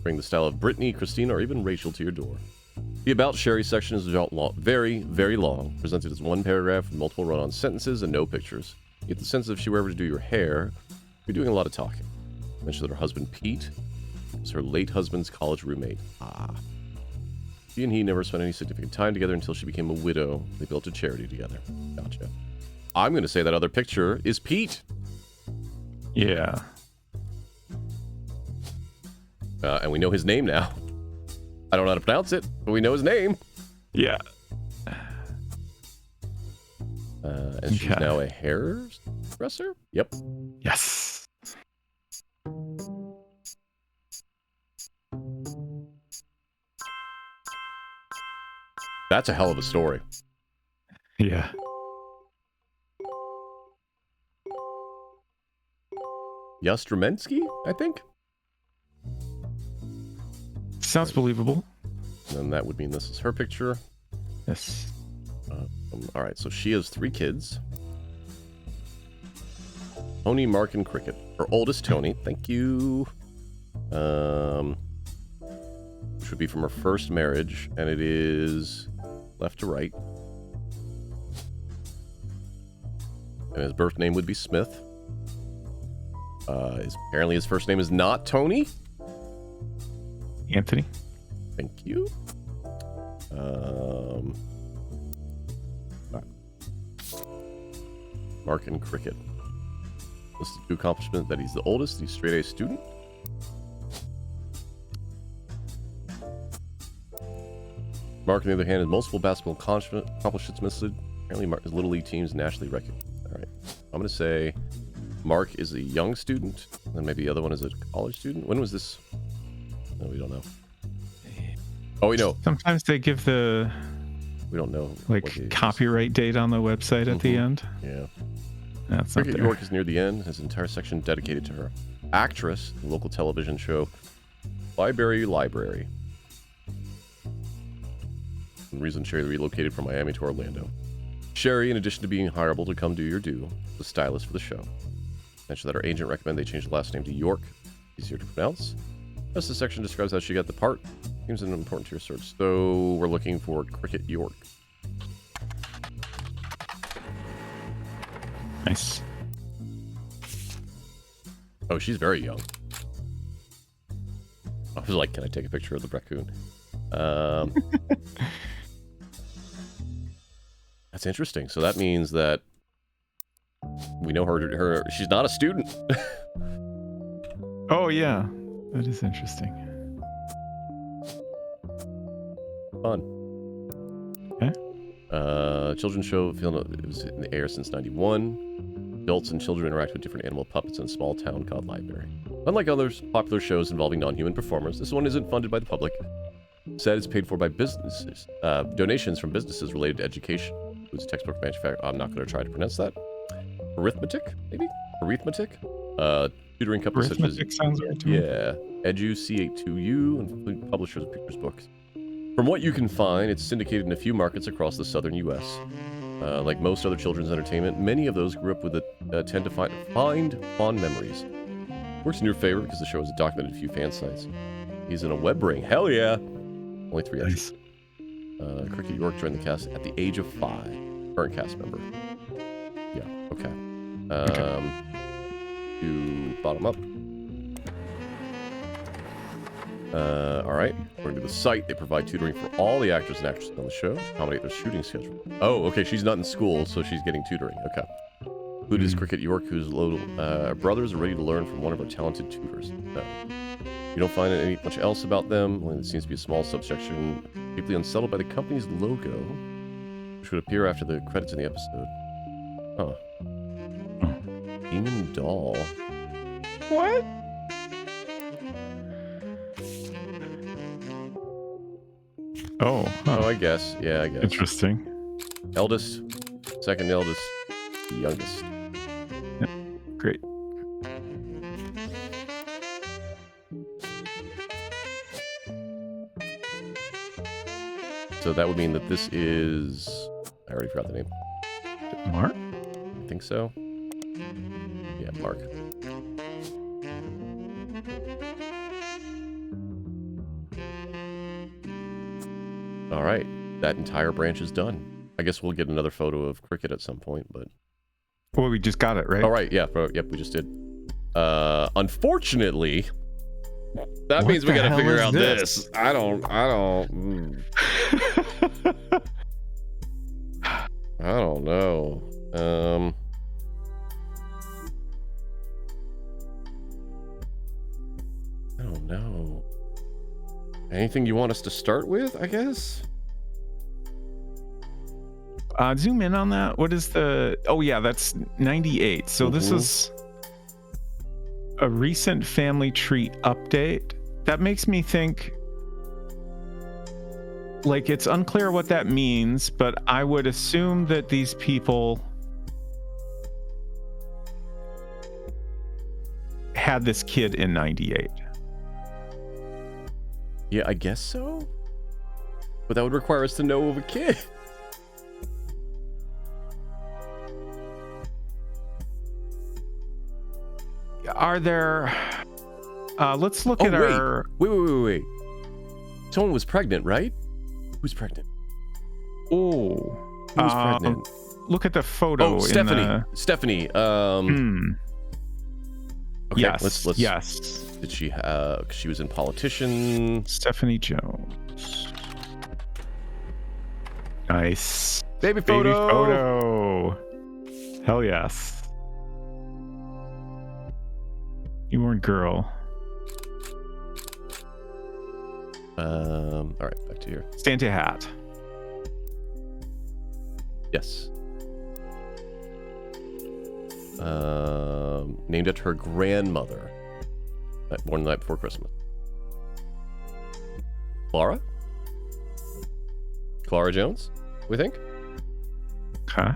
bring the style of Brittany, Christina, or even Rachel to your door. The About Sherry section is very, very long, presented as one paragraph with multiple run-on sentences and no pictures. You get the sense that if she were ever to do your hair, you're doing a lot of talking. Mentioned that her husband, Pete, was her late husband's college roommate. She and he never spent any significant time together until she became a widow. They built a charity together. Gotcha. I'm going to say that other picture is Pete. Yeah. And we know his name now. I don't know how to pronounce it, but we know his name. Yeah. And she's now a hairdresser? Yep. Yes. That's a hell of a story. Yeah. Yastrzemski, I think? Sounds believable. And that would mean this is her picture. Yes. All right, so she has 3 kids. Tony, Mark, and Cricket. Her oldest, Tony. Thank you. Which would be from her first marriage, and it is left to right. And his birth name would be Smith. Apparently his first name is not Tony. Anthony. Thank you. Mark and Cricket. Listed 2 accomplishments: that he's the oldest, he's straight A student. Mark, on the other hand, has multiple basketball accomplishments listed. Apparently, his Little League team is nationally recognized. All right. I'm going to say Mark is a young student, and maybe the other one is a college student. When was this? No, we don't know. Oh, we know. Sometimes they give the... We don't know. Like, copyright date on the website at the end. Yeah. That's not Cricket there. York is near the end. Has an entire section dedicated to her. Actress, the local television show Library. The reason Sherry relocated from Miami to Orlando. Sherry, in addition to being hireable to come do your due, is the stylist for the show. Mentioned that her agent recommended they change the last name to York. Easier to pronounce. The rest of the section describes how she got the part. Seems important to your search. So we're looking for Cricket York. Nice. Oh, she's very young. I was like, can I take a picture of the raccoon? That's interesting. So that means that we know her she's not a student. Oh, yeah. That is interesting. Fun. Okay. Children's show, it was in the air since 91. Adults and children interact with different animal puppets in a small town called Library. Unlike other popular shows involving non-human performers, this one isn't funded by the public. Instead, it's paid for by businesses. Donations from businesses related to education. Includes a textbook manufacturer. I'm not going to try to pronounce that. Arithmetic, maybe? Arithmetic? Tutoring companies such as... sounds right to me. Yeah. Edu, C82U, and publishers of pictures books. From what you can find, it's syndicated in a few markets across the southern U.S. Like most other children's entertainment, many of those grew up with it tend to find fond memories. Works in your favor because the show has documented a few fan sites. He's in a web ring. Hell yeah! Only 3 extras. Cricket York joined the cast at the age of 5. Current cast member. Yeah, okay. To bottom up. All right. According to the site, they provide tutoring for all the actors and actresses on the show to accommodate their shooting schedule. Oh, okay. She's not in school, so she's getting tutoring. Okay. Who does Cricket York, whose little brothers are ready to learn from one of our talented tutors. You don't find much else about them. Well, it seems to be a small subsection, deeply unsettled by the company's logo, which would appear after the credits in the episode. Huh. Demon doll. What? Oh. Huh. Oh, I guess. Yeah, I guess. Interesting. Eldest, second eldest, youngest. Yep. Great. So that would mean that this is... I already forgot the name. Mark? I think so. Yeah, Mark. All right. That entire branch is done. I guess we'll get another photo of Cricket at some point, but... Well, we just got it, right? All right, yeah. Yep, we just did. Unfortunately... That means we gotta figure out this. I don't. I don't know. I don't know. Anything you want us to start with, I guess? Zoom in on that. What is the... Oh, yeah, that's 98. So this is a recent family tree update. That makes me think... Like, it's unclear what that means, but I would assume that these people had this kid in 98. Yeah, I guess so. But that would require us to know of a kid. Are there... let's look at our... Wait. Someone was pregnant, right? Who's pregnant? Oh. Who was pregnant? Look at the photo. Oh, Stephanie. Stephanie. Okay, yes. Let's. Yes. Did she? She was in Politician. Stephanie Jones. Nice. Baby photo. Hell yes. Newborn girl. All right, back to here. Santa hat. Yes. Named after her grandmother. Born the night before Christmas. Clara Jones, we think? Okay.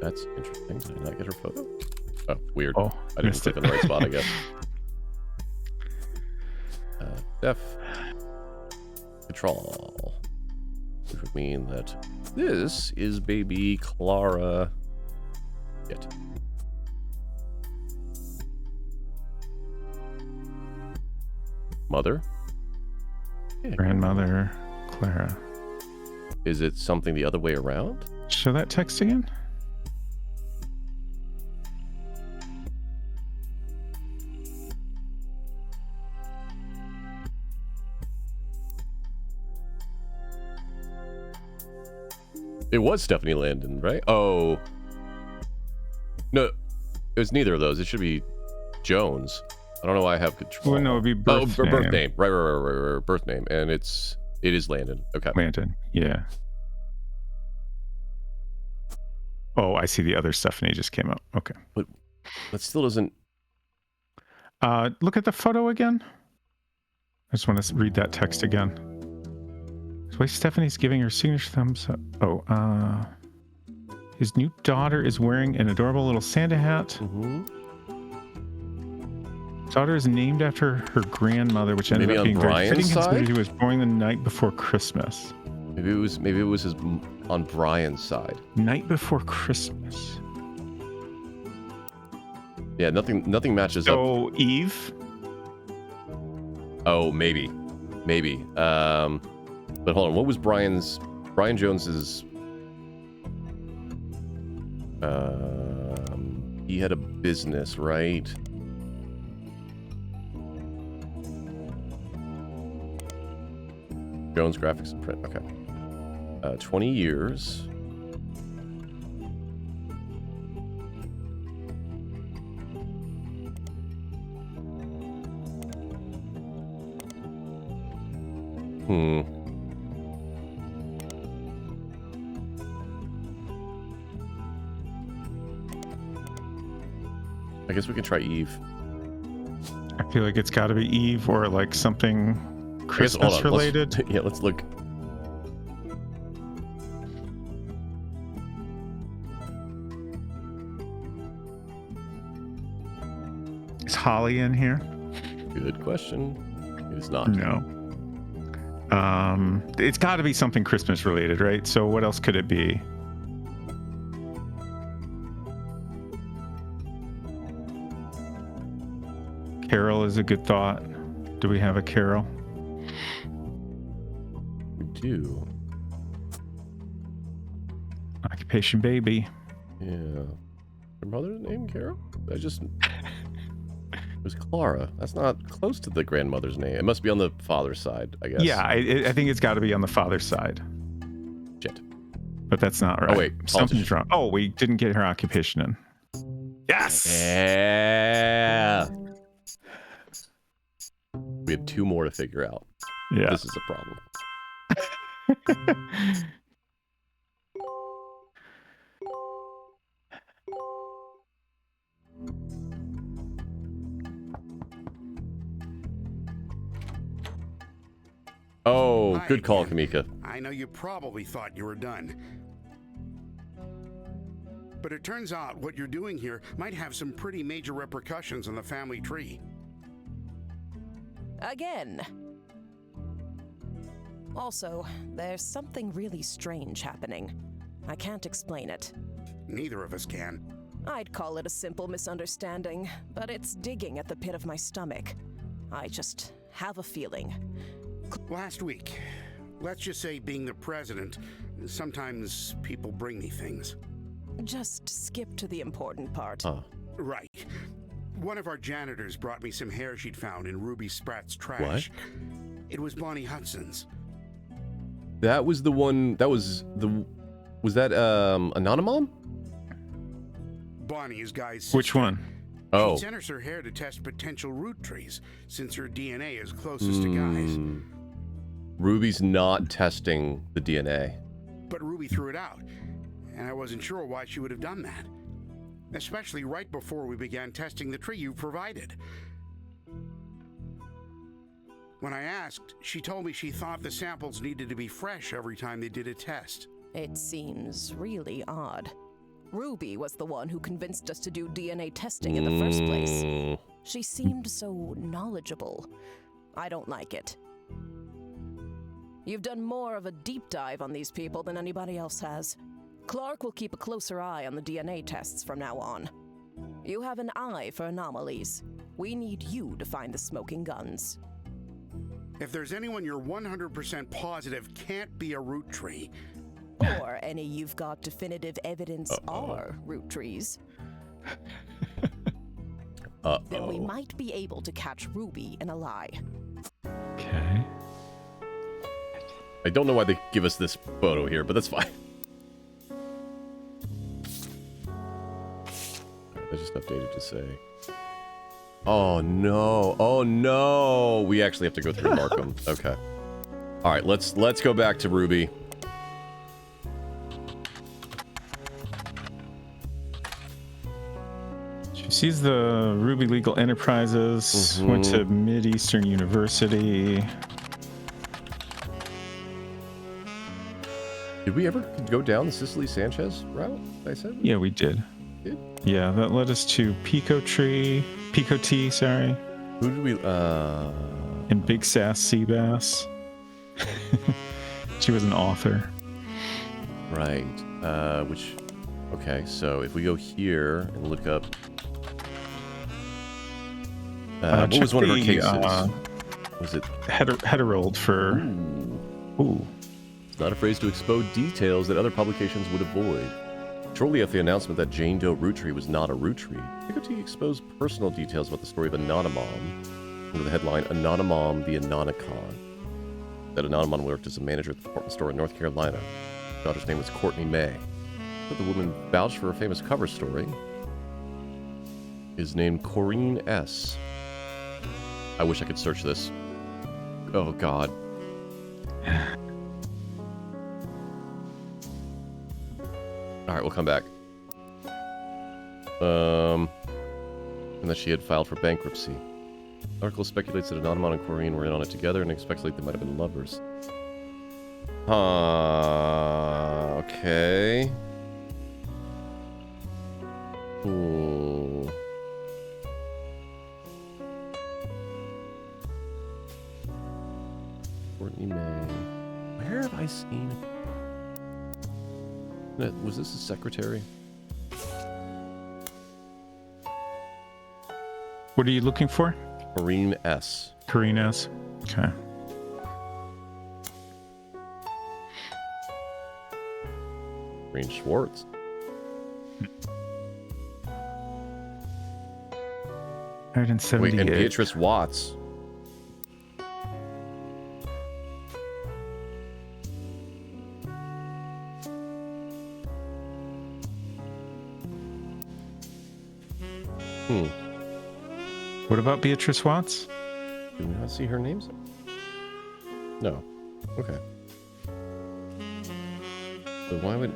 That's interesting. Did I not get her photo? Oh, weird. Oh, I didn't click in the right spot, I guess. Def Control. Which would mean that this is baby Clara. Yet. Mother? Yeah. Grandmother Clara. Is it something the other way around? Show that text again. It was Stephanie Landon, right? Oh. No, it was neither of those. It should be Jones. I don't know why I have control. Well, no, it'd be birth name. Birth name. Right. Birth name. And it is Landon. Okay. Landon, yeah. Oh, I see the other Stephanie just came out. Okay. But that still doesn't... Look at the photo again. I just want to read that text again. The way Stephanie's giving her signature thumbs up. Oh, his new daughter is wearing an adorable little Santa hat. Mm-hmm. Daughter is named after her grandmother, which ended up being very fitting considering he was born the night before Christmas. Maybe it was his on Brian's side. Night before Christmas. Yeah, nothing matches up. Oh, Eve. Oh, maybe. But hold on, what was Brian Jones's He had a business, right? Jones Graphics and Print. Okay. 20 years. I guess we can try Eve. I feel like it's got to be Eve or like something Christmas related. Yeah, let's look. Is Holly in here? Good question. It is not. No. It's got to be something Christmas related, right? So what else could it be? Carol is a good thought. Do we have a Carol? We do. Occupation baby. Yeah. Her mother's name, Carol? It was Clara. That's not close to the grandmother's name. It must be on the father's side, I guess. Yeah, I think it's got to be on the father's side. Shit. But that's not right. Oh, wait. Something's wrong. Oh, we didn't get her occupation in. Yes! Yeah! We have 2 more to figure out. Yeah. This is a problem. Oh, Hi good call, again. Kamika. I know you probably thought you were done. But it turns out what you're doing here might have some pretty major repercussions on the family tree. Again. Also, there's something really strange happening. I can't explain it. Neither of us can. I'd call it a simple misunderstanding, but it's digging at the pit of my stomach. I just have a feeling. Last week, let's just say being the president, sometimes people bring me things. Just skip to the important part. Huh. Right. One of our janitors brought me some hair she'd found in Ruby Spratt's trash. What? It was Bonnie Hudson's. That was the one. Was that Anonymon? Bonnie is Guy's sister. Which one? Oh. She sent us her hair to test potential Roottrees, since her DNA is closest to Guy's. Ruby's not testing the DNA. But Ruby threw it out, and I wasn't sure why she would have done that. Especially right before we began testing the tree you provided. When I asked, she told me she thought the samples needed to be fresh every time they did a test. It seems really odd. Ruby was the one who convinced us to do DNA testing in the first place. She seemed so knowledgeable. I don't like it. You've done more of a deep dive on these people than anybody else has. Clark will keep a closer eye on the DNA tests from now on. You have an eye for anomalies. We need you to find the smoking guns. If there's anyone you're 100% positive can't be a root tree, Or any you've got definitive evidence are Roottrees, then we might be able to catch Ruby in a lie. Okay. I don't know why they give us this photo here, but that's fine. I just updated to say. Oh no! Oh no! We actually have to go through Markham. Okay. All right. Let's go back to Ruby. She sees the Ruby Legal Enterprises, went to Mid-Eastern University. Did we ever go down the Cicely Sanchez route? I said. Yeah, we did. Did? Yeah, that led us to Pico T, sorry. Who did we? And Big Sass Seabass. She was an author. Right. Which. Okay. So if we go here and look up. What was one of her cases? Was it Heterold for? Ooh. Not afraid to expose details that other publications would avoid. Shortly after the announcement that Jane Doe Rootree was not a Rootree, Nicotee exposed personal details about the story of Anonymom under the headline Anonymom the Anonicon. That Anonymom worked as a manager at the department store in North Carolina. Her daughter's name was Courtney May. But the woman vouched for her famous cover story is named Corinne S. I wish I could search this. Oh, God. Alright, we'll come back. And that she had filed for bankruptcy. The article speculates that Anonymon and Corinne were in on it together and speculates they might have been lovers. Okay. Ooh. Courtney May. Where have I seen... Was this a secretary? What are you looking for? Corinne S. Corinne S. Okay. Corinne Schwartz. Wait, and Beatrice Watts. What about Beatrice Watts? Do we not see her names? No. Okay. So why would...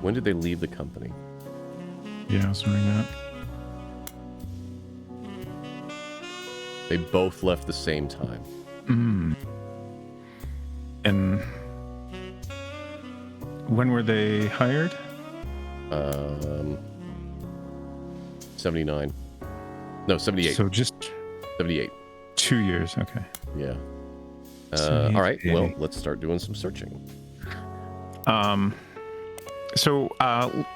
When did they leave the company? Yeah, I was wondering that. They both left the same time. And when were they hired? 79. No, 78. So just 78. 2 years. Okay. Yeah. All right. Well, let's start doing some searching. So, can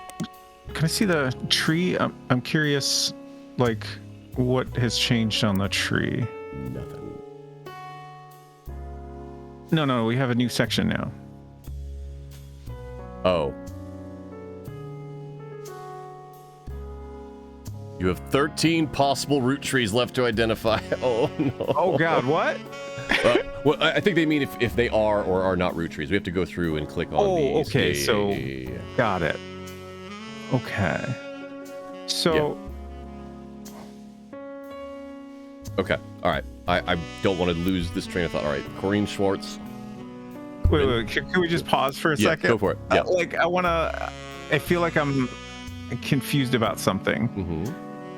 I see the tree? I'm curious, like, what has changed on the tree? Nothing. No, we have a new section now. Oh. You have 13 possible root trees left to identify. Oh, no. Oh, God, what? Well, I think they mean if they are or are not root trees. We have to go through and click on these. Oh, okay, Yeah. so got it. Okay. So... Okay, all right. I don't want to lose this train of thought. All right, Corinne Schwartz. Wait, can we just pause for a second? Go for it. Yeah. I feel like I'm confused about something. Mm-hmm.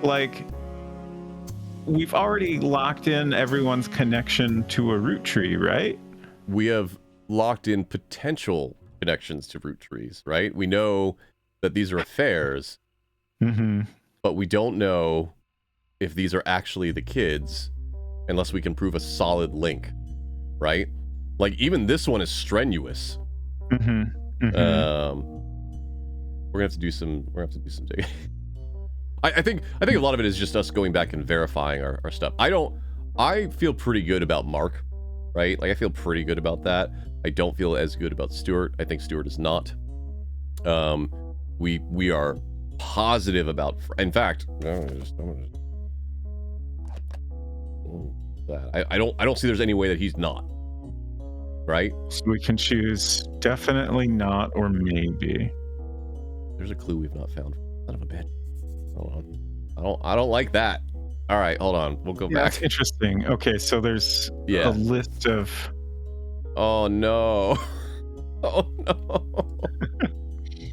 Like, we've already locked in everyone's connection to a root tree, right? We have locked in potential connections to root trees, right? We know that these are affairs, but we don't know if these are actually the kids unless we can prove a solid link, right? Like, even this one is strenuous. We're gonna have to do some digging. I think a lot of it is just us going back and verifying our stuff. I feel pretty good about Mark, right? Like, I feel pretty good about that. I don't feel as good about Stuart. I think Stuart is not. We are positive about, in fact, I don't see there's any way that he's not, right? So we can choose definitely not or maybe. There's a clue we've not found. Son of a bitch. Hold on. I don't like that. All right, hold on. We'll go back. That's interesting. Okay, so there's a list of... Oh, no. Oh, no.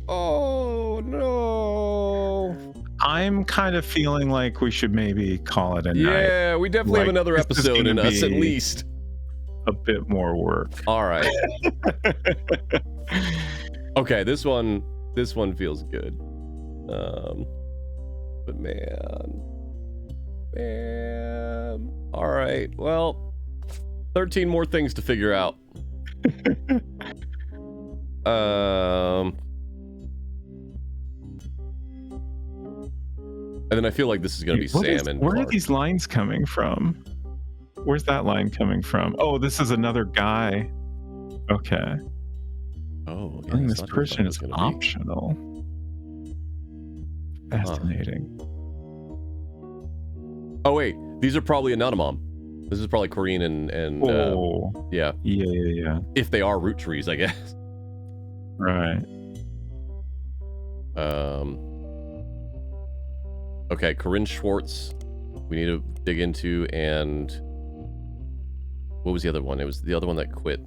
Oh, no. I'm kind of feeling like we should maybe call it a night. Yeah, we definitely have another episode in us, at least. A bit more work. All right. Okay, this one feels good. But man. All right. Well, 13 more things to figure out. And then I feel like this is going to be Sam and Where Clark. are these lines coming from? Where's that line coming from? Oh, this is another guy. Okay. Oh, yeah, Killing that's this not who I thought person it was is gonna be. optional. Fascinating. Oh wait, these are probably Anonymom. This is probably Corrine and yeah. Yeah. If they are Roottrees, I guess. Right. Okay, Corinne Schwartz. We need to dig into, and what was the other one? It was the other one that quit.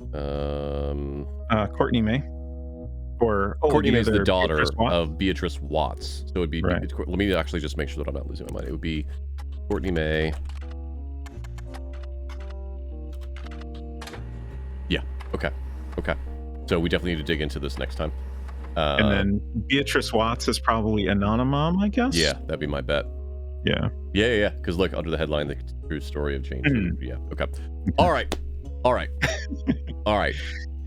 Courtney May. Or Courtney May is the other daughter Beatrice Watts? of Beatrice Watts. So it'd be. Right. Let me actually just make sure that I'm not losing my mind. It would be Courtney May. Yeah. Okay. So we definitely need to dig into this next time. And then Beatrice Watts is probably Anonymom, I guess? Yeah, that'd be my bet. Yeah. Yeah. Because look, under the headline, the true story of Jane. Mhm. Yeah. Okay. All right.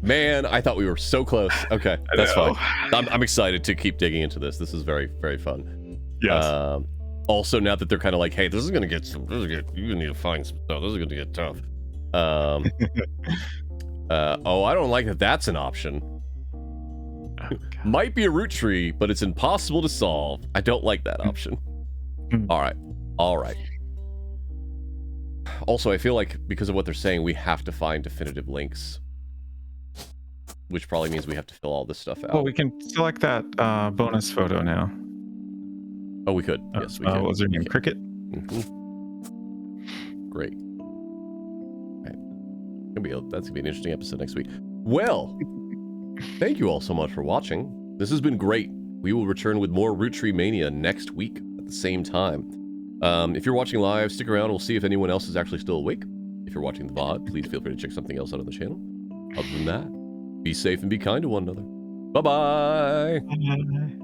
Man, I thought we were so close. Okay, that's fine. I'm excited to keep digging into this. This is very, very fun. Yes. Also, now that they're kind of like, hey, this is gonna get you need to find some stuff. This is gonna get tough. Oh, I don't like that. That's an option. Might be a root tree, but it's impossible to solve. I don't like that option. All right. Also, I feel like because of what they're saying, we have to find definitive links, which probably means we have to fill all this stuff out. Well, we can select that bonus photo now. Oh, we could. Yes, we could. What was her name? Cricket? Great. Okay. That's gonna be an interesting episode next week. Well, thank you all so much for watching. This has been great. We will return with more Roottree Mania next week at the same time. If you're watching live, stick around. We'll see if anyone else is actually still awake. If you're watching the VOD, please feel free to check something else out on the channel. Other than that, be safe and be kind to one another. Bye-bye. Bye.